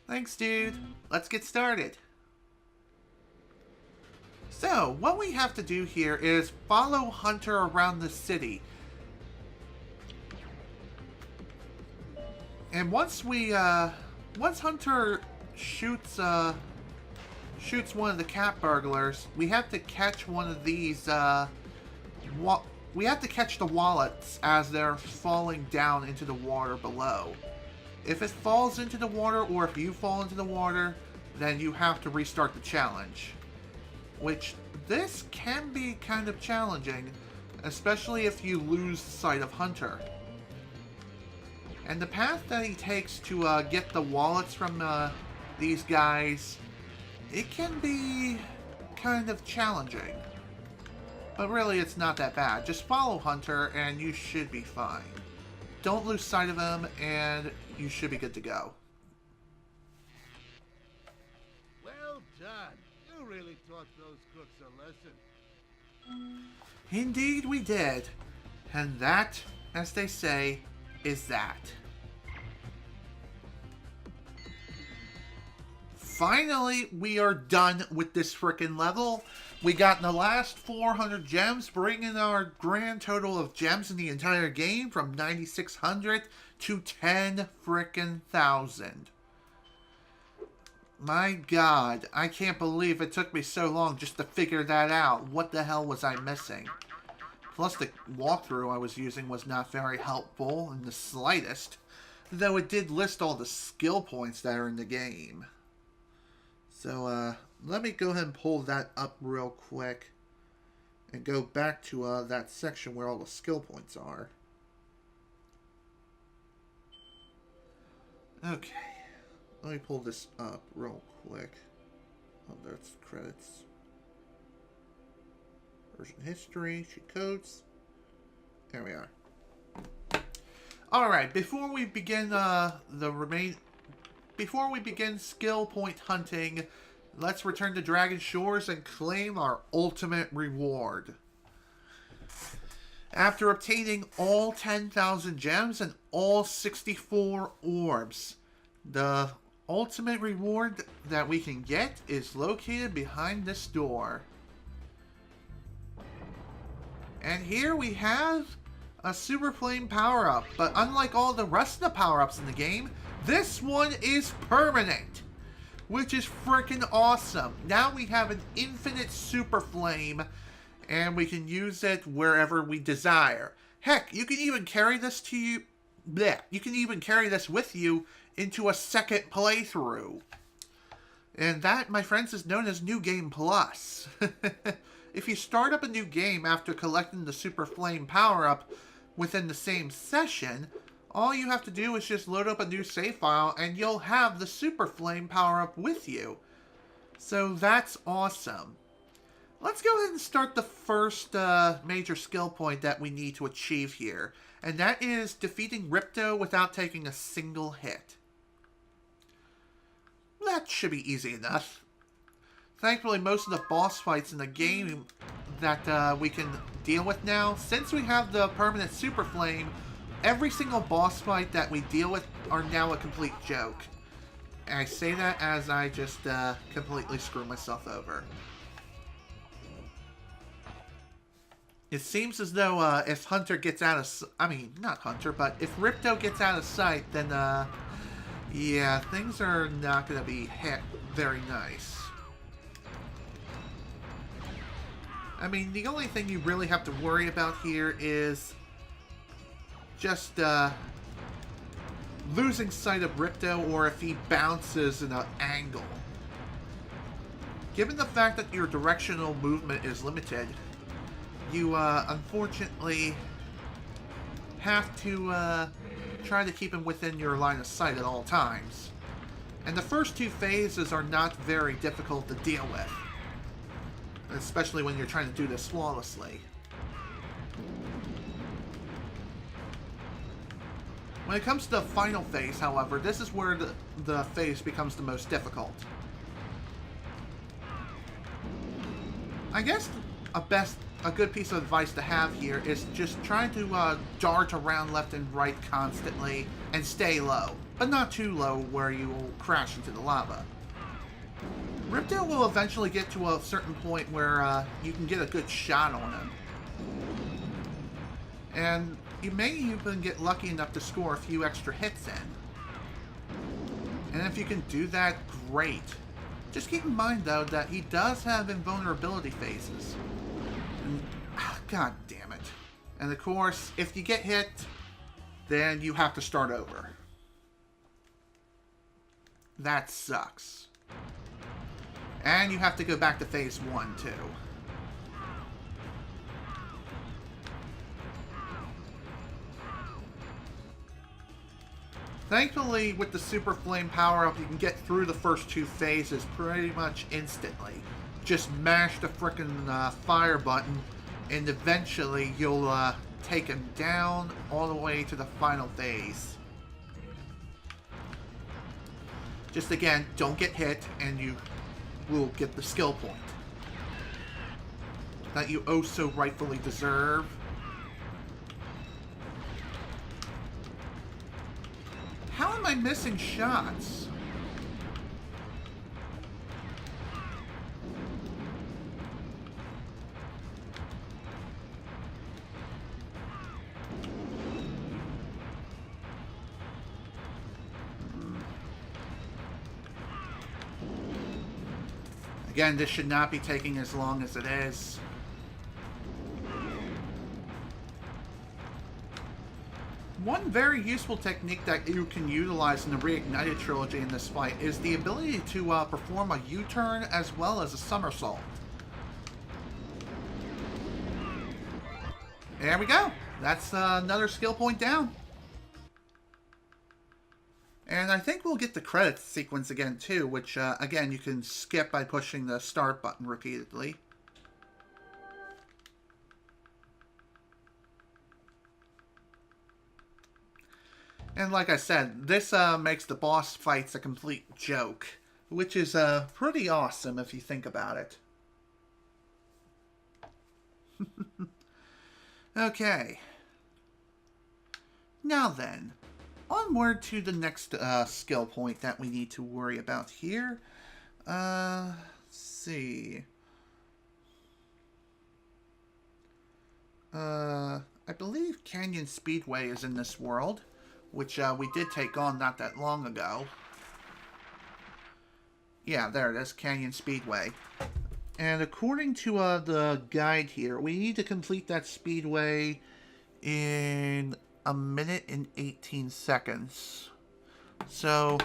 Thanks, dude. Let's get started. So, what we have to do here is follow Hunter around the city. And once Hunter shoots one of the cat burglars, we have to catch one of these, we have to catch the wallets as they're falling down into the water below. If it falls into the water, or if you fall into the water, then you have to restart the challenge. Which, this can be kind of challenging, especially if you lose sight of Hunter. And the path that he takes to get the wallets from these guys, it can be kind of challenging. But really, it's not that bad. Just follow Hunter and you should be fine. Don't lose sight of him and you should be good to go. Well done. You really taught those crooks a lesson. Indeed we did. And that, as they say, is that. Finally, we are done with this frickin' level. We got the last 400 gems, bringing our grand total of gems in the entire game from 9,600 to 10 frickin' thousand. My God, I can't believe it took me so long just to figure that out. What the hell was I missing? Plus, the walkthrough I was using was not very helpful in the slightest. though it did list all the skill points that are in the game. So, let me go ahead and pull that up real quick and go back to that section where all the skill points are. Okay, let me pull this up real quick. Oh, there's credits. Version history, cheat codes. There we are. Alright, before we begin skill point hunting, let's return to Dragon Shores and claim our ultimate reward. After obtaining all 10,000 gems and all 64 orbs, the ultimate reward that we can get is located behind this door. And here we have a Super Flame power-up, but unlike all the rest of the power-ups in the game, this one is permanent, which is freaking awesome. Now we have an infinite Super Flame, and we can use it wherever we desire. Heck, you can even carry this to you. Bleh, you can even carry this with you into a second playthrough. And that, my friends, is known as New Game Plus. If you start up a new game after collecting the Super Flame power-up within the same session, all you have to do is just load up a new save file and you'll have the Super Flame power-up with you. So that's awesome. Let's go ahead and start the first major skill point that we need to achieve here. And that is defeating Ripto without taking a single hit. That should be easy enough. Thankfully, most of the boss fights in the game that we can deal with now, since we have the permanent Super Flame, every single boss fight that we deal with are now a complete joke. And I say that as I just completely screw myself over. It seems as though if Hunter gets out of... I mean, not Hunter, but if Ripto gets out of sight, then, yeah, things are not going to be hit very nice. I mean, the only thing you really have to worry about here is just losing sight of Ripto, or if he bounces in an angle. Given the fact that your directional movement is limited, you unfortunately have to try to keep him within your line of sight at all times. And the first two phases are not very difficult to deal with, especially when you're trying to do this flawlessly. When it comes to the final phase, however, this is where the phase becomes the most difficult. I guess a good piece of advice to have here is just try to dart around left and right constantly and stay low, but not too low where you will crash into the lava. Ripto will eventually get to a certain point where you can get a good shot on him. And you may even get lucky enough to score a few extra hits in. And if you can do that, great. Just keep in mind, though, that he does have invulnerability phases. And, God damn it. And of course, if you get hit, then you have to start over. That sucks. And you have to go back to phase 1, too. Thankfully, with the Super Flame power-up, you can get through the first two phases pretty much instantly. Just mash the frickin' fire button, and eventually you'll take him down all the way to the final phase. Just again, don't get hit, and you will get the skill point that you oh so rightfully deserve. How am I missing shots? Again, this should not be taking as long as it is. One very useful technique that you can utilize in the Reignited trilogy in this fight is the ability to perform a U-turn as well as a somersault. There we go. That's another skill point down. And I think we'll get the credits sequence again too, which again you can skip by pushing the start button repeatedly. And like I said, this makes the boss fights a complete joke, which is pretty awesome if you think about it. Okay. Now then, onward to the next skill point that we need to worry about here. Let's see. I believe Canyon Speedway is in this world, which we did take on not that long ago. Yeah, there it is, Canyon Speedway. And according to the guide here, we need to complete that speedway in 1 minute and 18 seconds. So,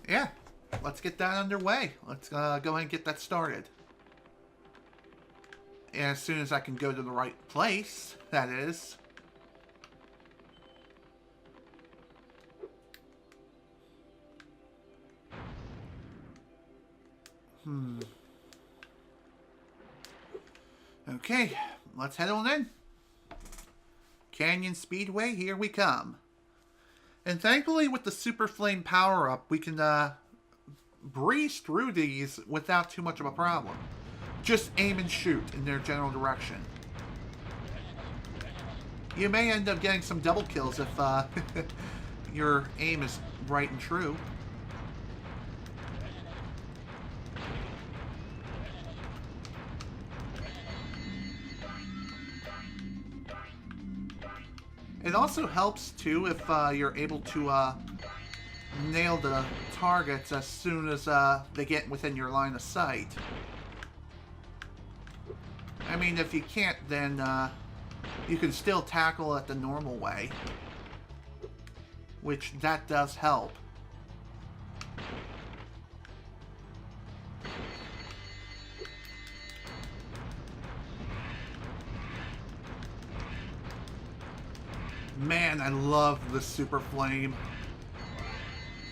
yeah, let's get that underway. Let's go ahead and get that started. And as soon as I can go to the right place, that is. Okay, let's head on in. Canyon Speedway, here we come. And thankfully with the Super Flame power-up, we can breeze through these without too much of a problem. Just aim and shoot in their general direction. You may end up getting some double kills if your aim is right and true. It also helps, too, if you're able to nail the targets as soon as they get within your line of sight. I mean, if you can't, then you can still tackle it the normal way. Which, that does help. Man, I love the Super Flame.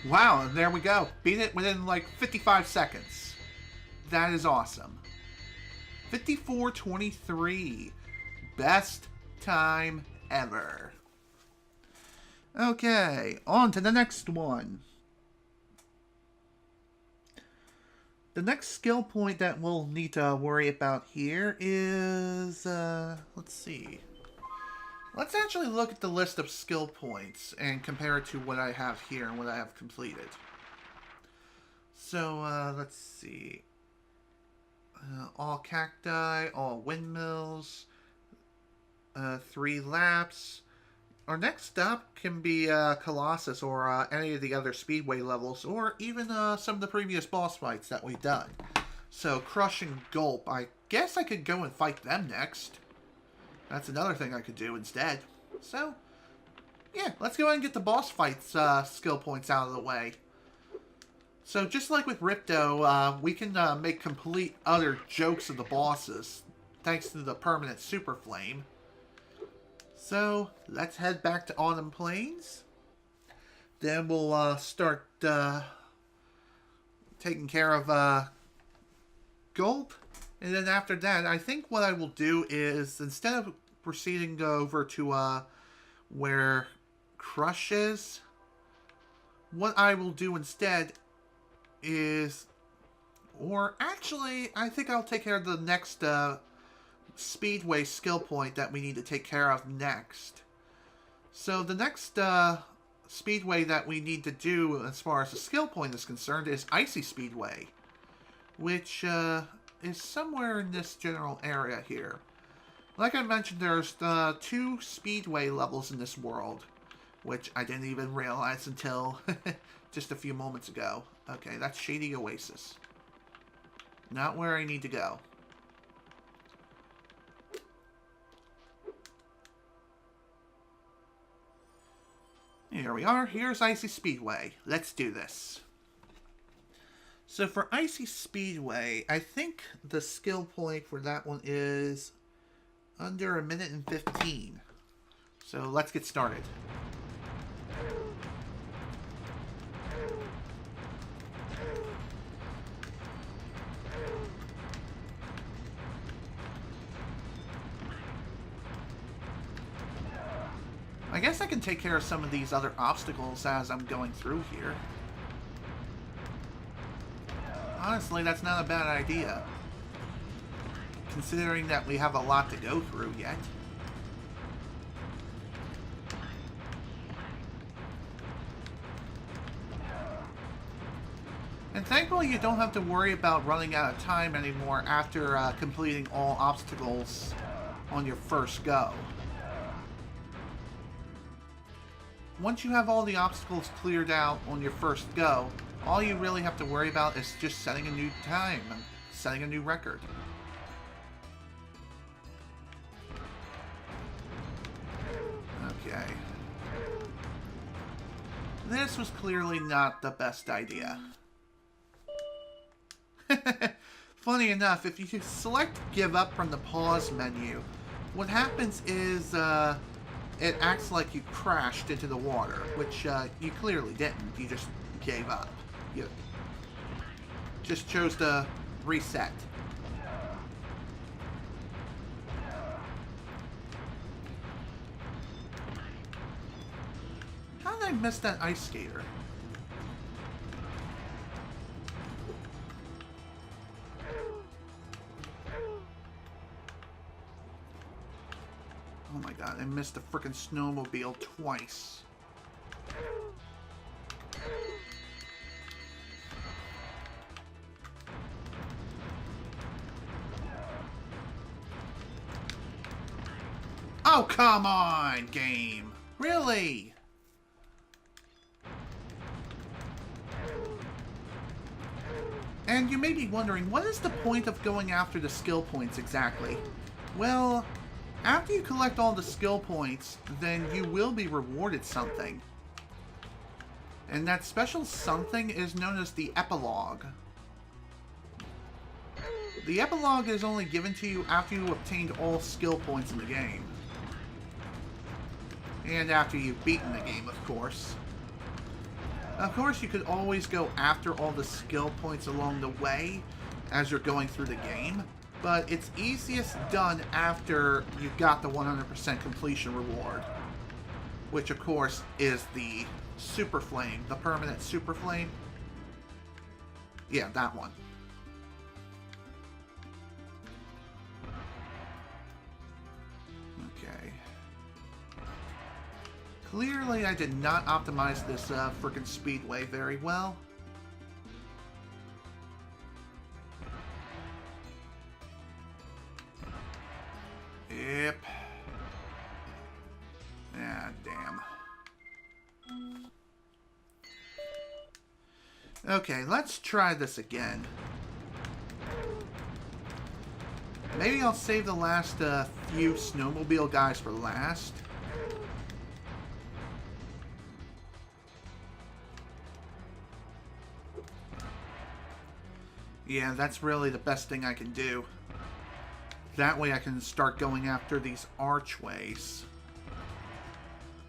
Wow, there we go. Beat it within like 55 seconds. That is awesome. 54:23. Best time ever. Okay, on to the next one. The next skill point that we'll need to worry about here is, let's see. Let's actually look at the list of skill points and compare it to what I have here and what I have completed. So, let's see. All cacti, all windmills, 3 laps. Our next stop can be Colossus or any of the other speedway levels, or even some of the previous boss fights that we've done. So, Crush and Gulp. I guess I could go and fight them next. That's another thing I could do instead. So, yeah, let's go ahead and get the boss fights skill points out of the way. So, just like with Ripto, we can make complete utter jokes of the bosses, thanks to the permanent Super Flame. So, let's head back to Autumn Plains. Then we'll start taking care of Gulp. And then after that, I think what I will do is, instead of proceeding over to where Crush is, what I will do instead is, or actually, I think I'll take care of the next Speedway skill point that we need to take care of next. So the next Speedway that we need to do as far as the skill point is concerned is Icy Speedway, which is somewhere in this general area here. Like I mentioned, there's 2 Speedway levels in this world, which I didn't even realize until just a few moments ago. Okay, that's Shady Oasis. Not where I need to go. Here we are. Here's Icy Speedway. Let's do this. So for Icy Speedway, I think the skill point for that one is under 1:15. So let's get started. I guess I can take care of some of these other obstacles as I'm going through here. Honestly, that's not a bad idea, considering that we have a lot to go through yet. And thankfully you don't have to worry about running out of time anymore after completing all obstacles on your first go. Once you have all the obstacles cleared out on your first go, all you really have to worry about is just setting a new time and setting a new record. Okay. This was clearly not the best idea. Funny enough, if you select give up from the pause menu, what happens is it acts like you crashed into the water, which you clearly didn't. You just gave up. You just chose to reset. How did I miss that ice skater? Oh my god, I missed the frickin' snowmobile twice. Oh, come on, game. Really? And you may be wondering, what is the point of going after the skill points exactly? Well, after you collect all the skill points, then you will be rewarded something. And that special something is known as the epilogue. The epilogue is only given to you after you obtained all skill points in the game. And after you've beaten the game, of course. Of course, you could always go after all the skill points along the way as you're going through the game. But it's easiest done after you got the 100% completion reward. Which, of course, is the Super Flame. The permanent Super Flame. Yeah, that one. Okay. Clearly, I did not optimize this frickin' speedway very well. Yep. Ah, damn. Okay, let's try this again. Maybe I'll save the last few snowmobile guys for last. Yeah, that's really the best thing I can do. That way I can start going after these archways.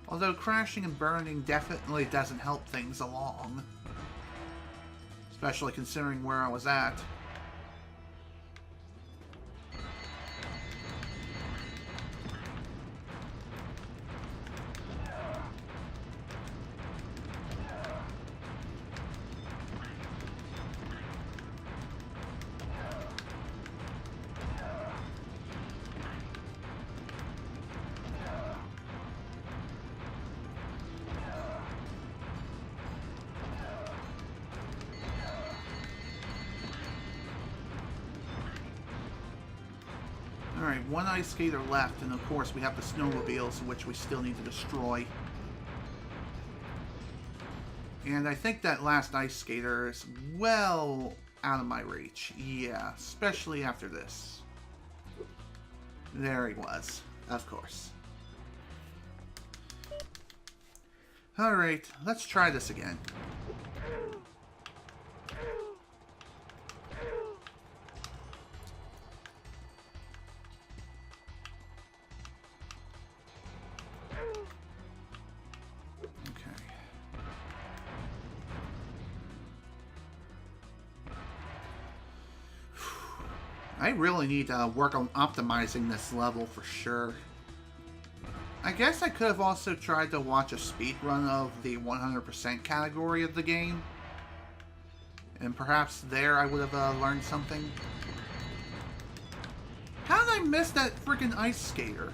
Although crashing and burning definitely doesn't help things along. Especially considering where I was at. Alright, one ice skater left, and of course we have the snowmobiles, which we still need to destroy. And I think that last ice skater is well out of my reach. Yeah, especially after this. There he was, of course. Alright, let's try this again. I really need to work on optimizing this level for sure. I guess I could have also tried to watch a speedrun of the 100% category of the game. And perhaps there I would have learned something. How did I miss that freaking ice skater?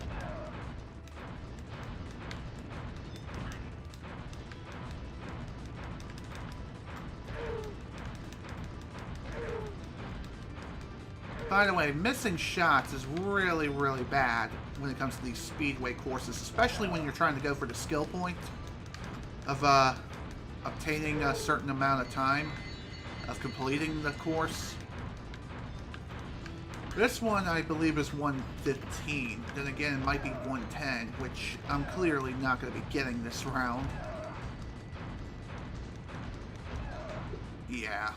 By the way, missing shots is really, really bad when it comes to these speedway courses, especially when you're trying to go for the skill point of obtaining a certain amount of time of completing the course. This one, I believe, is 115. Then again, it might be 110, which I'm clearly not going to be getting this round. Yeah.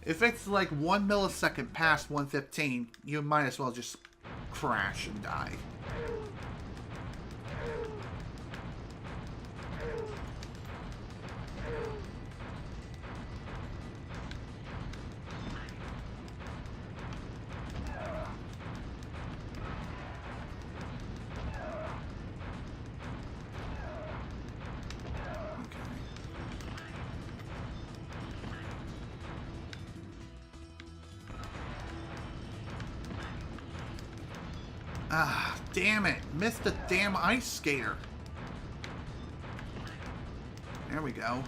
If it's like 1 millisecond past 115, you might as well just crash and die. Ah, damn it. Missed the damn ice skater. There we go.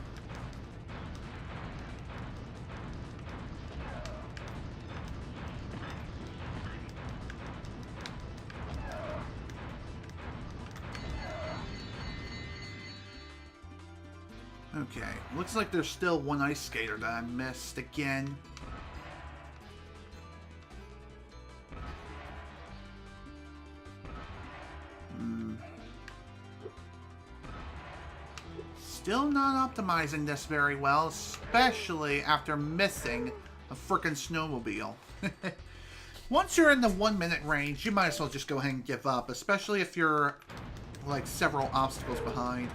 Okay, looks like there's still one ice skater that I missed again. Still not optimizing this very well, especially after missing a frickin' snowmobile. Once you're in the 1 minute range, you might as well just go ahead and give up, especially if you're like several obstacles behind.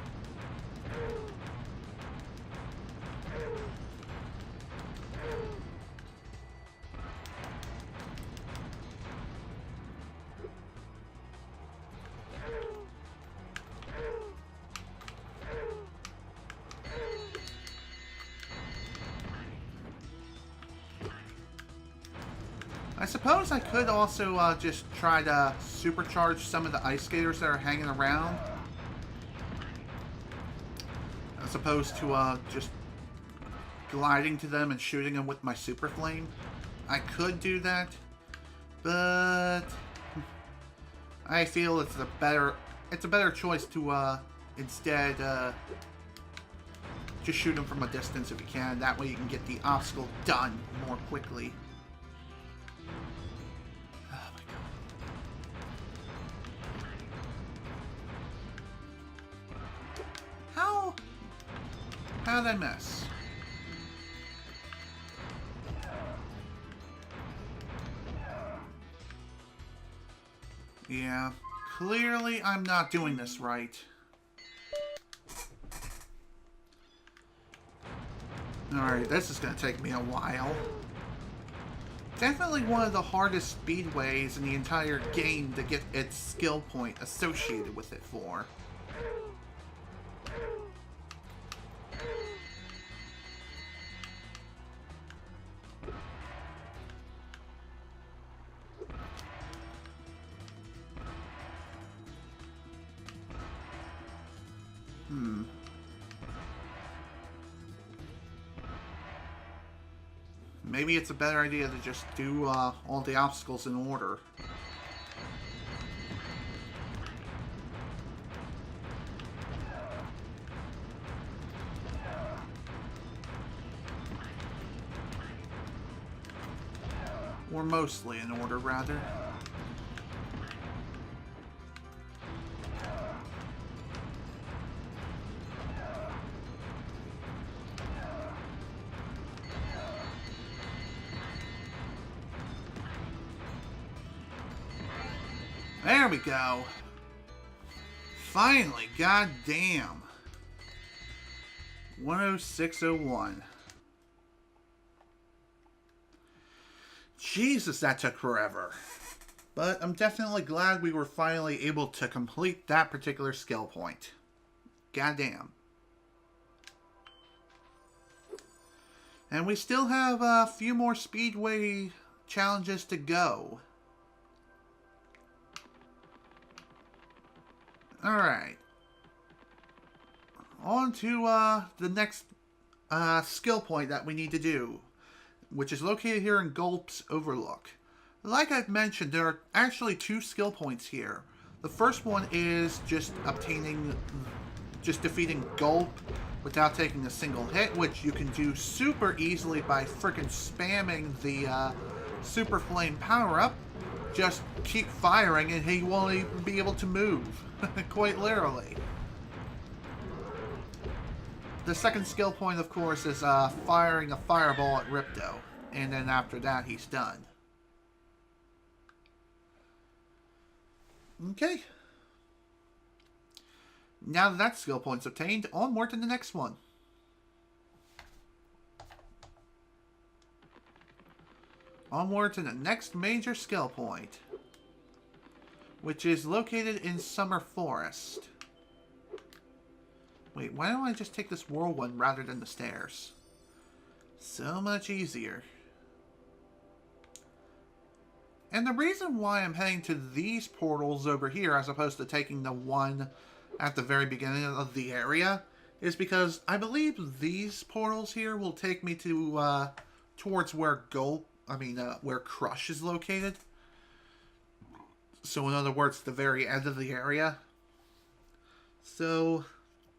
I suppose I could also just try to supercharge some of the ice skaters that are hanging around, as opposed to just gliding to them and shooting them with my super flame. I could do that, but I feel it's a better choice to instead just shoot them from a distance if you can. That way you can get the obstacle done more quickly. How did I miss? Yeah, clearly I'm not doing this right. Alright, this is going to take me a while. Definitely one of the hardest speedways in the entire game to get its skill point associated with it for. Maybe it's a better idea to just do all the obstacles in order. Or mostly in order, rather. There we go. Finally, goddamn. 10601. Jesus, that took forever. But I'm definitely glad we were finally able to complete that particular skill point. Goddamn. And we still have a few more Speedway challenges to go. Alright. On to the next skill point that we need to do, which is located here in Gulp's Overlook. Like I've mentioned, there are actually two skill points here. The first one is just defeating Gulp without taking a single hit, which you can do super easily by freaking spamming the Super Flame power-up. Just keep firing and he won't even be able to move. Quite literally. The second skill point, of course, is firing a fireball at Ripto. And then after that, he's done. Okay. Now that skill point's obtained, onward to the next one. Onward to the next major skill point, which is located in Summer Forest. Wait, why don't I just take this whirlwind rather than the stairs? So much easier. And the reason why I'm heading to these portals over here as opposed to taking the one at the very beginning of the area is because I believe these portals here will take me to towards where where Crush is located. So in other words, the very end of the area. So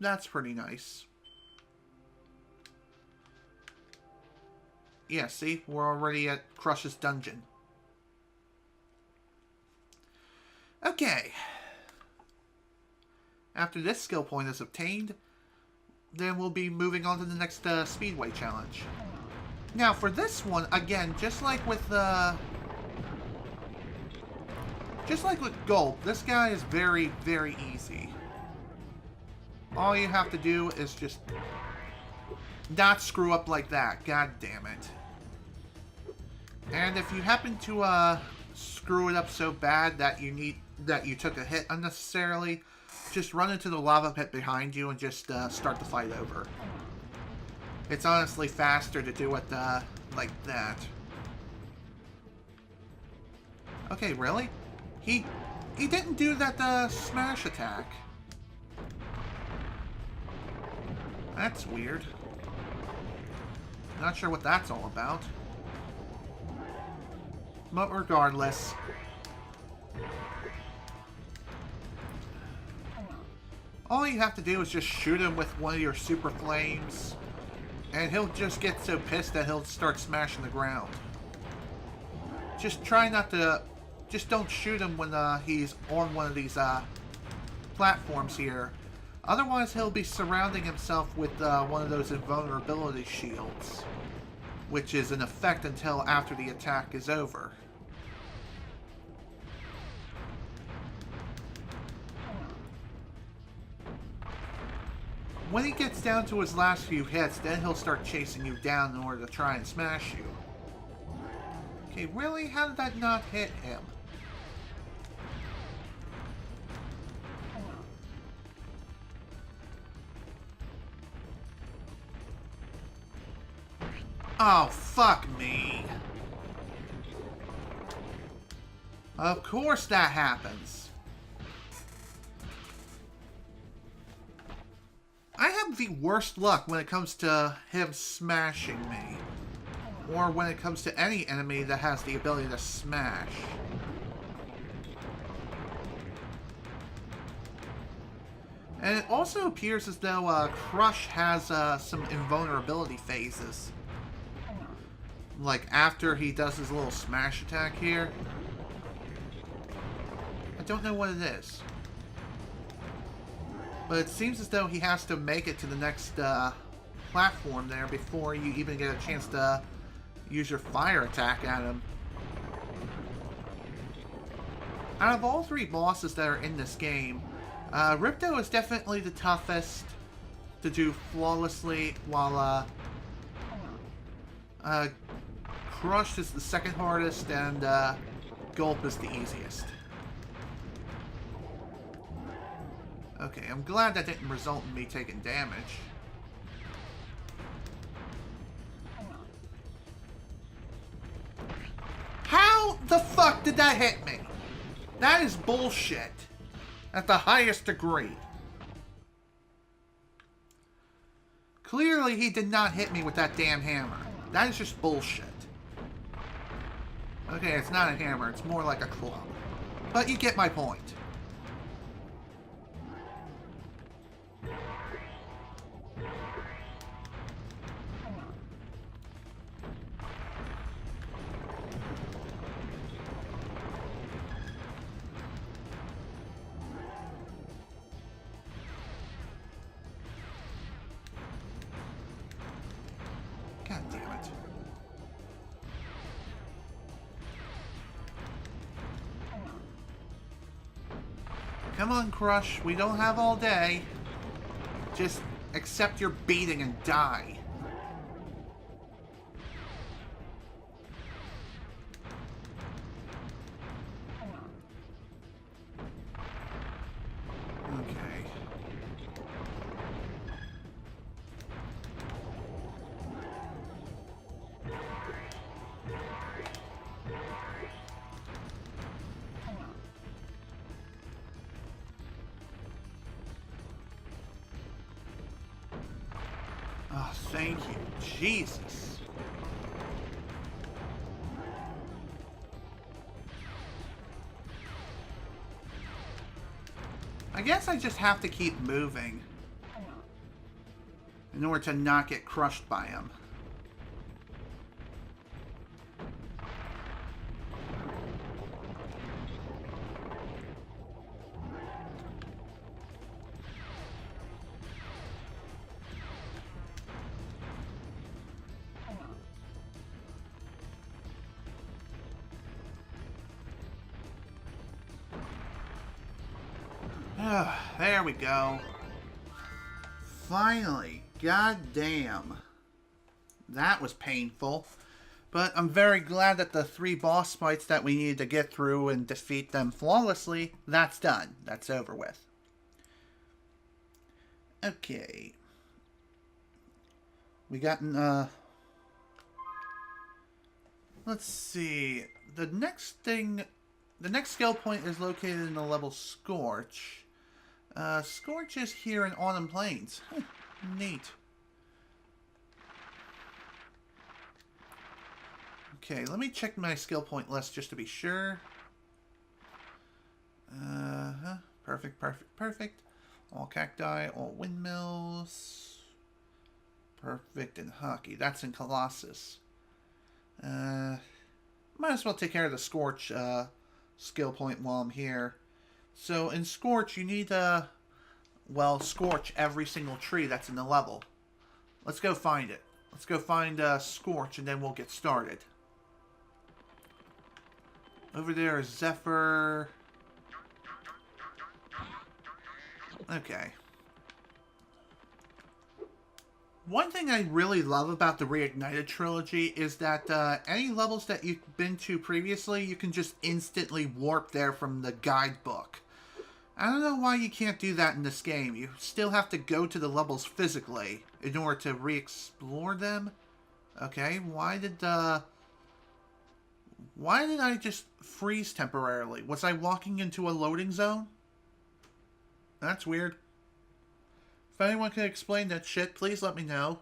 that's pretty nice. Yeah, see? We're already at Crush's dungeon. Okay. After this skill point is obtained, then we'll be moving on to the next Speedway challenge. Now, for this one, again, just like with Gulp, this guy is very, very easy. All you have to do is just not screw up like that. God damn it. And if you happen to screw it up so bad that you took a hit unnecessarily, just run into the lava pit behind you and just start the fight over. It's honestly faster to do it like that. Okay, really? He didn't do that smash attack. That's weird. Not sure what that's all about. But regardless, all you have to do is just shoot him with one of your super flames, and he'll just get so pissed that he'll start smashing the ground. Just try not to... Just don't shoot him when he's on one of these platforms here. Otherwise, he'll be surrounding himself with one of those invulnerability shields, which is in effect until after the attack is over. When he gets down to his last few hits, then he'll start chasing you down in order to try and smash you. Okay, really? How did that not hit him? Oh, fuck me. Of course that happens. I have the worst luck when it comes to him smashing me. Or when it comes to any enemy that has the ability to smash. And it also appears as though Crush has some invulnerability phases. Like after he does his little smash attack here. I don't know what it is. But it seems as though he has to make it to the next platform there before you even get a chance to use your fire attack at him. out of all three bosses that are in this game, Ripto is definitely the toughest to do flawlessly, while Crush is the second hardest, and Gulp is the easiest. Okay, I'm glad that didn't result in me taking damage. How the fuck did that hit me? That is bullshit. At the highest degree. Clearly he did not hit me with that damn hammer. That is just bullshit. Okay, it's not a hammer, it's more like a club. But you get my point. God damn it. Come on, Crush. We don't have all day. Just accept your beating and die. Okay. Oh, thank you. Jesus. I guess I just have to keep moving in order to not get crushed by him. There we go. Finally. God damn. That was painful. But I'm very glad that the 3 boss fights that we needed to get through and defeat them flawlessly, that's done. That's over with. Okay. We got let's see. The next skill point is located in the level Scorch. Scorch is here in Autumn Plains. Neat. Okay, let me check my skill point list just to be sure. Perfect, perfect, perfect. All cacti, all windmills. Perfect in hockey. That's in Colossus. Might as well take care of the Scorch skill point while I'm here. So in Scorch, you need to, well, scorch every single tree that's in the level. Let's go find it. Let's go find Scorch, and then we'll get started. Over there is Zephyr. Okay. One thing I really love about the Reignited trilogy is that any levels that you've been to previously, you can just instantly warp there from the guidebook. I don't know why you can't do that in this game. You still have to go to the levels physically in order to re-explore them. Okay, why did I just freeze temporarily? Was I walking into a loading zone? That's weird. If anyone can explain that shit, please let me know.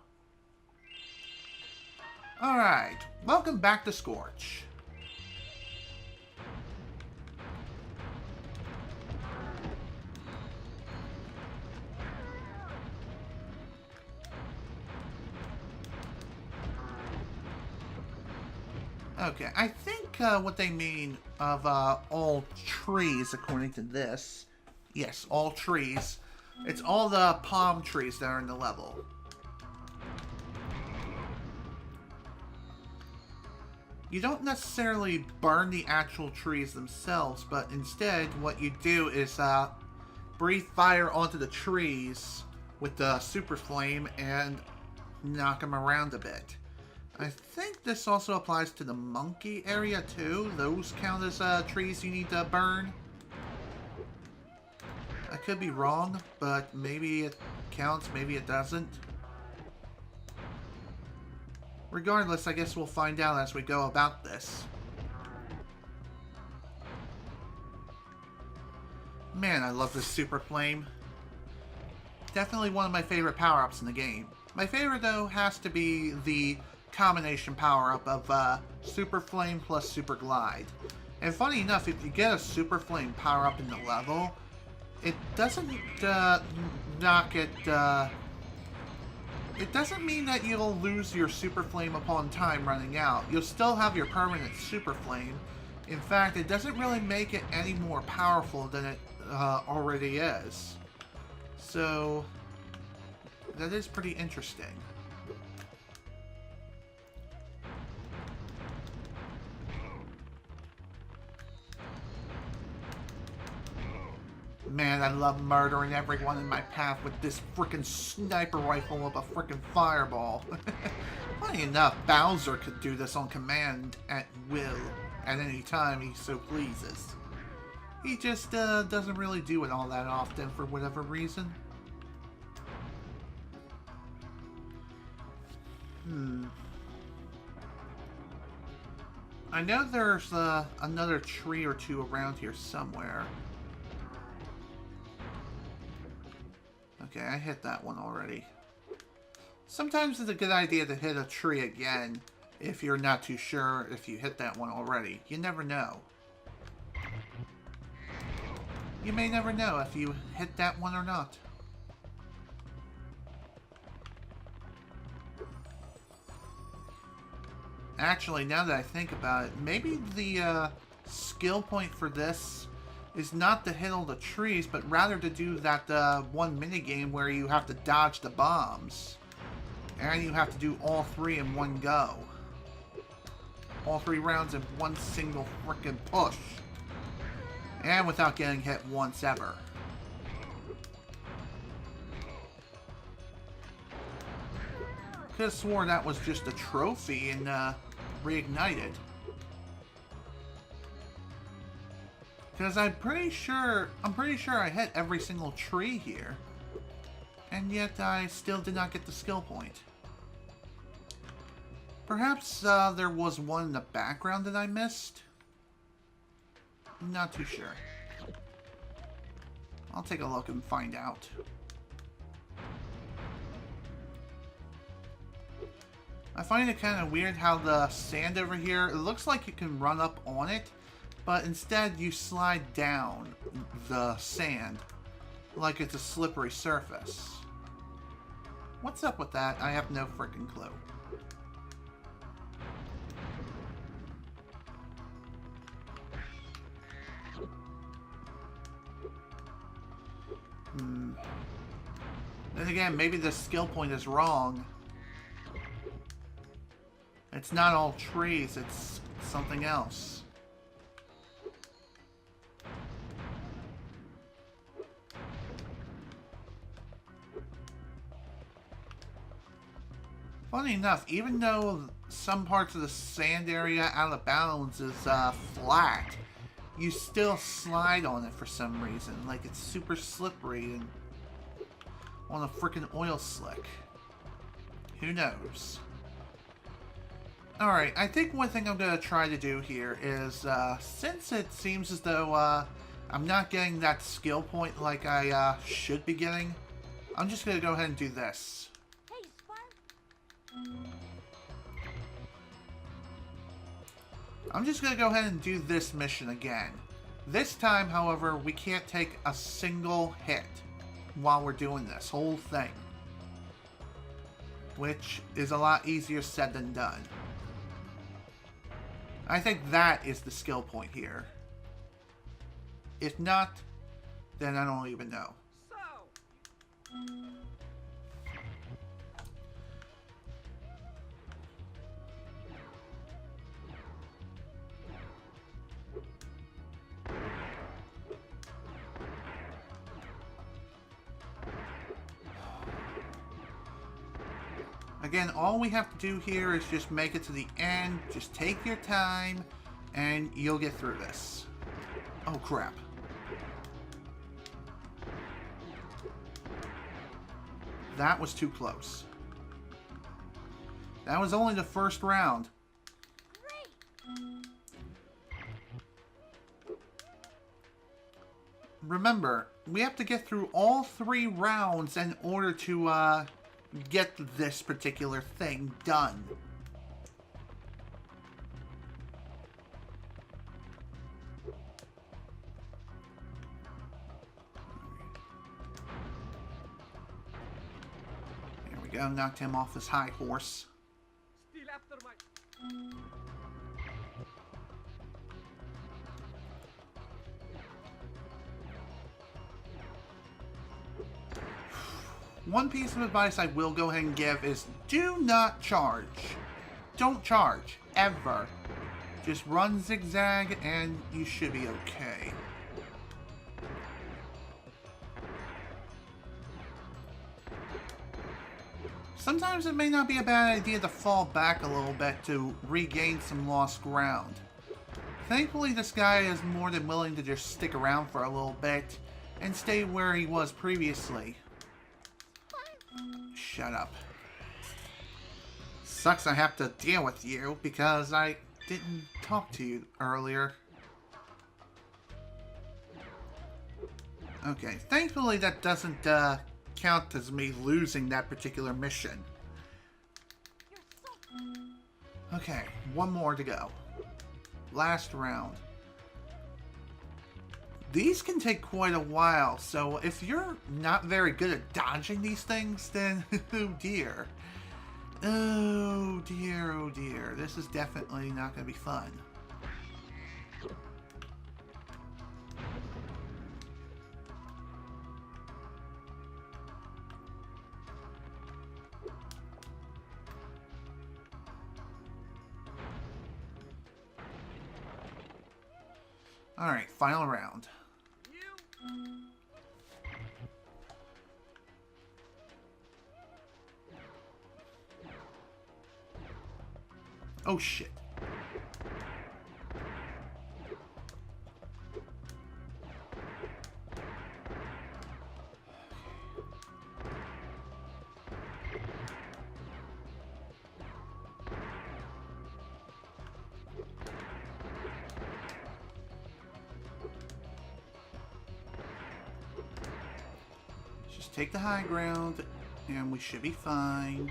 Alright, welcome back to Scorch. Okay, I think what they mean of all trees, according to this, yes, all trees, it's all the palm trees that are in the level. you don't necessarily burn the actual trees themselves, but instead what you do is breathe fire onto the trees with the super flame and knock them around a bit. I think this also applies to the monkey area too. Those count as trees you need to burn. I could be wrong, but maybe it counts, maybe it doesn't. Regardless, I guess we'll find out as we go about this. Man, I love this super flame. Definitely one of my favorite power-ups in the game. My favorite, though, has to be the combination power-up of super flame plus super glide. And funny enough, if you get a super flame power-up in the level, it doesn't knock it... It doesn't mean that you'll lose your super flame upon time running out. You'll still have your permanent super flame. In fact, it doesn't really make it any more powerful than it already is. So, that is pretty interesting. Man, I love murdering everyone in my path with this frickin' sniper rifle with a frickin' fireball. Funny enough, Bowser could do this on command at will, at any time he so pleases. He just doesn't really do it all that often for whatever reason. I know there's another tree or two around here somewhere. Okay, I hit that one already. Sometimes it's a good idea to hit a tree again if you're not too sure if you hit that one already. You never know. You may never know if you hit that one or not. Actually, now that I think about it, maybe the skill point for this is not to hit all the trees, but rather to do that one minigame where you have to dodge the bombs. And you have to do all three in one go. All three rounds in one single frickin' push. And without getting hit once ever. Could have sworn that was just a trophy and reignited. Because I'm pretty sure I hit every single tree here. And yet I still did not get the skill point. Perhaps there was one in the background that I missed? Not too sure. I'll take a look and find out. I find it kind of weird how the sand over here, it looks like you can run up on it, but instead you slide down the sand like it's a slippery surface. What's up with that? I have no freaking clue. Then again, maybe the skill point is wrong. It's not all trees, it's something else. Funny enough, even though some parts of the sand area out of bounds is flat, you still slide on it for some reason. Like it's super slippery and on a freaking oil slick. Who knows? Alright, I think one thing I'm going to try to do here is, since it seems as though I'm not getting that skill point like I should be getting, I'm just going to go ahead and do this. Hey, Spark. I'm just going to go ahead and do this mission again. This time, however, we can't take a single hit while we're doing this whole thing. Which is a lot easier said than done. I think that is the skill point here. If not, then I don't even know. Again, all we have to do here is just make it to the end. Just take your time, and you'll get through this. Oh, crap. That was too close. That was only the first round. Remember, we have to get through all 3 rounds in order to get this particular thing done. There we go, knocked him off his high horse. Still after my... One piece of advice I will go ahead and give is do not charge. Don't charge, ever. Just run zigzag and you should be okay. Sometimes it may not be a bad idea to fall back a little bit to regain some lost ground. Thankfully, this guy is more than willing to just stick around for a little bit and stay where he was previously. Shut up. Sucks I have to deal with you because I didn't talk to you earlier. Okay, thankfully that doesn't count as me losing that particular mission. Okay, one more to go. Last round. These can take quite a while, so if you're not very good at dodging these things, then oh dear. Oh dear, oh dear. This is definitely not going to be fun. Alright, final round. Oh shit. Just take the high ground and we should be fine.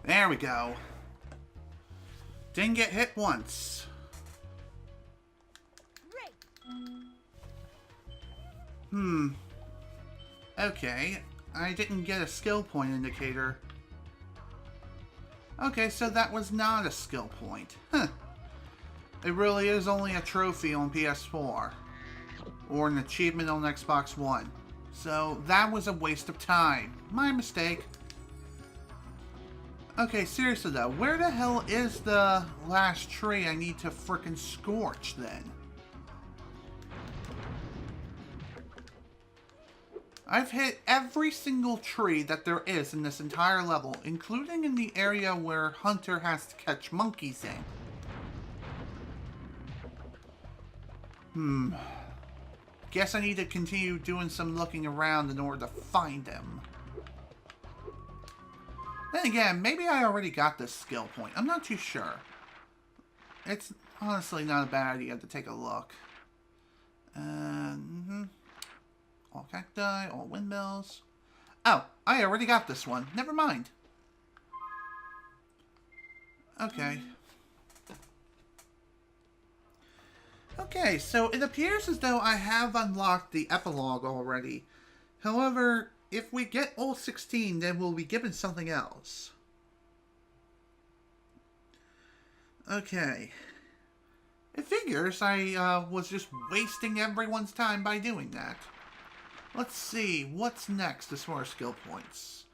There we go. Didn't get hit once. Okay, I didn't get a skill point indicator. Okay, so that was not a skill point. Huh. It really is only a trophy on PS4. Or an achievement on Xbox One. So that was a waste of time. My mistake. Okay, seriously though, where the hell is the last tree I need to frickin' scorch then? I've hit every single tree that there is in this entire level, including in the area where Hunter has to catch monkeys in. Guess I need to continue doing some looking around in order to find him. Then again, maybe I already got this skill point. I'm not too sure. It's honestly not a bad idea to take a look. All cacti, all windmills. Oh, I already got this one. Never mind. Okay. Okay, so it appears as though I have unlocked the epilogue already. However, if we get all 16, then we'll be given something else. Okay. It figures I was just wasting everyone's time by doing that. Let's see, what's next as far as skill points?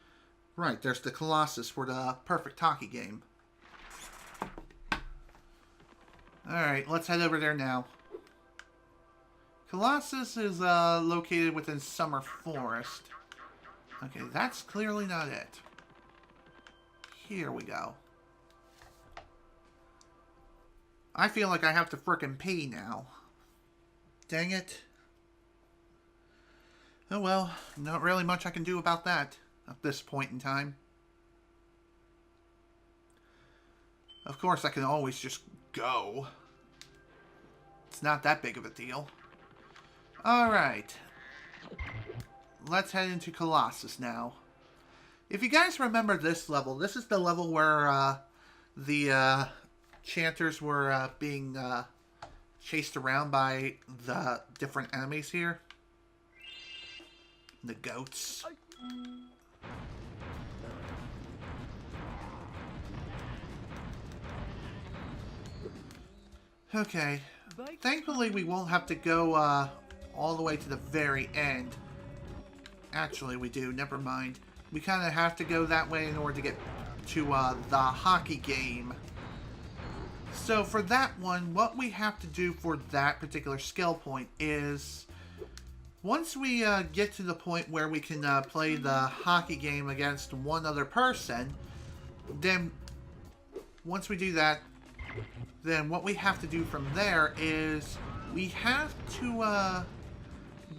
Right, there's the Colossus for the perfect hockey game. Alright, let's head over there now. Colossus is located within Summer Forest. Okay, that's clearly not it. Here we go. I feel like I have to frickin' pee now. Dang it. Oh well, not really much I can do about that at this point in time. Of course, I can always just go. It's not that big of a deal. Alright. Let's head into Colossus now. If you guys remember this level, this is the level where the Chanters were being chased around by the different enemies here. The goats. Okay. Thankfully, we won't have to go all the way to the very end. Actually, we do. Never mind. We kind of have to go that way in order to get to the hockey game. So for that one, what we have to do for that particular skill point is... Once we get to the point where we can play the hockey game against one other person, then once we do that, then what we have to do from there is we have to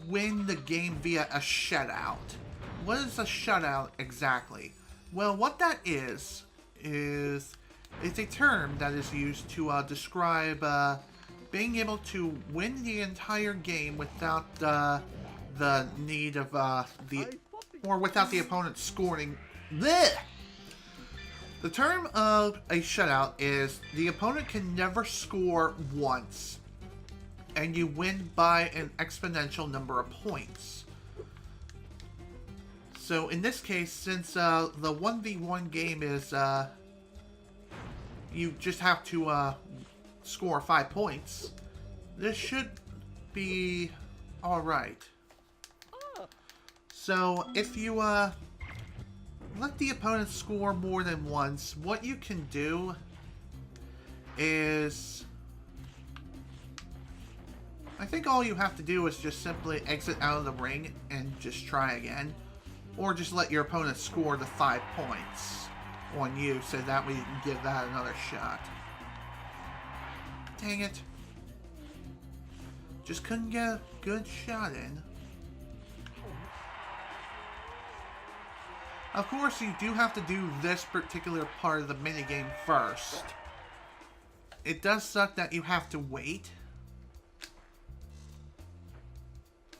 win the game via a shutout. What is a shutout exactly? Well, what that is it's a term that is used to describe being able to win the entire game without the need of without the opponent scoring. Blech! The term of a shutout is the opponent can never score once, and you win by an exponential number of points. So in this case, since the 1v1 game is you just have to score 5 points, this should be alright. So if you let the opponent score more than once, what you can do is... I think all you have to do is just simply exit out of the ring and just try again. Or just let your opponent score the 5 points on you, so that way you can give that another shot. Dang it. Just couldn't get a good shot in. Of course, you do have to do this particular part of the minigame first. It does suck that you have to wait.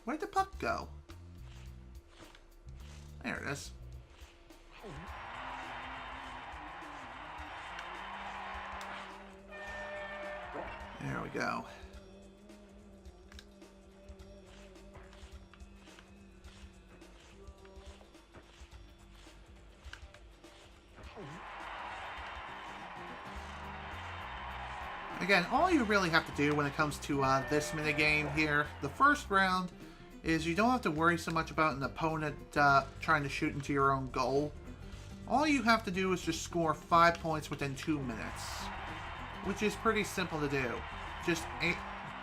Where'd the puck go? There it is. There we go. Again, all you really have to do when it comes to this minigame here, the first round, is you don't have to worry so much about an opponent trying to shoot into your own goal. All you have to do is just score 5 points within 2 minutes, which is pretty simple to do. Just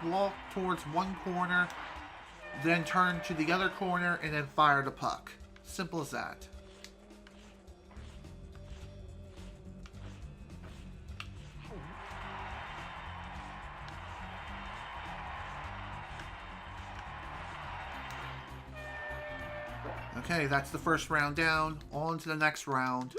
walk towards one corner, then turn to the other corner, and then fire the puck. Simple as that. Okay, that's the first round down. On to the next round.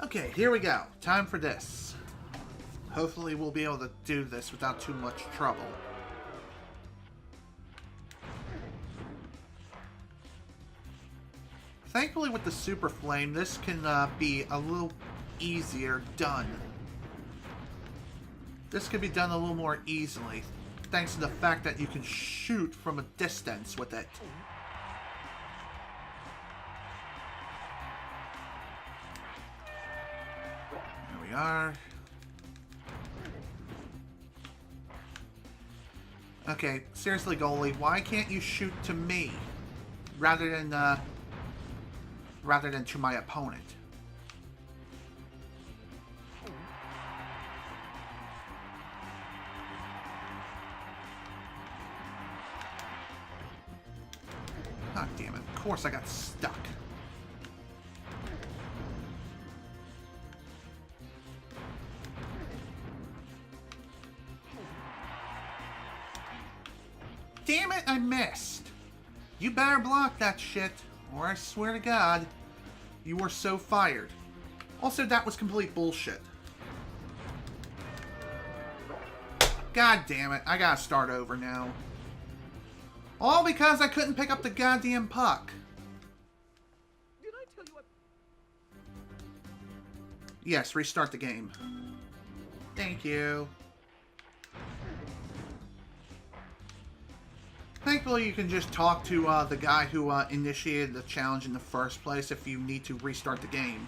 Okay, here we go. Time for this. Hopefully we'll be able to do this without too much trouble. Thankfully with the Super Flame, this can be a little easier done. This could be done a little more easily. thanks to the fact that you can shoot from a distance with it. There we are. Okay, seriously, goalie, why can't you shoot to me rather than to my opponent? God damn it. Of course I got stuck. Damn it, I missed. You better block that shit, or I swear to God, you were so fired. Also, that was complete bullshit. God damn it, I gotta start over now. All because I couldn't pick up the goddamn puck. Did I tell you what? Yes, restart the game. Thank you. Thankfully, you can just talk to the guy who initiated the challenge in the first place if you need to restart the game.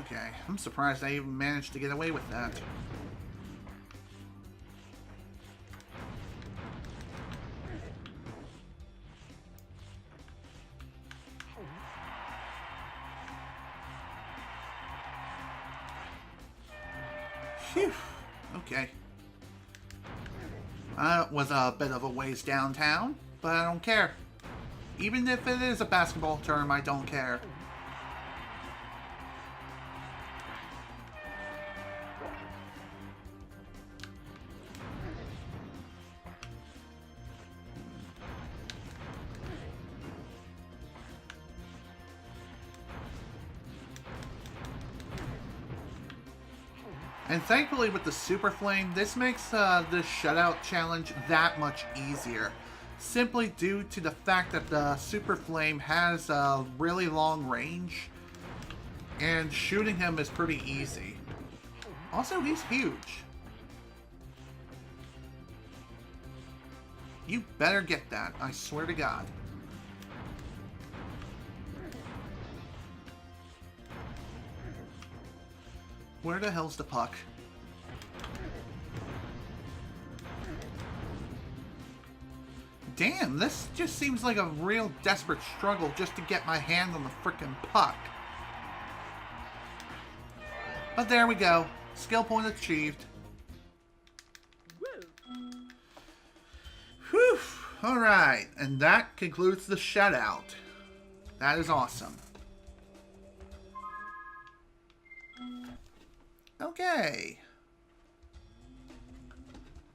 Okay, I'm surprised I even managed to get away with that. Phew. Okay. It was a bit of a ways downtown, but I don't care. Even if it is a basketball term, I don't care. And thankfully with the Super Flame, this makes the shutout challenge that much easier. Simply due to the fact that the Super Flame has a really long range, and shooting him is pretty easy. Also, he's huge. You better get that, I swear to God. Where the hell's the puck? Damn, this just seems like a real desperate struggle just to get my hand on the frickin' puck. But there we go. Skill point achieved. Whew. Alright, and that concludes the shutout. That is awesome. Okay.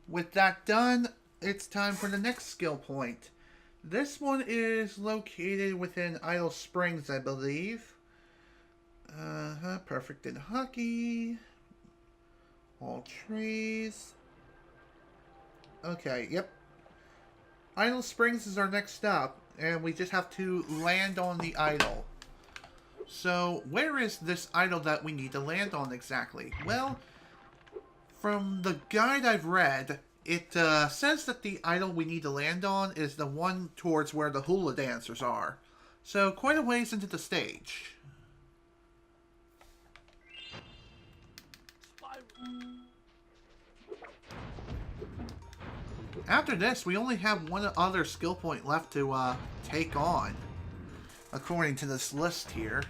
With that done, it's time for the next skill point. This one is located within Idle Springs, I believe. Perfect in hockey. All trees. Okay, yep. Idle Springs is our next stop, and we just have to land on the idol. So, where is this idol that we need to land on exactly? Well, from the guide I've read, it says that the idol we need to land on is the one towards where the hula dancers are. So, quite a ways into the stage. After this, we only have one other skill point left to take on, according to this list here.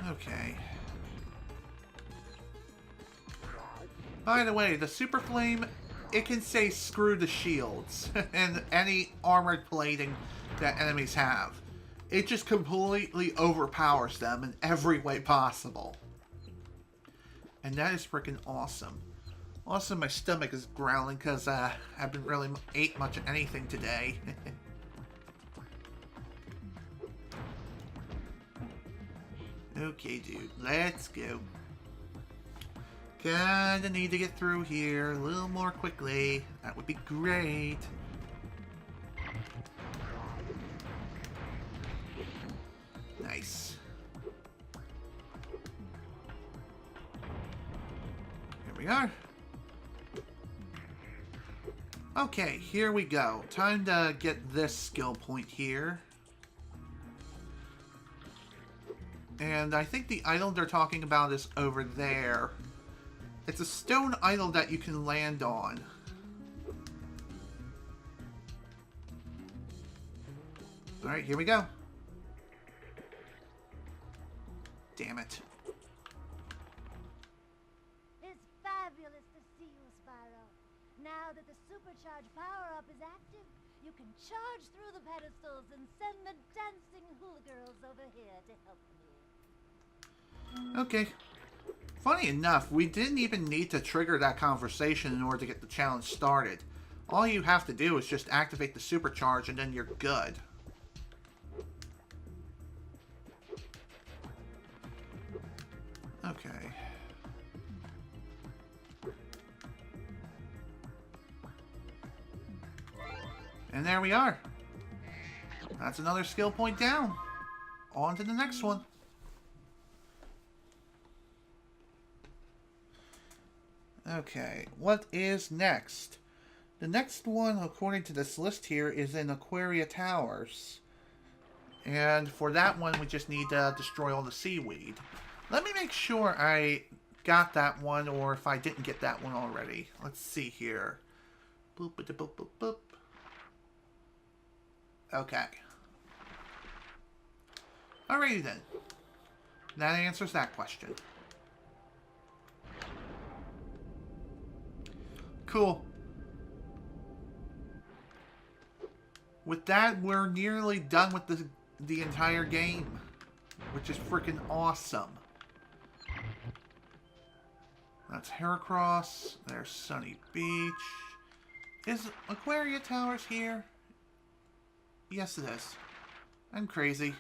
Okay. By the way, the Super Flame, it can say screw the shields and any armored plating that enemies have. It just completely overpowers them in every way possible. And that is freaking awesome. Also, my stomach is growling because I haven't really ate much of anything today. Okay, dude, let's go. Kinda need to get through here a little more quickly. That would be great. we are. Okay, here we go. Time to get this skill point here. And I think the idol they're talking about is over there. It's a stone idol that you can land on. Alright, here we go. Damn it. It's fabulous to see you, Spyro. Now that the supercharged power-up is active, you can charge through the pedestals and send the dancing hula girls over here to help me. Okay. Funny enough, we didn't even need to trigger that conversation in order to get the challenge started. All you have to do is just activate the supercharge and then you're good. Okay. And there we are. That's another skill point down. On to the next one. Okay, what is next? The next one, according to this list here, is in Aquaria Towers. And for that one, we just need to destroy all the seaweed. Let me make sure I got that one, or if I didn't get that one already. Let's see here. Boop, boop, boop, boop, boop. Okay. Alrighty then. That answers that question. Cool. With that, we're nearly done with the entire game, which is freaking awesome. That's Heracross. There's Sunny Beach. Is Aquaria Towers here? Yes, it is. I'm crazy.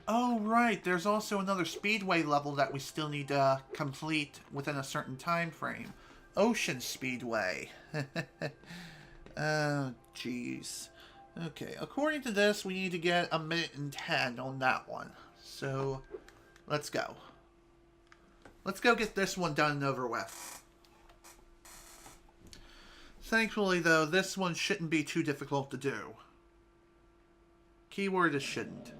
Oh, right. There's also another Speedway level that we still need to complete within a certain time frame. Ocean Speedway. Oh, jeez. Okay, according to this, we need to get 1:10 on that one. So, let's go. Let's go get this one done and over with. Thankfully, though, this one shouldn't be too difficult to do. Keyword is shouldn't.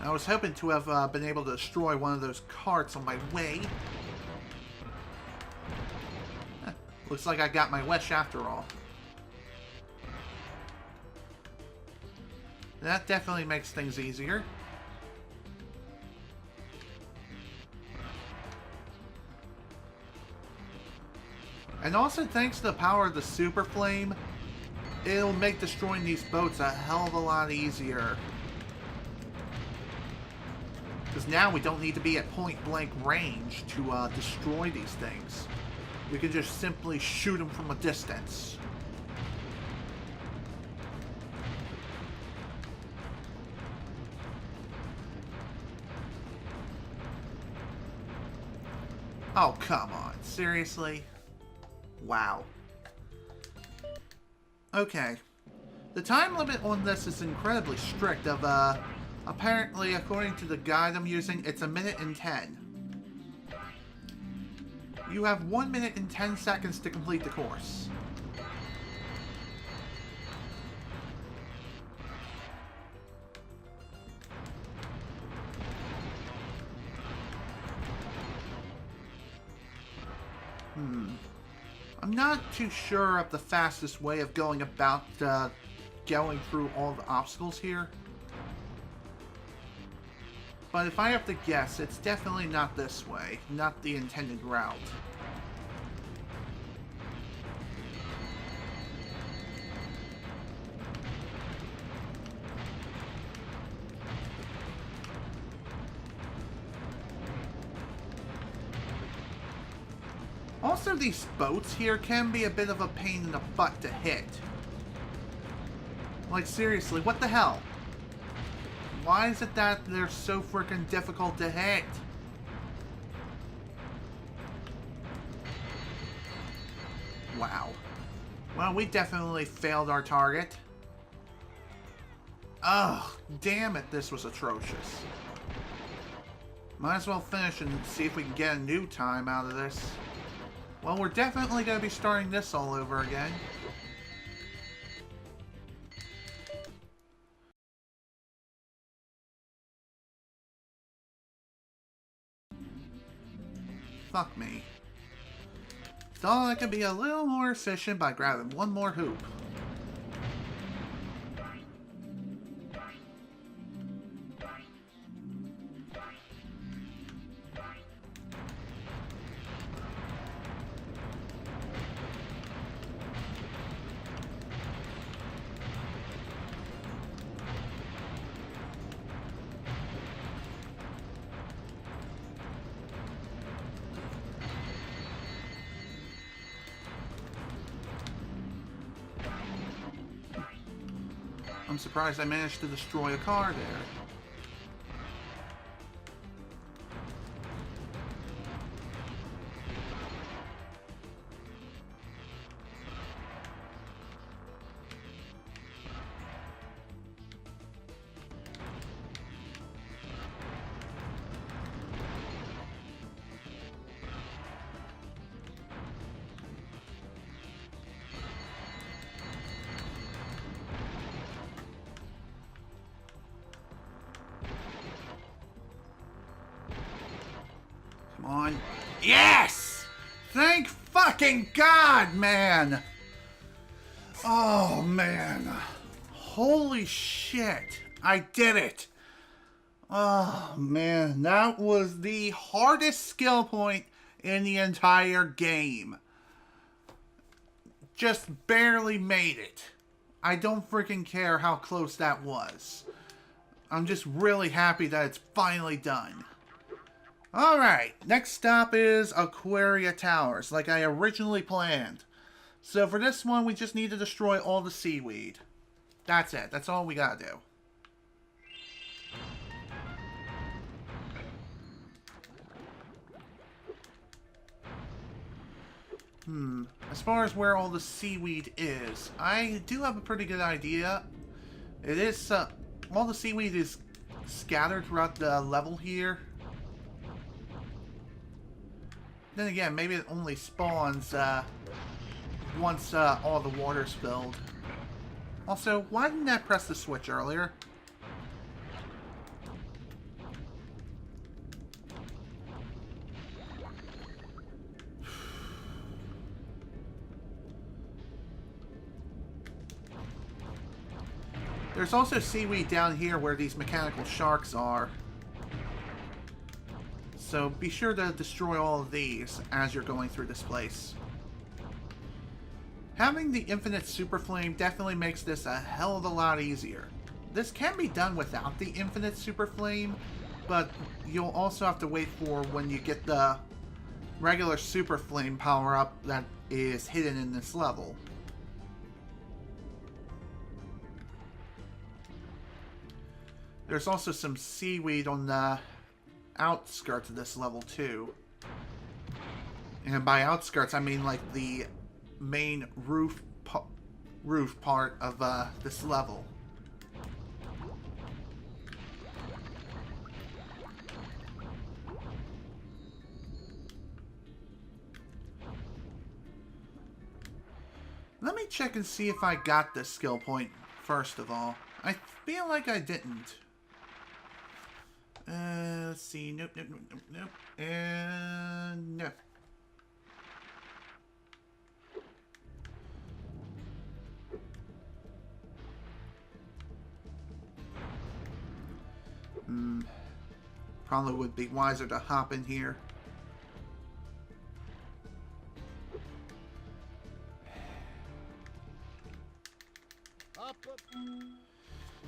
I was hoping to have been able to destroy one of those carts on my way. Looks like I got my wish after all. That definitely makes things easier. And also, thanks to the power of the Super Flame, it'll make destroying these boats a hell of a lot easier. Because now we don't need to be at point-blank range to destroy these things. We can just simply shoot them from a distance. Oh, come on. Seriously? Wow. Okay. The time limit on this is incredibly strict of, apparently, according to the guide I'm using, it's 1:10. You have 1 minute and 10 seconds to complete the course. I'm not too sure of the fastest way of going about going through all the obstacles here. But if I have to guess, it's definitely not this way, not the intended route. Also, these boats here can be a bit of a pain in the butt to hit. Like, seriously, what the hell? Why is it that they're so freaking difficult to hit? Well, we definitely failed our target. Oh, damn it, this was atrocious. Might as well finish and see if we can get a new time out of this. Well, we're definitely going to be starting this all over again. Fuck me. Thought I could be a little more efficient by grabbing one more hoop. I'm surprised I managed to destroy a car there. Come on. Yes! Thank fucking God, man! Oh, man. Holy shit. I did it. Oh, man. That was the hardest skill point in the entire game. Just barely made it. I don't freaking care how close that was. I'm just really happy that it's finally done. Alright, next stop is Aquaria Towers, like I originally planned. So for this one, we just need to destroy all the seaweed. That's it. That's all we gotta do. As far as where all the seaweed is, I do have a pretty good idea. It is, all the seaweed is scattered throughout the level here. Then again, maybe it only spawns once all the water's filled. Also, why didn't I press the switch earlier? There's also seaweed down here where these mechanical sharks are. So be sure to destroy all of these as you're going through this place. Having the infinite super flame definitely makes this a hell of a lot easier. This can be done without the infinite super flame, but you'll also have to wait for when you get the regular super flame power up that is hidden in this level. There's also some seaweed on the outskirts of this level too. And by outskirts I mean like the main roof part of this level. Let me check and see if I got this skill point first of all. I feel like I didn't. Let's see. Nope. And no. Probably would be wiser to hop in here.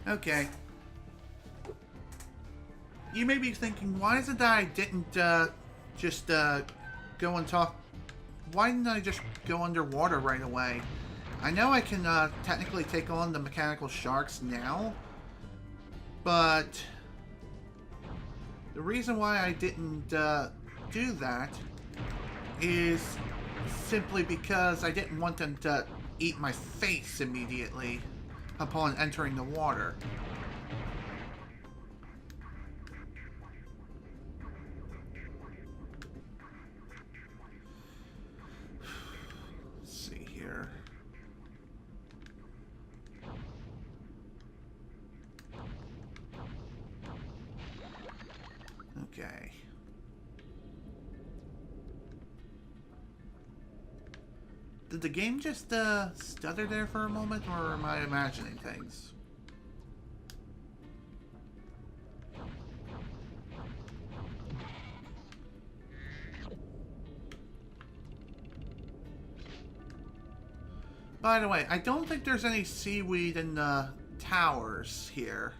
Okay. You may be thinking, why is it that I didn't just go and talk? Why didn't I just go underwater right away? I know I can technically take on the mechanical sharks now, but the reason why I didn't do that is simply because I didn't want them to eat my face immediately upon entering the water. Let's see here. Okay. Did the game just stutter there for a moment, or am I imagining things? By the way, I don't think there's any seaweed in the towers here.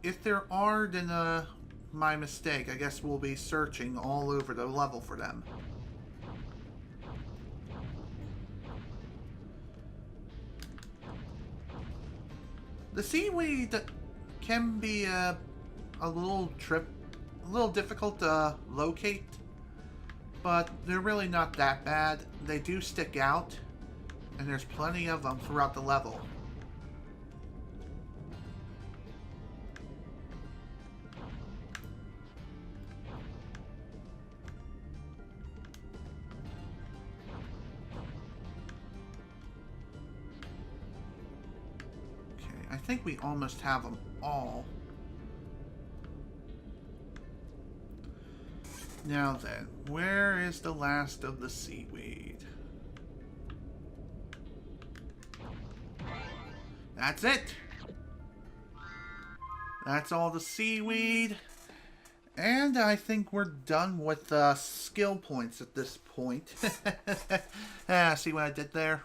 If there are, then my mistake. I guess we'll be searching all over the level for them. The seaweed can be a little difficult to locate, but they're really not that bad. They do stick out, and there's plenty of them throughout the level. I think we almost have them all. Now then, where is the last of the seaweed? That's it! That's all the seaweed. And I think we're done with skill points at this point. See what I did there?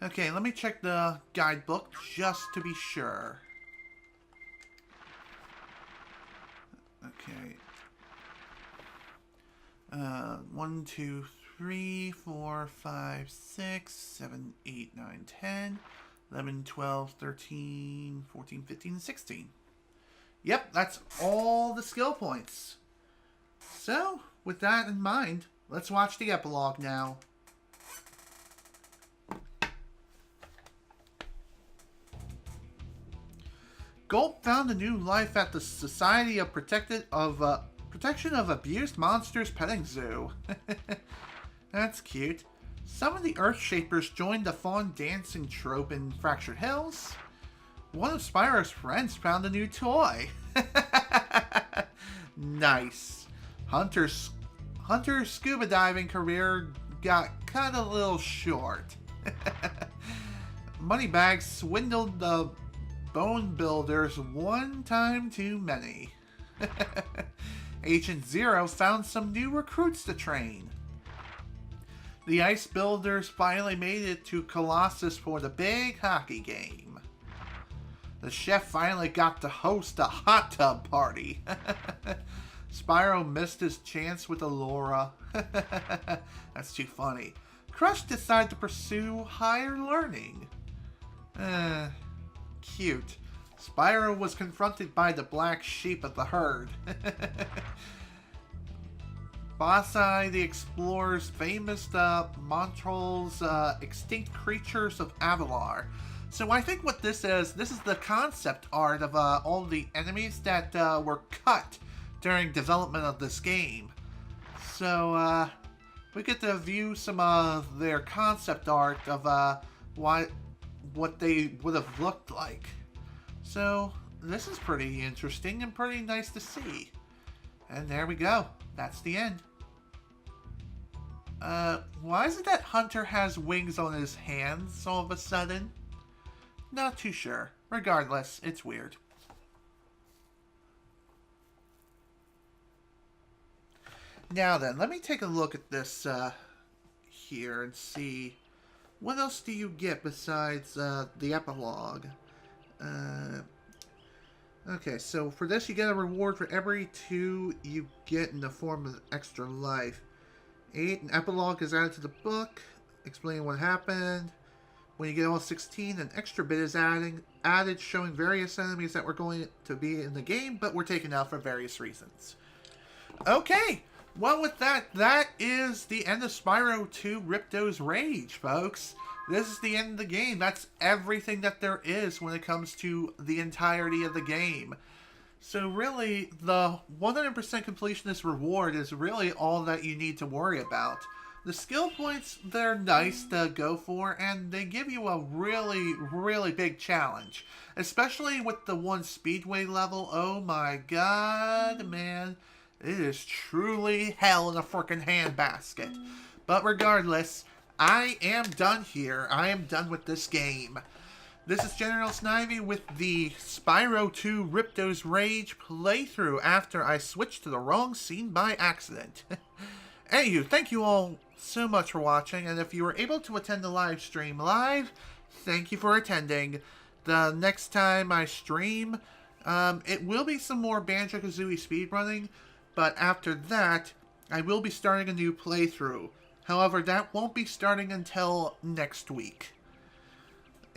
Okay, let me check the guidebook just to be sure. Okay. 1, 2, 3, 4, 5, 6, 7, 8, 9, 10, 11, 12, 13, 14, 15, 16. Yep, that's all the skill points. So, with that in mind, let's watch the epilogue now. Gulp found a new life at the Society of Protection of Abused Monsters Petting Zoo. That's cute. Some of the Earthshapers joined the fawn dancing troupe in Fractured Hills. One of Spyro's friends found a new toy. Nice. Hunter's scuba diving career got cut a little short. Moneybags swindled the Bone Builders one time too many. Agent Zero found some new recruits to train. The Ice Builders finally made it to Colossus for the big hockey game. The chef finally got to host a hot tub party. Spyro missed his chance with Allura. That's too funny. Crush decided to pursue higher learning. Cute. Spyro was confronted by the black sheep of the herd. Boss-Eye the Explorer's famous Montrol's extinct creatures of Avalar. So I think what this is the concept art of all the enemies that were cut during development of this game. So we get to view some of their concept art of what they would have looked like. So this is pretty interesting and pretty nice to see. And there we go. That's the end. Why is it that Hunter has wings on his hands all of a sudden? Not too sure. Regardless, it's weird. Now then, let me take a look at this here and see what else do you get besides the epilogue. Okay, so for this you get a reward for every 2 you get in the form of extra life. 8, an epilogue is added to the book, explaining what happened. When you get all 16, an extra bit is added showing various enemies that were going to be in the game, but were taken out for various reasons. Okay, Well, with that, that is the end of Spyro 2 Ripto's Rage, folks. This is the end of the game. That's everything that there is when it comes to the entirety of the game. So really, the 100% completionist reward is really all that you need to worry about. The skill points, they're nice to go for, and they give you a really, really big challenge. Especially with the one speedway level. Oh my god, man. It is truly hell in a frickin' handbasket. But regardless, I am done here. I am done with this game. This is General Snivy with the Spyro 2 Ripto's Rage playthrough after I switched to the wrong scene by accident. Anywho, thank you all so much for watching, and if you were able to attend the live stream live, thank you for attending. The next time I stream, it will be some more Banjo-Kazooie speedrunning, but after that, I will be starting a new playthrough. However, that won't be starting until next week.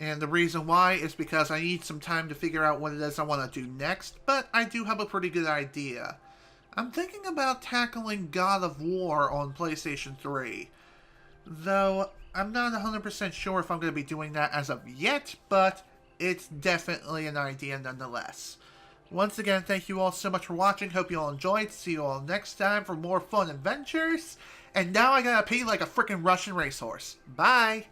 And the reason why is because I need some time to figure out what it is I want to do next, but I do have a pretty good idea. I'm thinking about tackling God of War on PlayStation 3. Though, I'm not 100% sure if I'm going to be doing that as of yet, but it's definitely an idea nonetheless. Once again, thank you all so much for watching. Hope you all enjoyed. See you all next time for more fun adventures. And now I gotta pee like a freaking Russian racehorse. Bye!